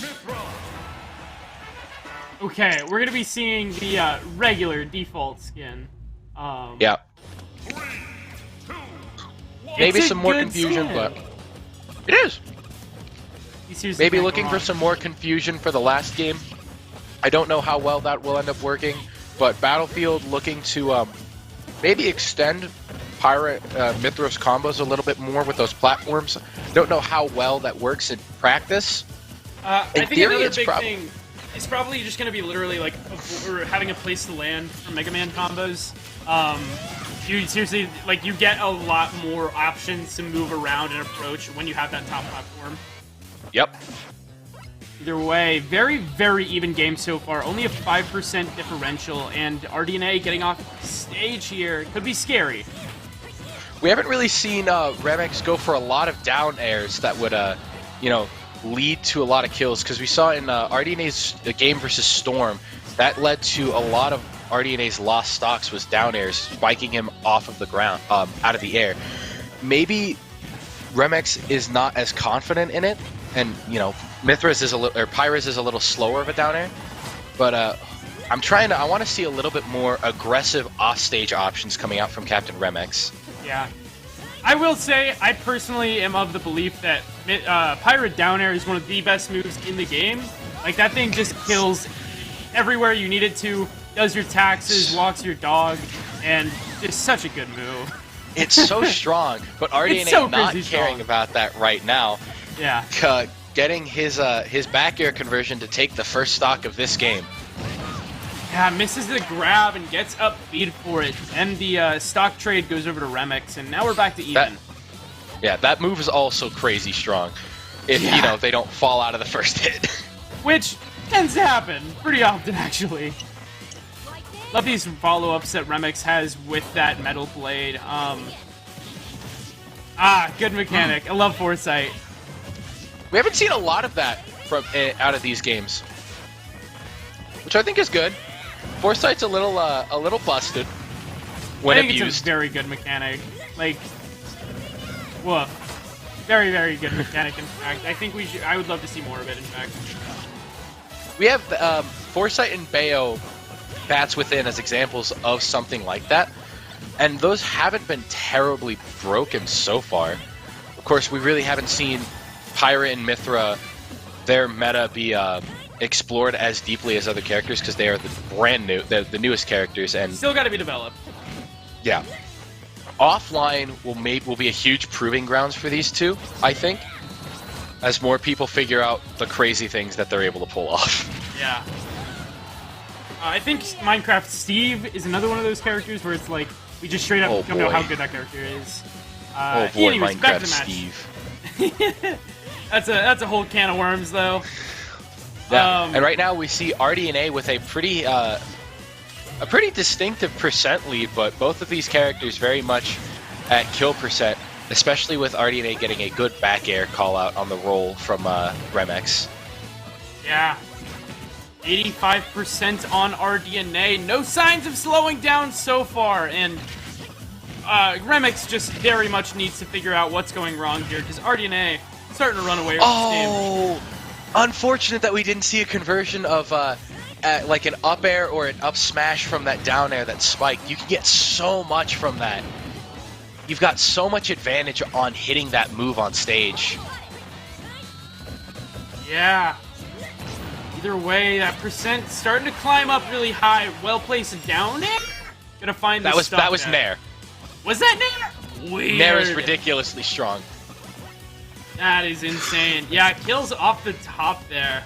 Okay, we're gonna be seeing the regular default skin. Yeah. Maybe some more confusion, but it is. Maybe looking for some more confusion for the last game. I don't know how well that will end up working, but Battlefield looking to maybe extend Mithra's combos a little bit more with those platforms. Don't know how well that works in practice. I think another big thing is probably just going to be literally like having a place to land for Mega Man combos. You seriously, like, you get a lot more options to move around and approach when you have that top platform. Yep. Either way, very, very even game so far. Only a 5% differential, and RDNA getting off stage here could be scary. We haven't really seen Remix go for a lot of down airs that would, you know, lead to a lot of kills, because we saw in RDNA's game versus Storm, that led to a lot of RDNA's lost stocks was down airs, spiking him off of the ground, out of the air. Maybe Remix is not as confident in it, and you know, Mithras is a little, or Pyrus is a little slower of a down air, but I want to see a little bit more aggressive offstage options coming out from Captain Remix. Yeah. I will say, I personally am of the belief that Pirate Down Air is one of the best moves in the game. Like, that thing just kills everywhere you need it to, does your taxes, walks your dog, and it's such a good move. It's so strong, but RDNA so not crazy caring strong. about that right now. Yeah. Getting his back air conversion to take the first stock of this game. Yeah, misses the grab and gets up beat for it. And the stock trade goes over to Remix, and now we're back to even. That move is also crazy strong. If, you know, they don't fall out of the first hit. Which tends to happen pretty often, actually. Love these follow-ups that Remix has with that Metal Blade. Good mechanic. I love Foresight. We haven't seen a lot of that from out of these games, which I think is good. Foresight's a little busted when I think abused. it's a very good mechanic. Like, woof. Very, very good mechanic, in fact. I would love to see more of it, in fact. We have Foresight and Bayo bats within as examples of something like that, and those haven't been terribly broken so far. Of course, we really haven't seen Pyra and Mithra, their meta be explored as deeply as other characters, because they are the brand new, the newest characters, and Still got to be developed. yeah, offline will be a huge proving grounds for these two, I think, as more people figure out the crazy things that they're able to pull off. Yeah. I think Minecraft Steve is another one of those characters where it's like, we just straight up don't know how good that character is. Oh boy, anyways, back to Minecraft the match. Steve. That's a whole can of worms, though. Yeah, and right now we see RDNA with a pretty distinctive percent lead, but both of these characters very much at kill percent, especially with RDNA getting a good back air call out on the roll from Remix. Yeah. 85% on RDNA. No signs of slowing down so far, and Remix just very much needs to figure out what's going wrong here, because RDNA starting to run away with this game. Oh, unfortunate that we didn't see a conversion of like an up air or an up smash from that down air that spiked. You can get so much from that. You've got so much advantage on hitting that move on stage. Yeah. Either way, that percent starting to climb up really high. Well placed down air. Gonna find That was Nair. Was that Nair? Weird. Nair is ridiculously strong. That is insane. Yeah, kills off the top there.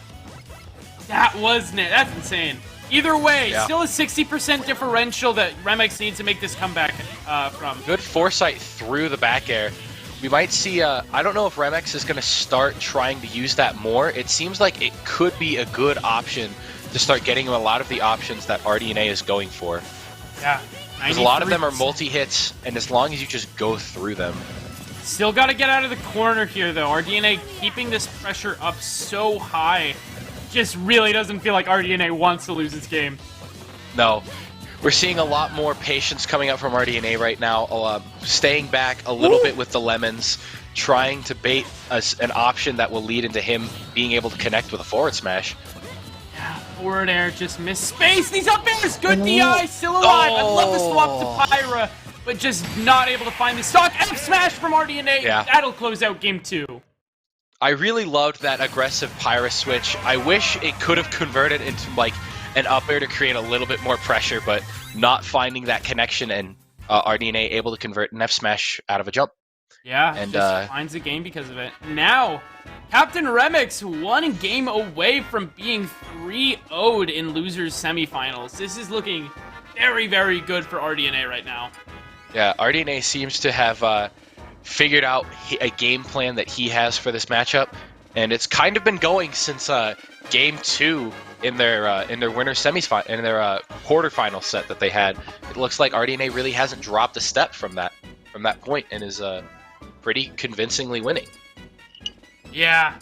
That was Nair. That's insane. Either way, still a 60% differential that Remix needs to make this comeback from. Good foresight through the back air. We might see, I don't know if Remix is going to start trying to use that more. It seems like it could be a good option to start getting him a lot of the options that RDNA is going for. Yeah. Because a lot of them are multi-hits, and as long as you just go through them. Still got to get out of the corner here, though. RDNA keeping this pressure up so high just really doesn't feel like RDNA wants to lose this game. No. We're seeing a lot more patience coming up from RDNA right now, staying back a little bit with the lemons, trying to bait an option that will lead into him being able to connect with a forward smash. Yeah, forward air just missed space. These up airs, good DI, still alive. I'd love to swap to Pyra, but just not able to find the stock. F smash from RDNA. Yeah. That'll close out game 2. I really loved that aggressive Pyra switch. I wish it could have converted into like an up air to create a little bit more pressure, but not finding that connection, and RDNA able to convert an F smash out of a jump. Yeah, and just finds the game because of it. Now, Captain Remix, one game away from being 3-0'd in losers semifinals. This is looking very, very good for RDNA right now. Yeah, RDNA seems to have figured out a game plan that he has for this matchup, and it's kind of been going since Game 2 in their winter semis in their quarterfinal set that they had. It looks like RDNA really hasn't dropped a step from that point and is pretty convincingly winning. Yeah.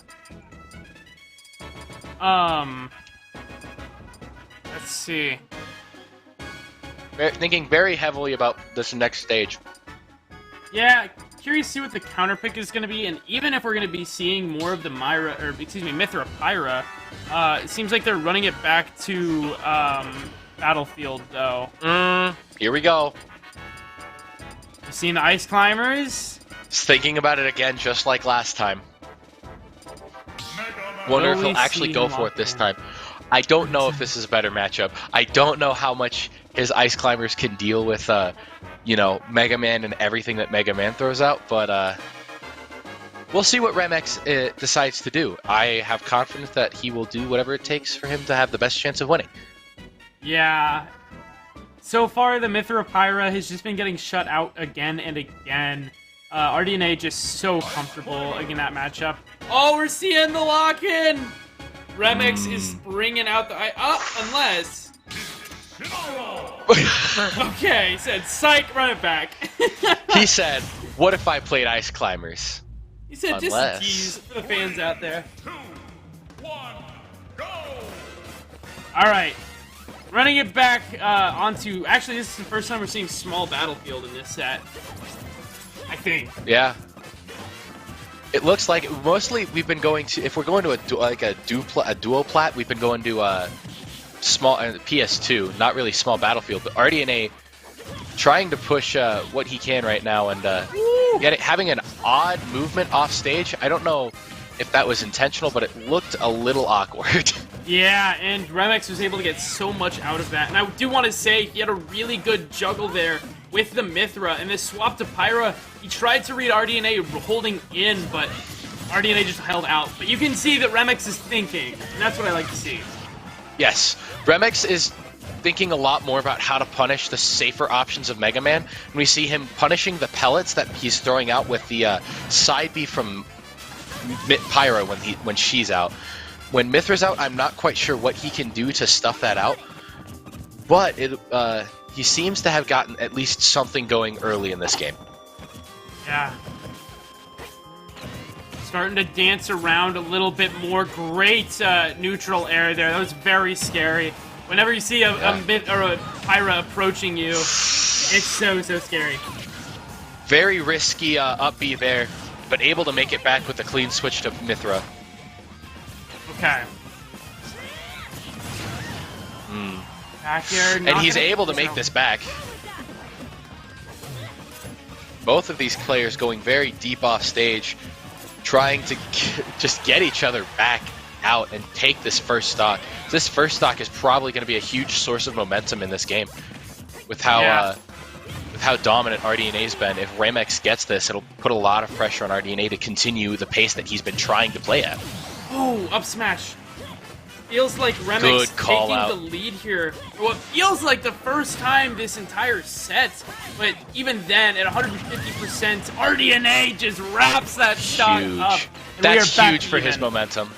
Let's see. Thinking very heavily about this next stage. Yeah, curious to see what the counter pick is going to be, and even if we're going to be seeing more of the Mithra Pyra, it seems like they're running it back to Battlefield, though. Here we go. You seen the Ice Climbers? Just thinking about it again, just like last time. Wonder if he'll actually go for it this time. I don't know if this is a better matchup. I don't know how much his Ice Climbers can deal with, you know, Mega Man and everything that Mega Man throws out, but we'll see what Remex decides to do. I have confidence that he will do whatever it takes for him to have the best chance of winning. Yeah. So far, the Mithra Pyra has just been getting shut out again and again. RDNA just so comfortable in that matchup. Oh, we're seeing the lock-in! Remix is bringing out the... unless... Okay, he said, psych, run it back. He said, what if I played Ice Climbers? He said, just a tease for the fans out there. 2, 1, go! Alright. Running it back onto... Actually, this is the first time we're seeing small battlefield in this set. I think. Yeah. It looks like mostly we've been going to, if we're going to a duo plat, we've been going to small PS2, not really small battlefield, but RDNA trying to push what he can right now and having an odd movement off stage. I don't know if that was intentional, but it looked a little awkward. Yeah, and Remix was able to get so much out of that. And I do want to say he had a really good juggle there with the Mithra, and this swap to Pyra, he tried to read RDNA holding in, but RDNA just held out. But you can see that Remix is thinking, and that's what I like to see. Yes, Remix is thinking a lot more about how to punish the safer options of Mega Man. And we see him punishing the pellets that he's throwing out with the side B from Pyra when she's out. When Mithra's out, I'm not quite sure what he can do to stuff that out, but he seems to have gotten at least something going early in this game. Yeah. Starting to dance around a little bit more. Great neutral air there. That was very scary. Whenever you see a Pyra approaching you, it's so scary. Very risky up B there, but able to make it back with a clean switch to Mithra. Okay. Back air, and he's able to make this back. Both of these players going very deep off stage, trying to just get each other back out and take this first stock. This first stock is probably going to be a huge source of momentum in this game. With how dominant RDNA's been, if Remex gets this, it'll put a lot of pressure on RDNA to continue the pace that he's been trying to play at. Oh, up smash. Feels like Remix taking the lead here. Well, it feels like the first time this entire set, but even then, at 150%, RDNA just wraps that shot up. That's huge for his momentum.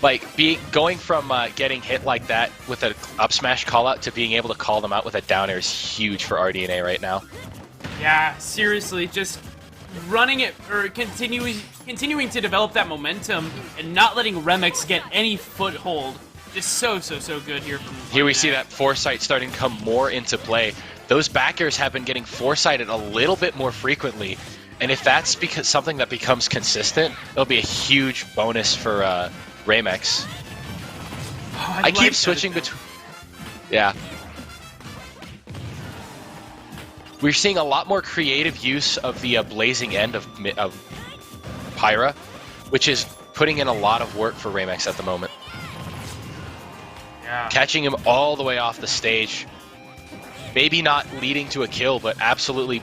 Like, going from getting hit like that with an up smash call out to being able to call them out with a down air is huge for RDNA right now. Yeah, seriously, just running it, or continuing to develop that momentum and not letting Remix get any foothold. Just so good here. Here we see that foresight starting to come more into play. Those backers have been getting foresighted a little bit more frequently, and if that's something that becomes consistent, it'll be a huge bonus for Remex. Oh, I keep switching between... Yeah. We're seeing a lot more creative use of the blazing end of Pyra, which is putting in a lot of work for Remex at the moment. Yeah. Catching him all the way off the stage. Maybe not leading to a kill, but absolutely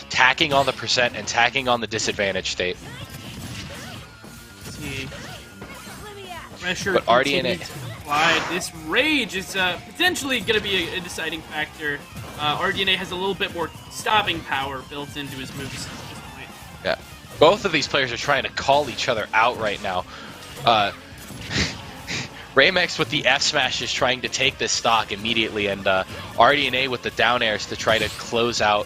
tacking on the percent and tacking on the disadvantage state. Let's see. Pressure but RDNA... applied. This rage is potentially going to be a deciding factor. RDNA has a little bit more stopping power built into his moves at this point. Yeah, both of these players are trying to call each other out right now. Ramex with the F smash is trying to take this stock immediately, and RDNA with the down airs to try to close out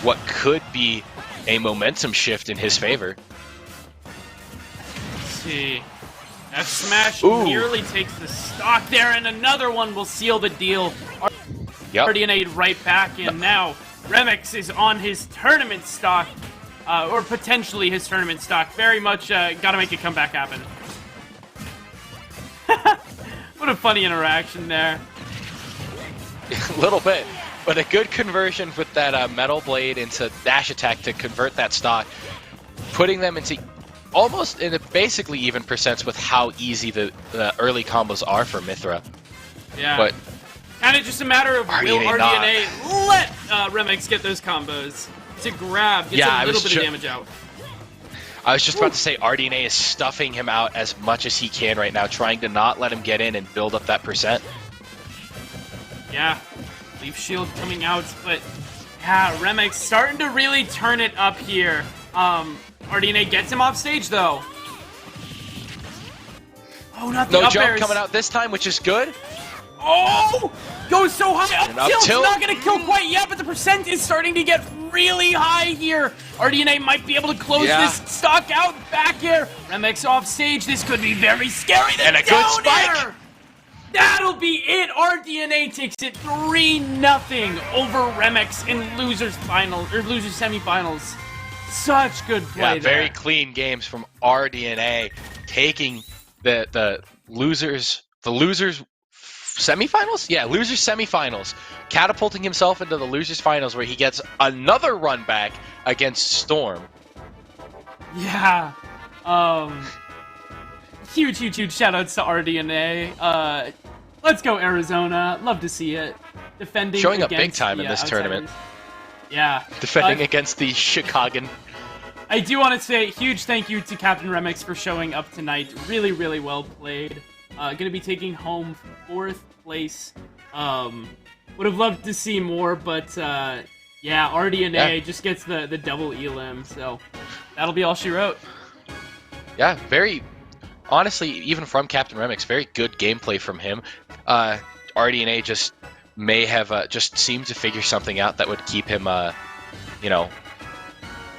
what could be a momentum shift in his favor. Let's see. F smash Ooh. nearly takes the stock there, and another one will seal the deal. Yep. RDNA right back in now. Remix is on his tournament stock, or potentially his tournament stock. Very much got to make a comeback happen. What a funny interaction there. A little bit, but a good conversion with that Metal Blade into dash attack to convert that stock, putting them into almost in a basically even percents with how easy the early combos are for Mythra. Yeah. But kind of just a matter of will RDNA RDNA let Remix get those combos to grab, get a little bit of damage out. I was just about to say RDNA is stuffing him out as much as he can right now, trying to not let him get in and build up that percent. Yeah, Leaf Shield coming out, but yeah, Remix starting to really turn it up here. RDNA gets him off stage though. Oh, not the No up jump airs. coming out this time, which is good. Oh! Goes so high. And Up up tilt's tilt. not going to kill quite yet, but the percent is starting to get really high here. RDNA might be able to close this stock out. Back air. Remix off stage. This could be very scary. And a good spike. Air. That'll be it. RDNA takes it 3-0 over Remix in losers finals or losers semifinals. Such good play there. Very clean games from RDNA, taking the losers semifinals? Yeah, losers semifinals, catapulting himself into the losers finals where he gets another run back against Storm. Yeah. Huge shoutouts to RDNA. Let's go Arizona. Love to see it. Defending Showing up against big time in this tournament. Yeah. Defending against the Chicagan. I do want to say huge thank you to Captain Remix for showing up tonight. Really, really well played. Gonna be taking home 4th place. Would have loved to see more, but yeah, RDNA just gets the double elim, so that'll be all she wrote. Yeah, very, honestly, even from Captain Remix, very good gameplay from him. RDNA just may have just seemed to figure something out that would keep him, you know,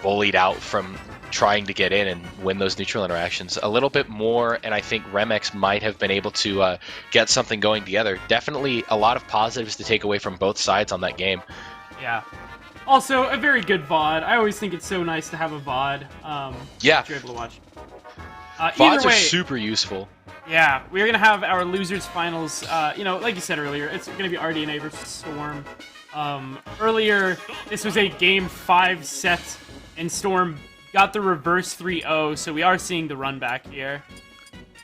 bullied out from trying to get in and win those neutral interactions a little bit more, and I think Remix might have been able to get something going together. Definitely a lot of positives to take away from both sides on that game. Yeah. Also, a very good VOD. I always think it's so nice to have a VOD. Yeah. If you're able to watch. VODs Either way, are super useful. yeah, we're going to have our losers finals. You know, like you said earlier, it's going to be RDNA versus Storm. Earlier, this was a Game 5 set, and Storm got the reverse 3-0, so we are seeing the run back here.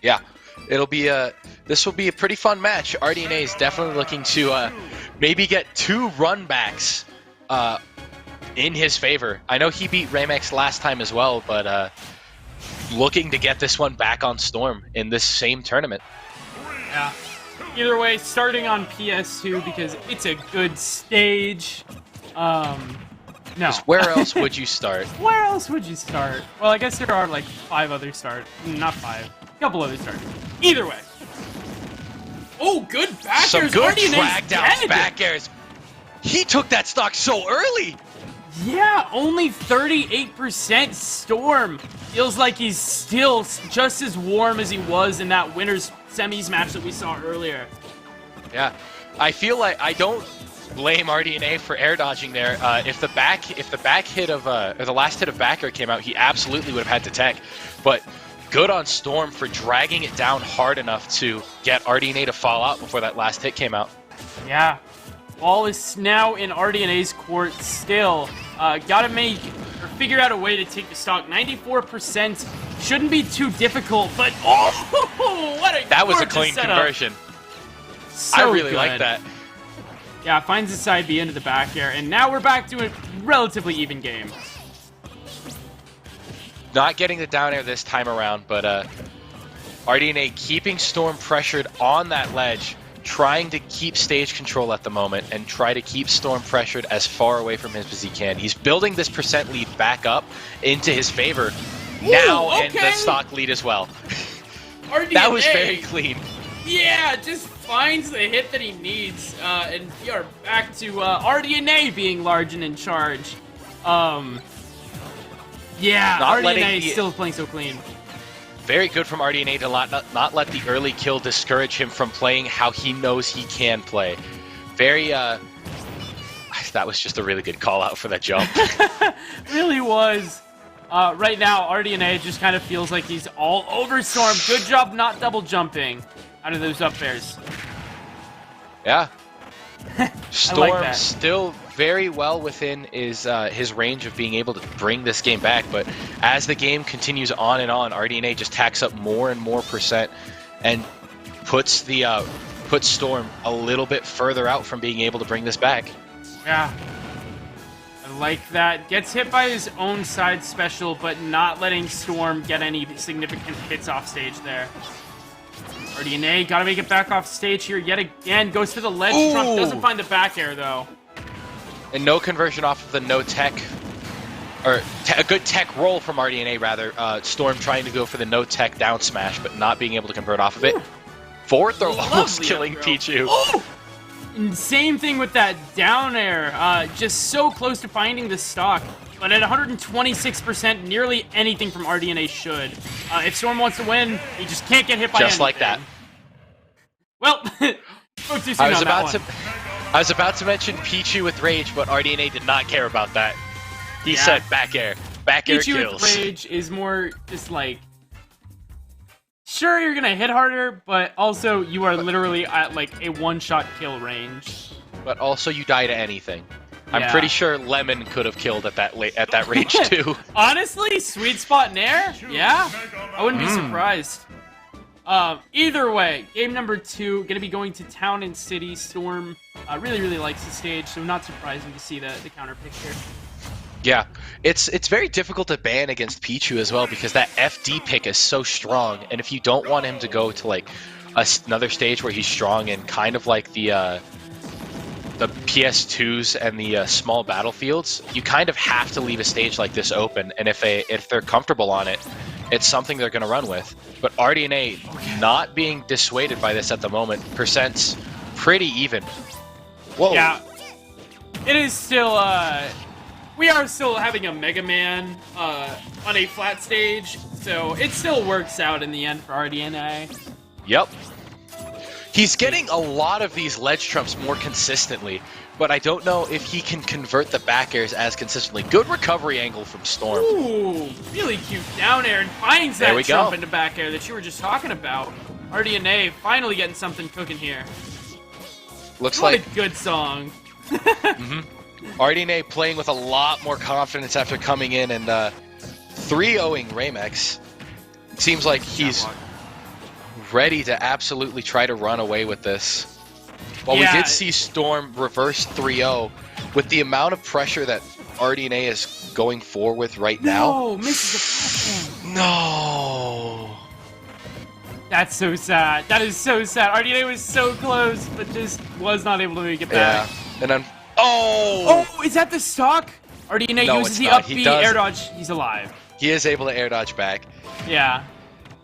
Yeah, it'll be this will be a pretty fun match. RDNA is definitely looking to maybe get 2 run backs in his favor. I know he beat Ramex last time as well, but looking to get this one back on Storm in this same tournament. Yeah. Either way, starting on PS2 because it's a good stage. No. Where else would you start? Where else would you start? Well, I guess there are like 5 other starts. Not 5. A couple other starts. Either way. Oh, good back Some airs. good RDNA's drag down dead. back airs. He took that stock so early. Yeah, only 38% Storm. Feels like he's still just as warm as he was in that winner's semis match that we saw earlier. Yeah, I feel like I don't blame RDNA for air dodging there. If the back hit of or the last hit of back air came out, he absolutely would have had to tech. But good on Storm for dragging it down hard enough to get RDNA to fall out before that last hit came out. Yeah. Ball is now in RDNA's court still. Gotta make or figure out a way to take the stock. 94% shouldn't be too difficult, but oh, what a That was a gorgeous clean setup. conversion. So I really good. like that. Yeah, finds the side B into the back air, and now we're back to a relatively even game. Not getting the down air this time around, but RDNA keeping Storm pressured on that ledge, trying to keep stage control at the moment and try to keep Storm pressured as far away from him as he can. He's building this percent lead back up into his favor now, and the stock lead as well. RDNA, that was very clean. Yeah, just finds the hit that he needs, and we are back to RDNA being large and in charge. Yeah, RDNA is still playing so clean. Very good from RDNA to not let the early kill discourage him from playing how he knows he can play. Very, that was just a really good call out for that jump. Really was. Right now, RDNA just kind of feels like he's all over Storm. Good job not double jumping out of those up airs. Yeah. Storm like still very well within his range of being able to bring this game back, but as the game continues on and on, RDNA just tacks up more and more percent and puts Storm a little bit further out from being able to bring this back. Yeah. I like that. Gets hit by his own side special, but not letting Storm get any significant hits off stage there. RDNA gotta make it back off stage here yet again. Goes for the ledge trump. Doesn't find the back air though. And no conversion off of the no tech, or a good tech roll from RDNA rather. Storm trying to go for the no tech down smash, but not being able to convert off of it. Forward throw almost killing Pichu. Oh! And same thing with that down air. Just so close to finding the stock. But at 126%, nearly anything from RDNA should. If Storm wants to win, he just can't get hit by anything. Just like that. Well, spoke too soon on that one. I was about to mention Pichu with rage, but RDNA did not care about that. He said back air. Back air kills. Pichu with rage is more just like, sure, you're gonna hit harder, but also you are literally at like a one-shot kill range. But also you die to anything. I'm pretty sure Lemon could have killed at that range too. Honestly, sweet spot Nair? Yeah, I wouldn't be surprised. Either way, game number 2, gonna be going to Town and City. Storm really likes the stage, so not surprising to see the counter picture. Yeah, it's very difficult to ban against Pichu as well because that FD pick is so strong, and if you don't want him to go to like another stage where he's strong and kind of like the PS2s and the small battlefields, you kind of have to leave a stage like this open, and if they're comfortable on it, it's something they're going to run with. But RDNA not being dissuaded by this at the moment, percent's pretty even. Whoa. Yeah, it is still, we are still having a Mega Man on a flat stage, so it still works out in the end for RDNA. Yep. He's getting a lot of these ledge trumps more consistently, but I don't know if he can convert the back airs as consistently. Good recovery angle from Storm. Ooh, really cute down air and finds that trump into back air that you were just talking about. RDNA finally getting something cooking here. Looks what like a good song. RDNA playing with a lot more confidence after coming in and 3-0ing Ramex. Seems like he's ready to absolutely try to run away with this. While we did see Storm reverse 3-0, with the amount of pressure that RDNA is going for with right now. No, misses the platform. No. That's so sad. That is so sad. RDNA was so close, but just was not able to make it back. Yeah. And then, oh, is that the stock? RDNA uses the up B air dodge. He's alive. He is able to air dodge back. Yeah.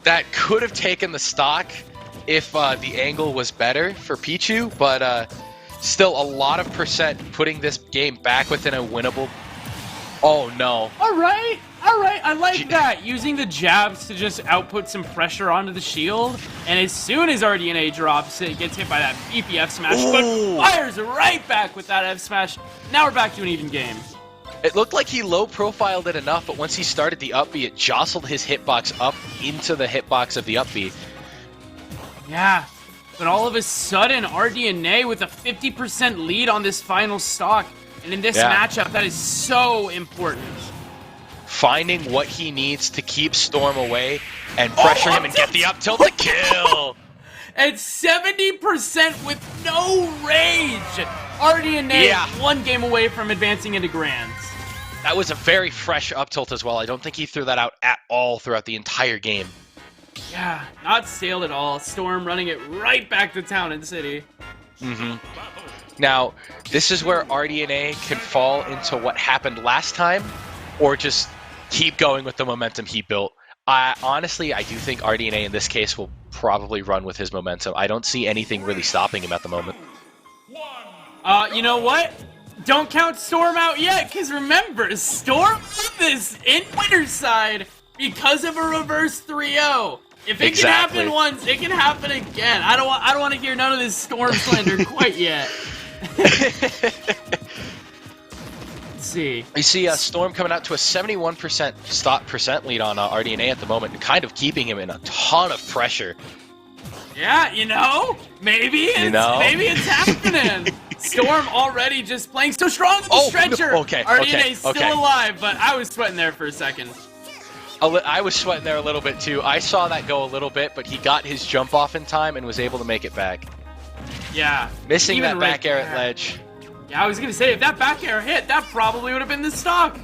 That could have taken the stock if the angle was better for Pichu, but still a lot of percent putting this game back within a winnable. Oh no. All right, I like that. Using the jabs to just output some pressure onto the shield, and as soon as RDNA drops, it gets hit by that beefy F smash, but fires right back with that F smash. Now we're back to an even game. It looked like he low-profiled it enough, but once he started the up B, it jostled his hitbox up into the hitbox of the up B. Yeah, but all of a sudden, RDNA with a 50% lead on this final stock. And in this matchup, that is so important. Finding what he needs to keep Storm away and pressure him and get the up tilt to kill. At 70% with no rage. RDNA one game away from advancing into Grands. That was a very fresh up tilt as well. I don't think he threw that out at all throughout the entire game. Yeah, not stale at all. Storm running it right back to town and city. Now, this is where RDNA can fall into what happened last time, or just keep going with the momentum he built. Honestly, I do think RDNA in this case will probably run with his momentum. I don't see anything really stopping him at the moment. You know what? Don't count Storm out yet, because remember, Storm did this in winner's side because of a reverse 3-0. If it can happen once, it can happen again. I don't want to hear none of this Storm slander quite yet. Let's see. You see Storm coming out to a 71% stock percent lead on RDNA at the moment, kind of keeping him in a ton of pressure. Yeah, maybe it's happening. Storm already just playing so strong with the stretcher. RDNA's still alive, but I was sweating there for a second. I was sweating there a little bit too. I saw that go a little bit, but he got his jump off in time and was able to make it back. Yeah. Missing that back air at ledge. Yeah, I was going to say, if that back air hit, that probably would have been the stock.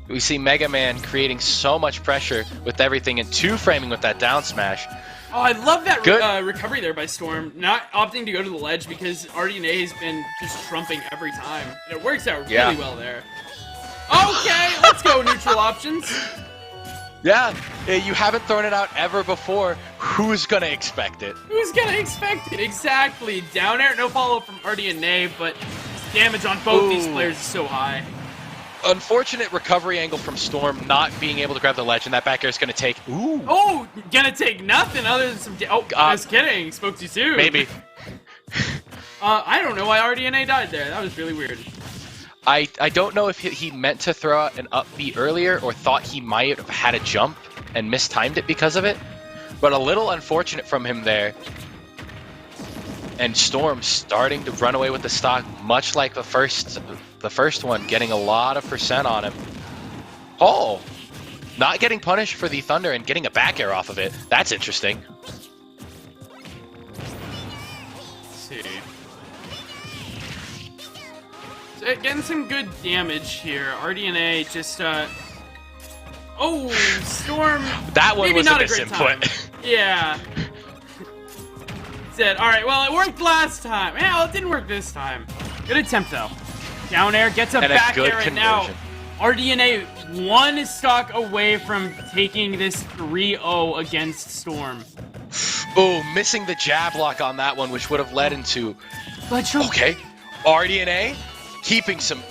We see Mega Man creating so much pressure with everything and two-framing with that down smash. Oh, I love that recovery there by Storm. Not opting to go to the ledge because RDNA has been just trumping every time. And it works out really well there. Okay, let's go neutral options. Yeah, you haven't thrown it out ever before. Who's gonna expect it? Who's gonna expect it? Exactly. Down air, no follow-up from RDNA, but damage on both these players is so high. Unfortunate recovery angle from Storm, not being able to grab the ledge, and that back air is gonna take. Oh, gonna take nothing other than some. Just kidding. Spoke too soon. Maybe. I don't know why RDNA died there. That was really weird. I don't know if he meant to throw out an up B earlier or thought he might have had a jump and mistimed it because of it, but a little unfortunate from him there. And Storm starting to run away with the stock, much like the first one, getting a lot of percent on him. Oh, not getting punished for the Thunder and getting a back air off of it. That's interesting. Let's see. So getting some good damage here. RDNA just Storm. That one maybe was not a misinput. Yeah. Said, alright, well, it worked last time. Yeah, well, it didn't work this time. Good attempt, though. Down air, gets a back air, and now RDNA one stock away from taking this 3-0 against Storm. Oh, missing the jab lock on that one, which would have led into... Okay, RDNA keeping some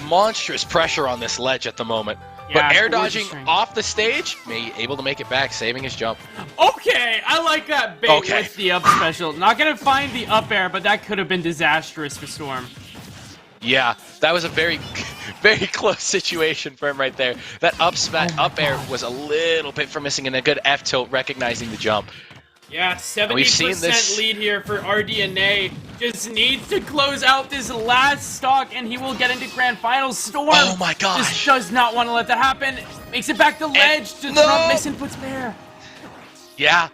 monstrous pressure on this ledge at the moment. Yeah, but air dodging off the stage, able to make it back, saving his jump. Okay, I like that bait with the up special. Not going to find the up air, but that could have been disastrous for Storm. Yeah, that was a very, very close situation for him right there. That up air was a little bit for missing, and a good F tilt recognizing the jump. Yeah, 70% lead here for RDNA. Just needs to close out this last stock, and he will get into Grand Finals. Storm just does not want to let that happen. Makes it back to ledge to Trump misinputs there. Yeah,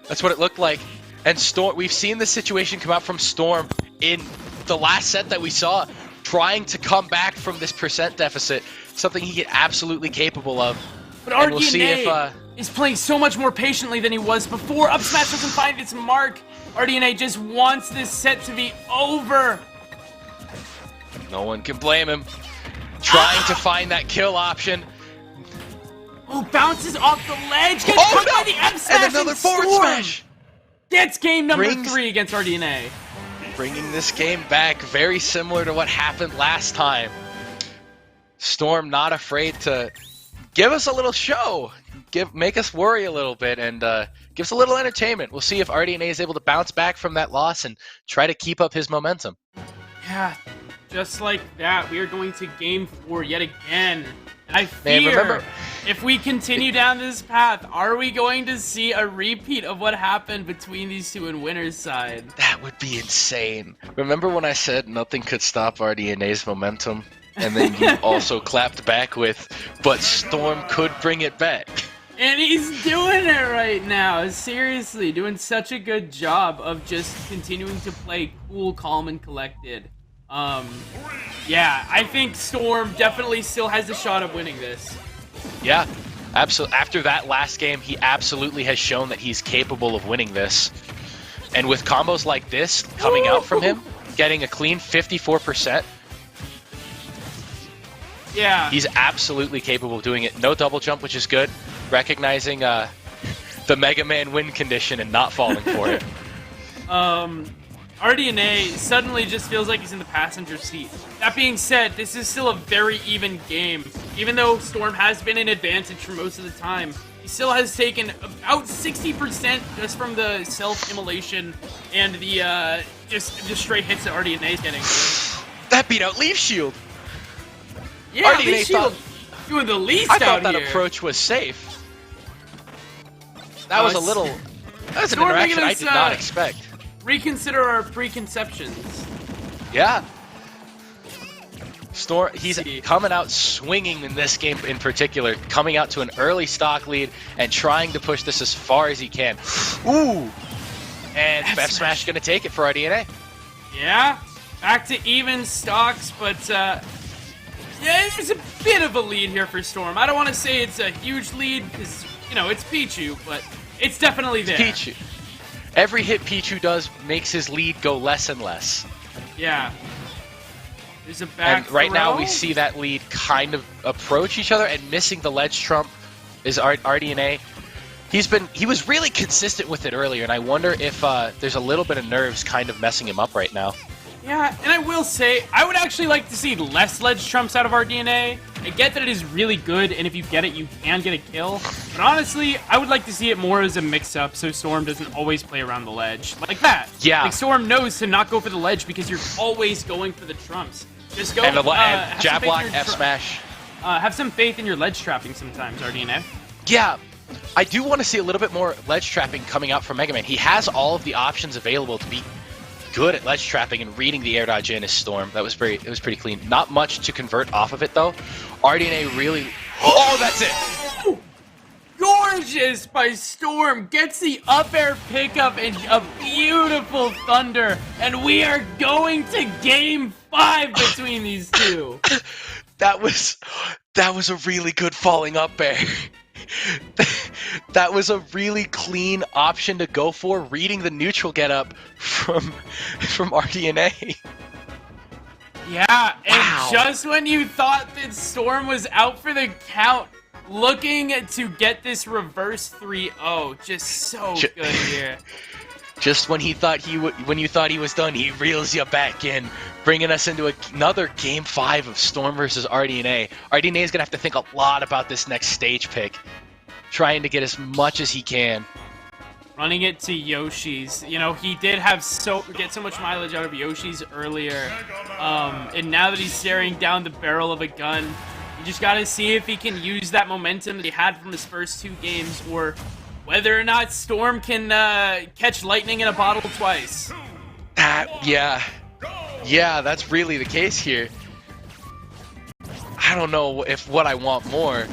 that's what it looked like. And Storm, we've seen this situation come out from Storm in the last set that we saw, trying to come back from this percent deficit, something he is absolutely capable of. But RDNA is playing so much more patiently than he was before. Up smash doesn't find its mark. RDNA just wants this set to be over. No one can blame him. Trying to find that kill option. Oh, bounces off the ledge. Gets caught by the F smash. And another forward smash. Gets game number 3 against RDNA. Bringing this game back, very similar to what happened last time. Storm not afraid to give us a little show, make us worry a little bit, and give us a little entertainment. We'll see if RDNA is able to bounce back from that loss and try to keep up his momentum. Yeah, just like that, we are going to Game 4 yet again. I fear if we continue down this path, are we going to see a repeat of what happened between these two in winner's side? That would be insane. Remember when I said nothing could stop RDNA's momentum? And then you also clapped back with, but Storm could bring it back. And he's doing it right now. Seriously, doing such a good job of just continuing to play cool, calm, and collected. Yeah, I think Storm definitely still has a shot of winning this. Yeah, After that last game, he absolutely has shown that he's capable of winning this. And with combos like this coming out from him, getting a clean 54%, yeah, he's absolutely capable of doing it. No double jump, which is good. Recognizing the Mega Man win condition and not falling for it. RDNA suddenly just feels like he's in the passenger seat. That being said, this is still a very even game. Even though Storm has been in advantage for most of the time, he still has taken about 60% just from the self-immolation and the just straight hits that RDNA is getting. That beat out Leaf Shield. Yeah, RDNA Leaf Shield doing the least I out thought that here. approach was safe. That was a little... That was an Storm interaction I making did us, not expect. Reconsider our preconceptions. Yeah. Storm, he's coming out swinging in this game in particular, coming out to an early stock lead and trying to push this as far as he can. Ooh! And F Smash gonna take it for RDNA. Yeah, back to even stocks, but yeah, there's a bit of a lead here for Storm. I don't want to say it's a huge lead because, you know, it's Pichu, but it's definitely there. Pichu. Every hit Pichu does makes his lead go less and less. Yeah. There's a back And right now throw. we see that lead kind of approach each other, and missing the ledge trump is RDNA. He was really consistent with it earlier, and I wonder if there's a little bit of nerves kind of messing him up right now. Yeah, and I will say, I would actually like to see less ledge trumps out of RDNA. I get that it is really good, and if you get it, you can get a kill. But honestly, I would like to see it more as a mix-up, so Storm doesn't always play around the ledge. Like that. Yeah. Like, Storm knows to not go for the ledge because you're always going for the trumps. Just go, And have jab some faith in block, your F smash. have some faith in your ledge trapping sometimes, RDNA. Yeah, I do want to see a little bit more ledge trapping coming out from Mega Man. He has all of the options available to be good at ledge trapping and reading the air dodge in his Storm. It was pretty clean. Not much to convert off of it though. RDNA really... Oh, that's it! Gorgeous by Storm, gets the up air pickup and a beautiful thunder, and we are going to game 5 between these two. That was a really good falling up air. That was a really clean option to go for, reading the neutral get up from RDNA. Yeah, and Wow. just when you thought that Storm was out for the count, looking to get this reverse 3-0, just so good here. Just when you thought he was done, he reels you back in, bringing us into another game 5 of Storm versus RDNA. RDNA is gonna have to think a lot about this next stage pick, trying to get as much as he can. Running it to Yoshi's. You know, he did have get so much mileage out of Yoshi's earlier, and now that he's staring down the barrel of a gun, you just gotta see if he can use that momentum that he had from his first 2 games, or whether or not Storm can catch lightning in a bottle twice. Yeah, that's really the case here. I don't know if what I want more.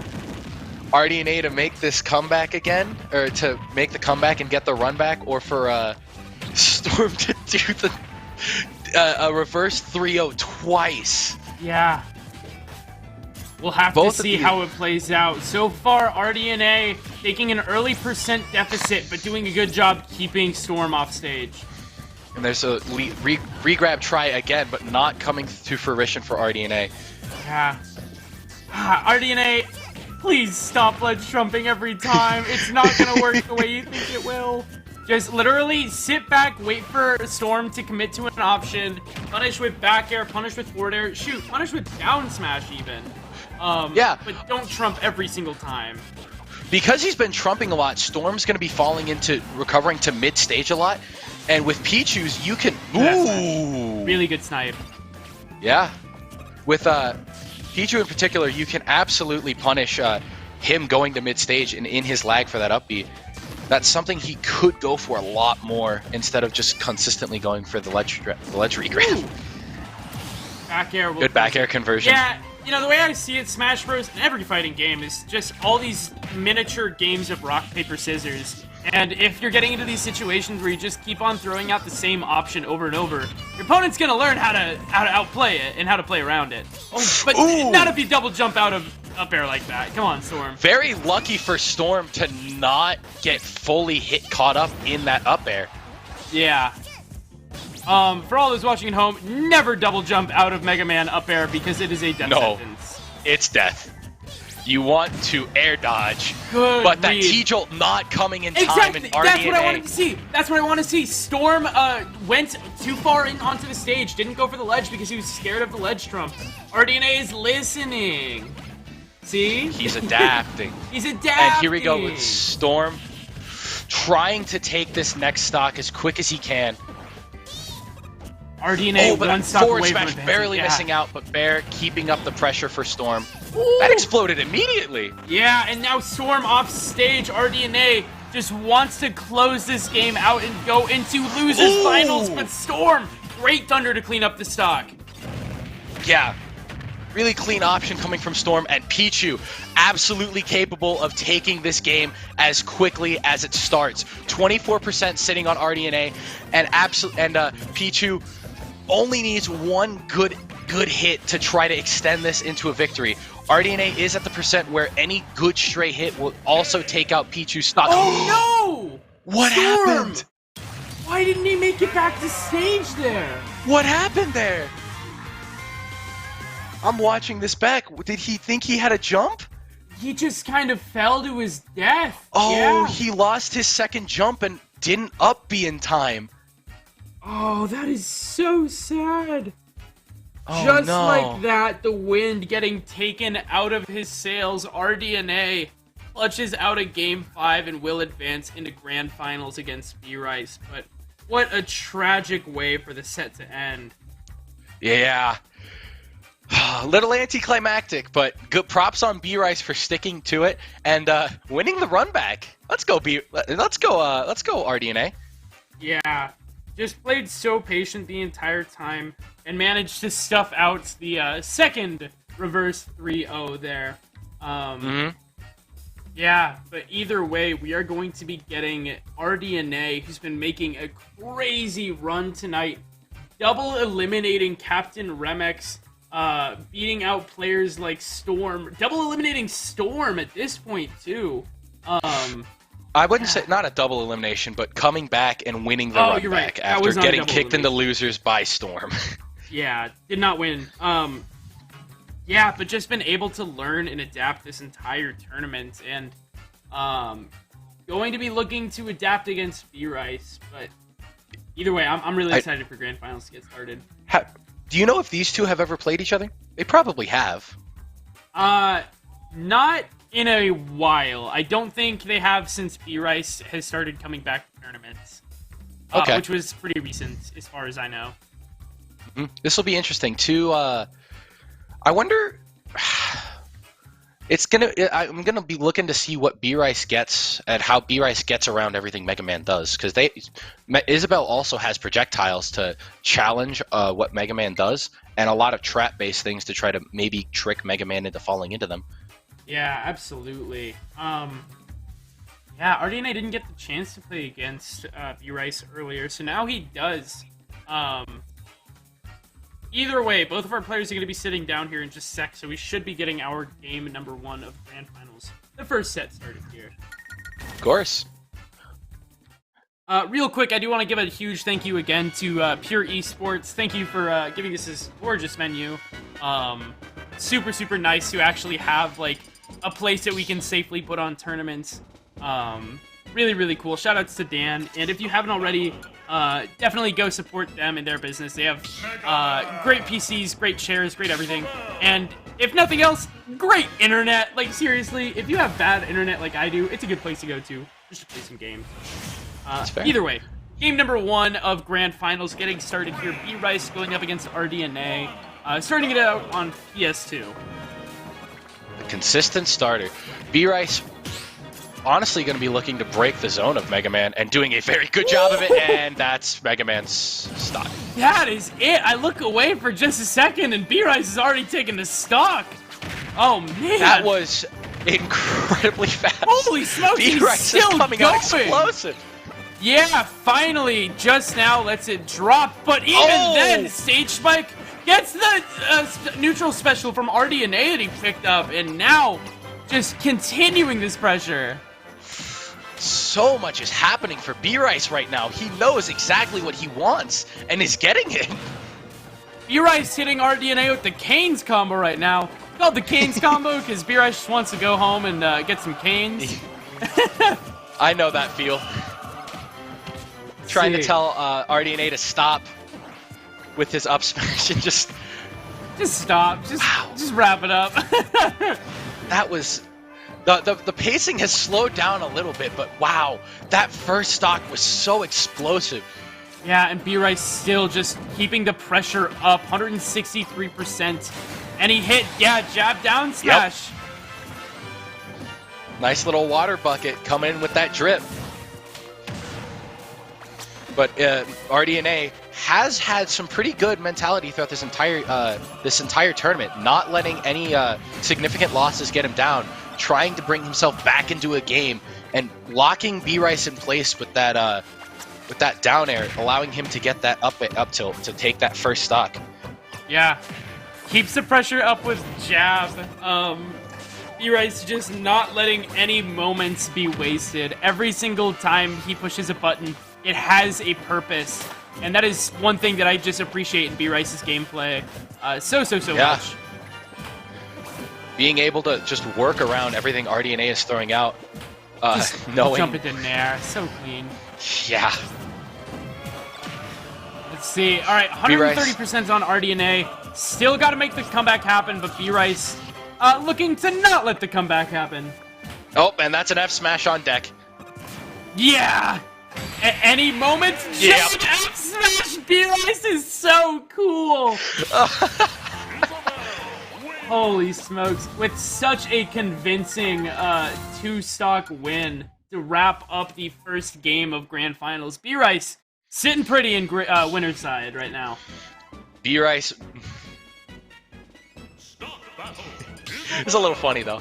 RDNA to make this comeback again, or to make the comeback and get the run back, or for Storm to do a reverse 3-0 twice. Yeah. We'll have Both to of see you- how it plays out. So far, RDNA taking an early percent deficit, but doing a good job keeping Storm off stage. And there's a re-grab try again, but not coming to fruition for RDNA. Yeah. RDNA, please stop ledge trumping every time. It's not gonna work the way you think it will. Just literally sit back, wait for Storm to commit to an option, punish with back air, punish with forward air, shoot, punish with down smash even. Yeah. But don't trump every single time. Because he's been trumping a lot, Storm's going to be falling into recovering to mid-stage a lot. And with Pichu's, you can... Ooh! Really good snipe. Yeah. With Pichu in particular, you can absolutely punish him going to mid-stage and in his lag for that upbeat. That's something he could go for a lot more instead of just consistently going for the ledge regrab. Back air. Good back air conversion. Yeah, you know, the way I see it, Smash Bros. In every fighting game is just all these miniature games of rock, paper, scissors. And if you're getting into these situations where you just keep on throwing out the same option over and over, your opponent's gonna learn how to outplay it and how to play around it. Oh, but Ooh. not if you double jump out of up air like that. Come on, Storm. Very lucky for Storm to not get fully caught up in that up air. Yeah. For all those watching at home, never double jump out of Mega Man up air because it is a death sentence. It's death. You want to air dodge, Good but that read. T-jolt not coming in time Exactly. in RDNA. That's what I wanted to see. That's what I want to see. Storm went too far in onto the stage, didn't go for the ledge because he was scared of the ledge trump. RDNA is listening. See? He's adapting. He's adapting. And here we go with Storm trying to take this next stock as quick as he can. RDNA but one stop forward away smash from advancing. barely Yeah. missing out, but Bear keeping up the pressure for Storm. Ooh. That exploded immediately. Yeah, and now Storm off stage. RDNA just wants to close this game out and go into losers Ooh. finals, but Storm, great thunder to clean up the stock. Yeah, really clean option coming from Storm, and Pichu absolutely capable of taking this game as quickly as it starts. 24% sitting on RDNA, and Pichu only needs one good hit to try to extend this into a victory. RDNA is at the percent where any good stray hit will also take out Pichu's stock. Oh no! What Storm! happened? Why didn't he make it back to stage there? What happened there? I'm watching this back. Did he think he had a jump? He just kind of fell to his death. Oh, yeah. he lost his second jump and didn't up be in time. Oh, that is so sad. Oh, Just no. like that, the wind getting taken out of his sails. RDNA clutches out a Game 5 and will advance into Grand Finals against B-Rice. But what a tragic way for the set to end. Yeah. A little anticlimactic, but good props on B-Rice for sticking to it and winning the run back. Let's go RDNA. Yeah, just played so patient the entire time and managed to stuff out the second reverse 3-0 there. Yeah, but either way, we are going to be getting RDNA, who's been making a crazy run tonight, double eliminating Captain Remex, beating out players like Storm, double eliminating Storm at this point too. I wouldn't say not a double elimination, but coming back and winning the run you're back right. That after was not a getting double kicked into elimination. losers by Storm. Yeah, did not win. Yeah, but just been able to learn and adapt this entire tournament, and going to be looking to adapt against B-Rice. But either way, I'm really excited for Grand Finals to get started. Do you know if these two have ever played each other? They probably have. Not in a while. I don't think they have since B-Rice has started coming back to tournaments. Okay. Which was pretty recent, as far as I know. This will be interesting too. I wonder. I'm gonna be looking to see what B-Rice gets and how B-Rice gets around everything Mega Man does, because Isabel also has projectiles to challenge what Mega Man does, and a lot of trap-based things to try to maybe trick Mega Man into falling into them. Yeah, absolutely. Yeah, RDNA didn't get the chance to play against B-Rice earlier, so now he does. Either way, both of our players are going to be sitting down here in just a sec, so we should be getting our game number 1 of Grand Finals. The first set started here. Of course. Real quick, I do want to give a huge thank you again to Pure Esports. Thank you for giving us this gorgeous menu. Super, super nice to actually have, like, a place that we can safely put on tournaments. Really, really cool. Shoutouts to Dan. And if you haven't already, definitely go support them in their business. They have great PCs, great chairs, great everything. And if nothing else, great internet. Like, seriously, if you have bad internet like I do, it's a good place to go to just to play some games. Either way, game number 1 of Grand Finals getting started here. B-Rice going up against RDNA. Starting it out on PS2. The consistent starter. B-Rice honestly going to be looking to break the zone of Mega Man and doing a very good job of it, and that's Mega Man's stock. That is it. I look away for just a second, and B-Rice has already taken the stock. Oh, man. That was incredibly fast. Holy smokes, he's B-Rice is still coming going. out explosive. Yeah, finally, just now lets it drop. But even then, Stage Spike Gets the neutral special from RDNA that he picked up, and now just continuing this pressure. So much is happening for B-Rice right now. He knows exactly what he wants and is getting it. B-Rice hitting RDNA with the Canes combo right now. Called the Canes combo because B-Rice just wants to go home and get some canes. I know that feel. Trying to tell RDNA to stop with his up smash and just stop. Just wrap it up. That was... The pacing has slowed down a little bit, but wow, that first stock was so explosive. Yeah, and B-Rice still just keeping the pressure up, 163%. And he hit, jab down smash. Yep. Nice little water bucket coming in with that drip. But RDNA has had some pretty good mentality throughout this entire tournament, not letting any significant losses get him down, trying to bring himself back into a game, and locking B-Rice in place with that down air, allowing him to get that up tilt to take that first stock. Yeah, keeps the pressure up with jab. B-Rice just not letting any moments be wasted. Every single time he pushes a button, it has a purpose. And that is one thing that I just appreciate in B-Rice's gameplay so much. Being able to just work around everything RDNA is throwing out. Knowing... Jump it in there. So clean. Yeah. Let's see. All right, 130% on RDNA. Still got to make the comeback happen, but B-Rice looking to not let the comeback happen. Oh, and that's an F smash on deck. Yeah! Any moment, just F smash B-Rice is so cool! Holy smokes. With such a convincing two-stock win to wrap up the first game of Grand Finals. B-Rice sitting pretty in winner's side right now. B-Rice... It's a little funny, though.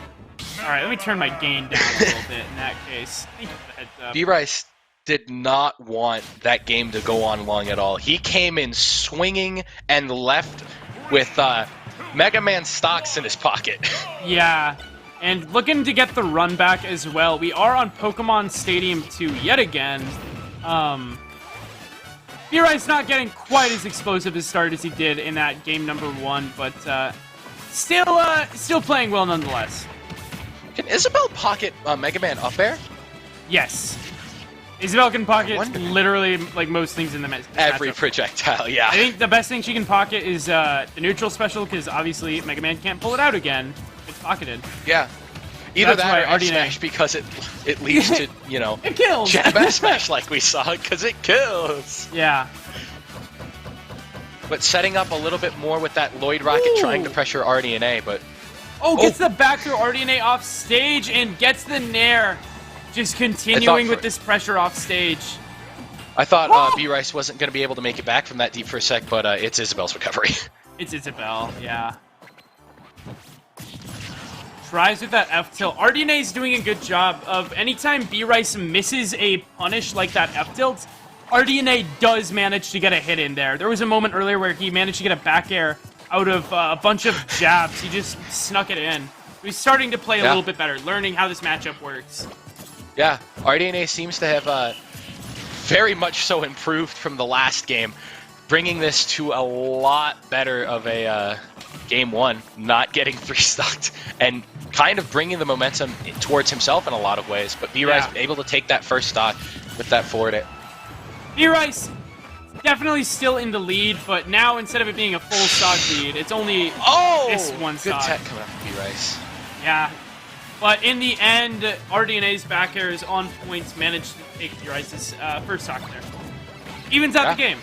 Alright, let me turn my gain down a little bit in that case. Thank you for the heads up. B-Rice did not want that game to go on long at all. He came in swinging and left with Mega Man stocks in his pocket. Yeah, and looking to get the run back as well. We are on Pokemon Stadium 2 yet again. B-Rice not getting quite as explosive a start as he did in that game number 1, but still playing well nonetheless. Can Isabelle pocket Mega Man up air? Yes. Isabelle can pocket literally like most things in the match. Every projectile, yeah. I think the best thing she can pocket is the neutral special, because obviously Mega Man can't pull it out again. It's pocketed. Yeah. Either that or F smash, because it leads to, you know, it kills. Jab F smash like we saw, because it kills. Yeah. But setting up a little bit more with that Lloyd Rocket trying to pressure RDNA, but... Gets the back throw RDNA off stage and gets the Nair. Just continuing with this pressure off stage. I thought B-Rice wasn't going to be able to make it back from that deep for a sec, but it's Isabelle's recovery. It's Isabelle, yeah. Tries with that F tilt. RDNA's doing a good job of anytime B-Rice misses a punish like that F tilt, RDNA does manage to get a hit in there. There was a moment earlier where he managed to get a back air out of a bunch of jabs. He just snuck it in. He's starting to play a little bit better, learning how this matchup works. Yeah, RDNA seems to have very much so improved from the last game, bringing this to a lot better of a game 1, not getting 3-stocked, and kind of bringing the momentum towards himself in a lot of ways. But B-Rice able to take that first stock with that forward air. B-Rice definitely still in the lead, but now instead of it being a full stock lead, it's only this one stock. Good tech coming up from B-Rice. Yeah. But in the end, RDNA's back air is on points, managed to take B-Rice's first stock there. Evens out the game.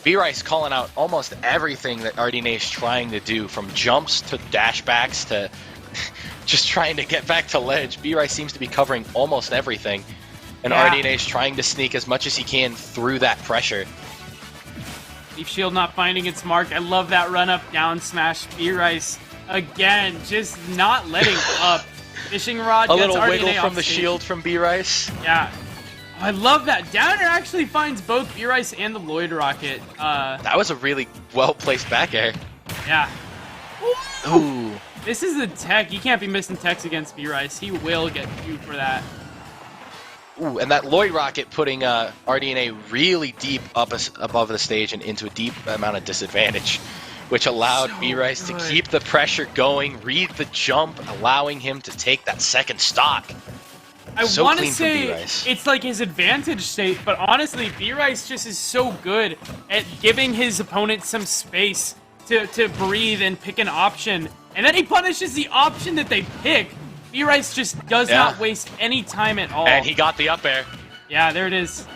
B-Rice calling out almost everything that RDNA is trying to do, from jumps to dashbacks to just trying to get back to ledge. B-Rice seems to be covering almost everything, and RDNA is trying to sneak as much as he can through that pressure. Leaf Shield not finding its mark. I love that run-up down smash. B-Rice, again, just not letting up. Fishing Rod a gets little RDNA wiggle off from the stage. shield from B-Rice. Yeah. I love that. Downer actually finds both B-Rice and the Lloyd Rocket. That was a really well-placed back air. Yeah. Ooh. This is the tech. You can't be missing techs against B-Rice. He will get you for that. Ooh, and that Lloyd Rocket putting RDNA really deep up above the stage and into a deep amount of disadvantage, which allowed So B-Rice to good. keep the pressure going, read the jump, allowing him to take that second stock. I So want to clean from say B-Rice. it's like his advantage state, but honestly, B-Rice just is so good at giving his opponent some space to breathe and pick an option. And then he punishes the option that they pick. B-Rice just does Yeah. not waste any time at all. And he got the up air. Yeah, there it is.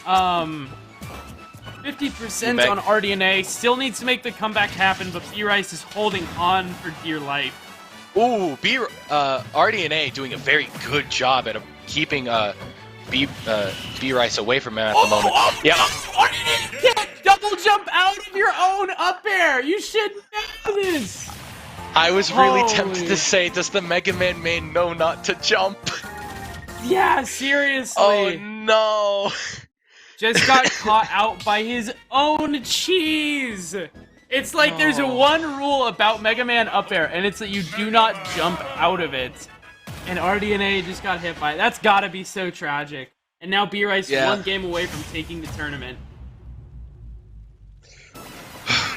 50% Back. on RDNA. Still needs to make the comeback happen, but B-Rice is holding on for dear life. Ooh, RDNA doing a very good job at keeping B-Rice away from him at the moment. Yeah. RDNA can't double jump out of your own up air. You should know this. I was really Holy. tempted to say, does the Mega Man main know not to jump? Yeah, seriously. Oh no. Just got caught out by his own cheese. It's like there's a one rule about Mega Man up air, and it's that you do not jump out of it. And RDNA just got hit by it. That's gotta be so tragic. And now B-Rice one game away from taking the tournament.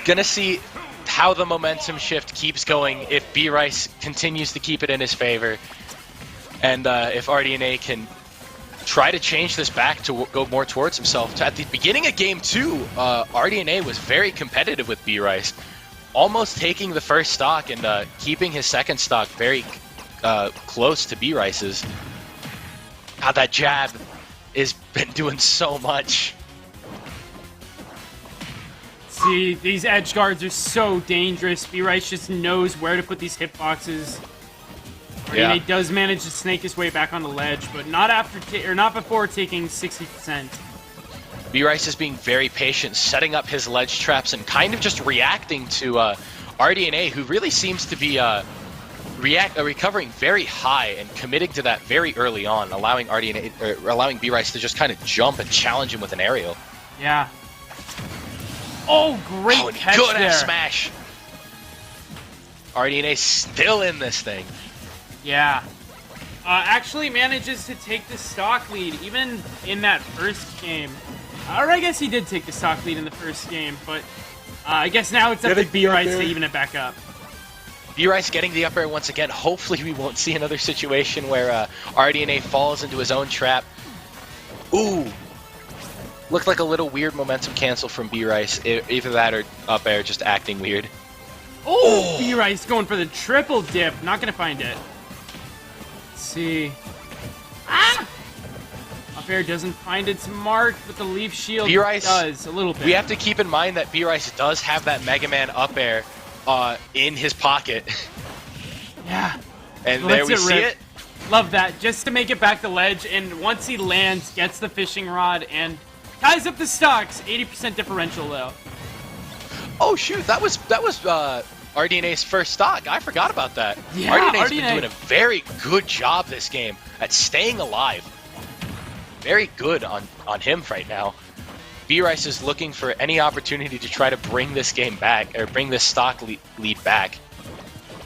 Gonna see how the momentum shift keeps going if B-Rice continues to keep it in his favor. And if RDNA can try to change this back to go more towards himself. At the beginning of Game 2, RDNA was very competitive with B-Rice, almost taking the first stock and keeping his second stock very close to B-Rice's. How that jab has been doing so much. See, these edge guards are so dangerous. B-Rice just knows where to put these hitboxes. RDNA does manage to snake his way back on the ledge, but not after not before taking 60%. B-Rice is being very patient, setting up his ledge traps and kind of just reacting to RDNA, who really seems to be recovering very high and committing to that very early on, allowing allowing B-Rice to just kind of jump and challenge him with an aerial. Yeah. Oh, great and catch good there. F smash. RDNA still in this thing. Yeah. Actually manages to take the stock lead, even in that first game. Or I guess he did take the stock lead in the first game, but I guess now it's up to B-Rice to even it back up. B-Rice getting the up air once again. Hopefully we won't see another situation where RDNA falls into his own trap. Ooh. Looked like a little weird momentum cancel from B-Rice. Either that or up air just acting weird. Oh, B-Rice going for the triple dip. Not going to find it. Let's see. Ah! Up air doesn't find its mark, but the leaf shield does a little bit. We have to keep in mind that B-Rice does have that Mega Man up air in his pocket. Yeah. And there we see it. Love that. Just to make it back to ledge, and once he lands, gets the fishing rod, and ties up the stocks. 80% differential, though. Oh, shoot. That was RDNA's first stock. I forgot about that. Yeah, RDNA's been doing a very good job this game at staying alive. Very good on him right now. B-Rice is looking for any opportunity to try to bring this game back, or bring this stock lead back.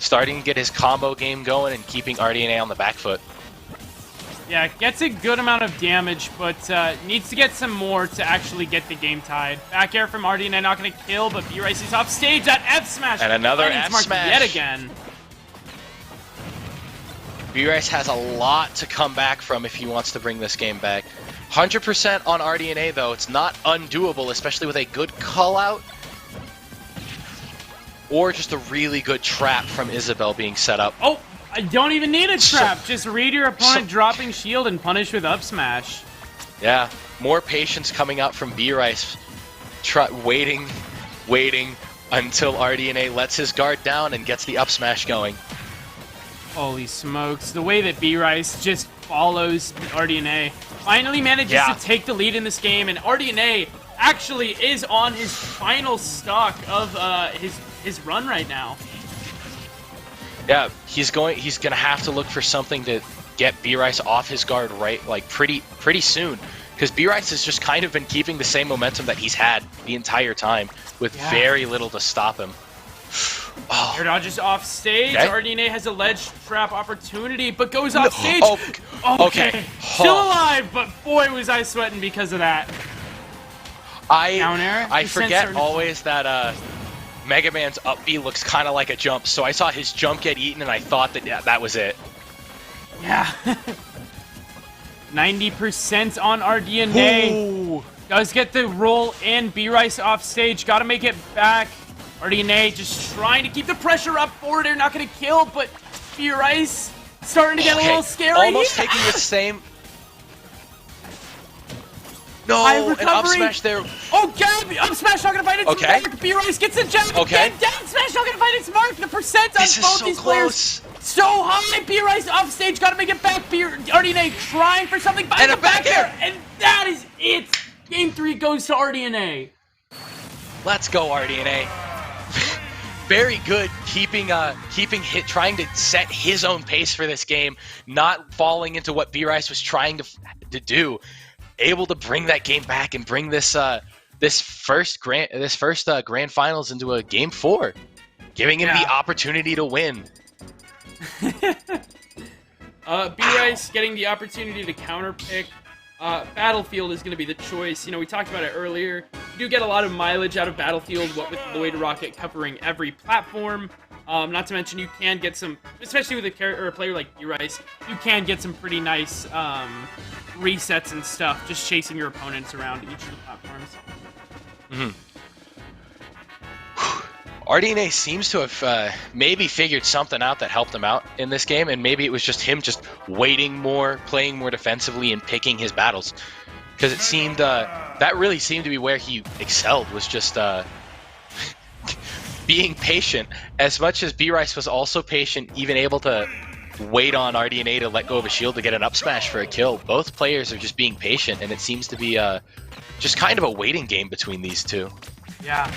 Starting to get his combo game going and keeping RDNA on the back foot. Yeah, gets a good amount of damage, but needs to get some more to actually get the game tied. Back air from RDNA, not going to kill, but B-Rice is off stage. That F smash! And another finding F mark smash. Yet again. B-Rice has a lot to come back from if he wants to bring this game back. 100% on RDNA, though. It's not undoable, especially with a good call-out. Or just a really good trap from Isabel being set up. Oh, I don't even need a trap. Just read your opponent dropping shield and punish with up smash. Yeah, more patience coming out from B-Rice. Waiting until RDNA lets his guard down and gets the up smash going. Holy smokes. The way that B-Rice just follows RDNA. Finally manages to take the lead in this game, and RDNA actually is on his final stock of his run right now. Yeah, he's gonna have to look for something to get B-Rice off his guard pretty soon. Because B-Rice has just kind of been keeping the same momentum that he's had the entire time with very little to stop him. Oh. Air dodge is off stage. Okay. RDNA has a ledge trap opportunity, but goes off stage. Okay. Still alive, but boy, was I sweating because of that. I forget always that Mega Man's up B looks kind of like a jump, so I saw his jump get eaten, and I thought that that was it. Yeah. 90% on RDNA. Ooh. Does get the roll in. B-Rice off stage. Got to make it back. RDNA just trying to keep the pressure up forward. They're not going to kill, but B-Rice starting to get a little scary. Almost taking the same. No, an up smash there. Okay, up smash not going to find its mark. B-Rice gets a jab. Okay. Down smash not going to find its mark. The percent on both these players. So high, B-Rice off stage, gotta make it back. RDNA trying for something, finds it back there, and that is it. Game 3 goes to RDNA. Let's go, RDNA. Very good, trying to set his own pace for this game, not falling into what B-Rice was trying to do. Able to bring that game back and bring this first grand finals into a game 4, giving him the opportunity to win. B-Rice getting the opportunity to counterpick. Battlefield is going to be the choice. You know, we talked about it earlier. You do get a lot of mileage out of Battlefield, what with Lloyd Rocket covering every platform. Not to mention you can get some, especially with a player like B-Rice, you can get some pretty nice resets and stuff, just chasing your opponents around each of the platforms. Mm-hmm. RDNA seems to have maybe figured something out that helped him out in this game, and maybe it was just him just waiting more, playing more defensively, and picking his battles. Because it seemed, that really seemed to be where he excelled, was just being patient. As much as B-Rice was also patient, even able to wait on RDNA to let go of a shield to get an up smash for a kill. Both players are just being patient, and it seems to be just kind of a waiting game between these two. Yeah.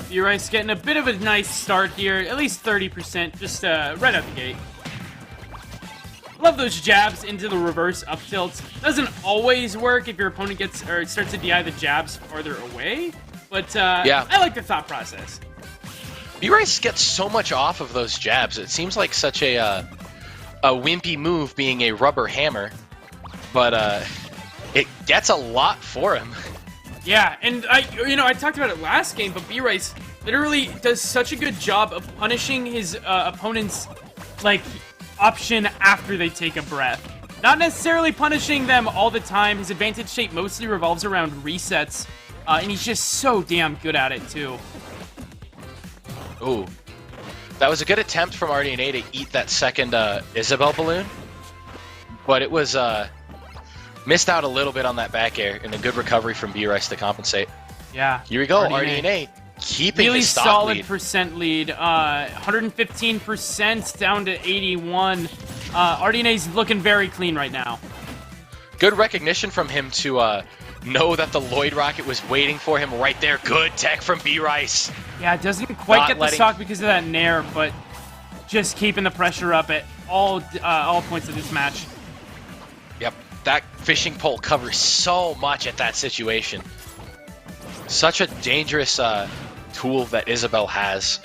B-Rice getting a bit of a nice start here, at least 30%, just right out the gate. Love those jabs into the reverse up tilts. Doesn't always work if your opponent gets or starts to DI the jabs farther away, but I like the thought process. B-Rice gets so much off of those jabs. It seems like such a wimpy move being a rubber hammer, but it gets a lot for him. Yeah, and I talked about it last game, but B-Rice literally does such a good job of punishing his opponent's option after they take a breath. Not necessarily punishing them all the time. His advantage state mostly revolves around resets, and he's just so damn good at it too. Ooh, that was a good attempt from RDNA to eat that second Isabel balloon, but it was missed out a little bit on that back air, and a good recovery from B-Rice to compensate. Yeah. Here we go, RDNA keeping really his stock solid lead. percent lead. 115% down to 81. RDNA's looking very clean right now. Good recognition from him to know that the Lloyd Rocket was waiting for him right there. Good tech from B-Rice. Yeah, it doesn't quite get the stock because of that nair, but just keeping the pressure up at all points of this match. Yep, that fishing pole covers so much at that situation. Such a dangerous tool that Isabel has.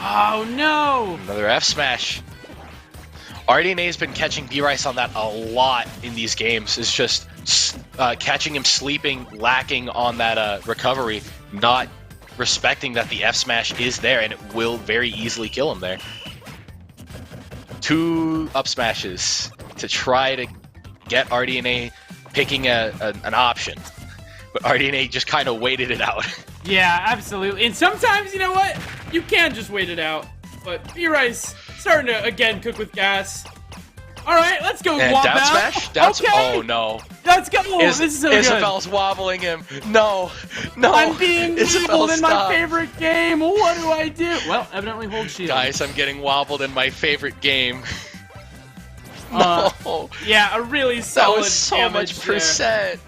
Oh no! Another F smash. RDNA has been catching B-Rice on that a lot in these games. It's just catching him sleeping, lacking on that recovery, not respecting that the F smash is there, and it will very easily kill him there. 2 up smashes to try to get RDNA picking an option. But RDNA just kind of waited it out. Yeah, absolutely. And sometimes, you know what? You can just wait it out. But B-Rice starting to, again, cook with gas. All right, let's go. And down smash? Okay. Oh, no. Let's go. This is so Isabel's wobbling him. No. I'm being wobbled in stop. my favorite game. What do I do? Well, evidently hold shield. Guys, I'm getting wobbled in my favorite game. No. Yeah, a really solid That was so much percent.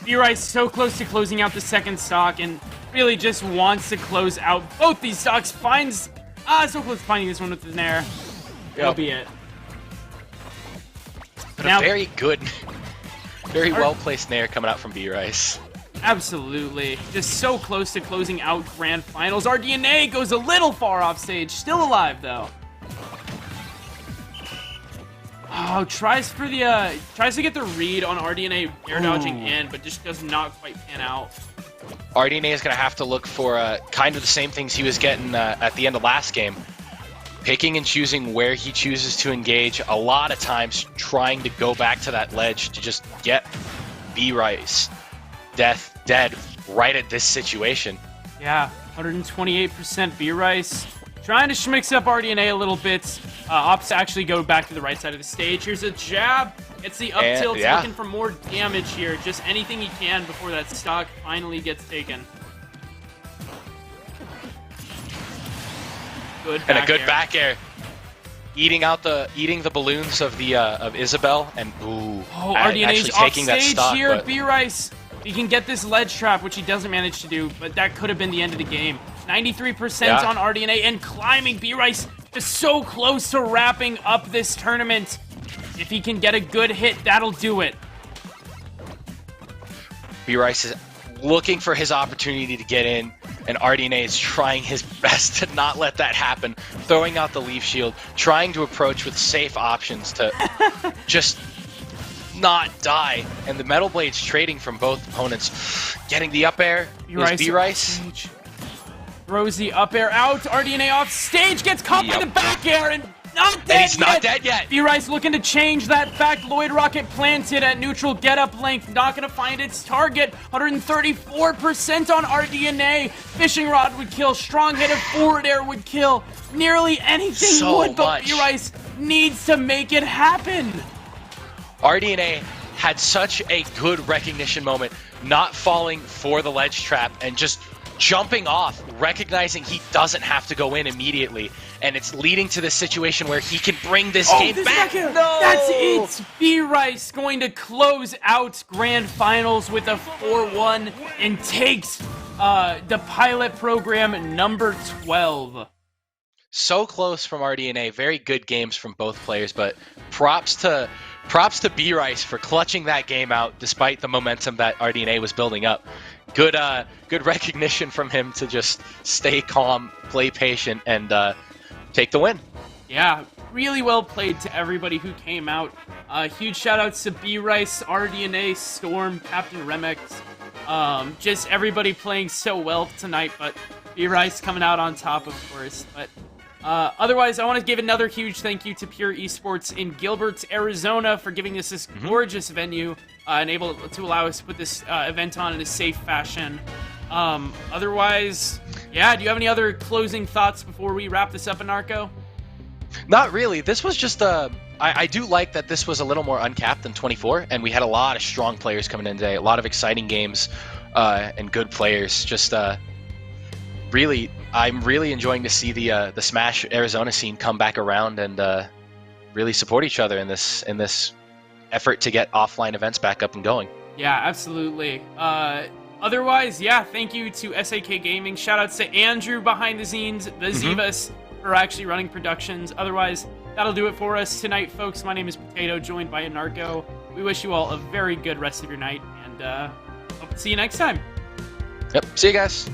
B-Rice so close to closing out the second stock and really just wants to close out both these stocks. Finds So close to finding this one with the Nair. That'll be it. But Now- a very good, very well-placed Nair coming out from B-Rice. Absolutely. Just so close to closing out Grand Finals. Our DNA goes a little far off stage. Still alive, though. Oh, tries to get the read on RDNA air dodging in, but just does not quite pan out. RDNA is going to have to look for kind of the same things he was getting at the end of last game. Picking and choosing where he chooses to engage, a lot of times trying to go back to that ledge to just get B-Rice dead right at this situation. Yeah, 128% B-Rice. Trying to mix up RDNA a little bit. Opts actually go back to the right side of the stage. Here's a jab. Gets the up tilt, looking for more damage here. Just anything he can before that stock finally gets taken. Good back And a good air. back air. Eating the balloons of the of Isabel, and RDNA's actually off taking that stage stock. here. But B-Rice, he can get this ledge trap, which he doesn't manage to do, but that could have been the end of the game. 93% on RDNA and climbing. B-Rice just so close to wrapping up this tournament. If he can get a good hit, that'll do it. B-Rice is looking for his opportunity to get in, and RDNA is trying his best to not let that happen, throwing out the leaf shield, trying to approach with safe options to just not die. And the Metal Blades trading from both opponents. Getting the up air is B-Rice. Throws the up air out. RDNA off stage, gets caught by the back air, and not dead And he's not dead yet. B-Rice looking to change that fact. Lloyd Rocket planted at neutral get-up length. Not going to find its target. 134% on RDNA. Fishing Rod would kill. Strong hit of forward air would kill. Nearly anything would, but B-Rice needs to make it happen. RDNA had such a good recognition moment, not falling for the ledge trap and just jumping off, recognizing he doesn't have to go in immediately, and it's leading to this situation where he can bring this game back. No! That's it! B-Rice going to close out Grand Finals with a 4-1 and takes the pilot program number 12. So close from RDNA. Very good games from both players, but props to B-Rice for clutching that game out despite the momentum that RDNA was building up. Good recognition from him to just stay calm, play patient, and take the win. Yeah, really well played to everybody who came out. Huge shout outs to B-Rice, RDNA, Storm, Captain Remex. Just everybody playing so well tonight, but B-Rice coming out on top, of course. But otherwise, I want to give another huge thank you to Pure Esports in Gilbert, Arizona for giving us this gorgeous venue and able to allow us to put this event on in a safe fashion. Otherwise, yeah, do you have any other closing thoughts before we wrap this up, Anarcho? Not really. This was just I do like that this was a little more uncapped than 24, and we had a lot of strong players coming in today, a lot of exciting games, and good players. Just really, I'm really enjoying to see the Smash Arizona scene come back around and really support each other in this effort to get offline events back up and going. Yeah, absolutely. Otherwise, yeah, thank you to SAK Gaming. Shoutouts to Andrew behind the scenes, the Zivas, for actually running productions. Otherwise, that'll do it for us tonight, folks. My name is Potato, joined by Anarcho. We wish you all a very good rest of your night, and hope to see you next time. Yep. See you guys.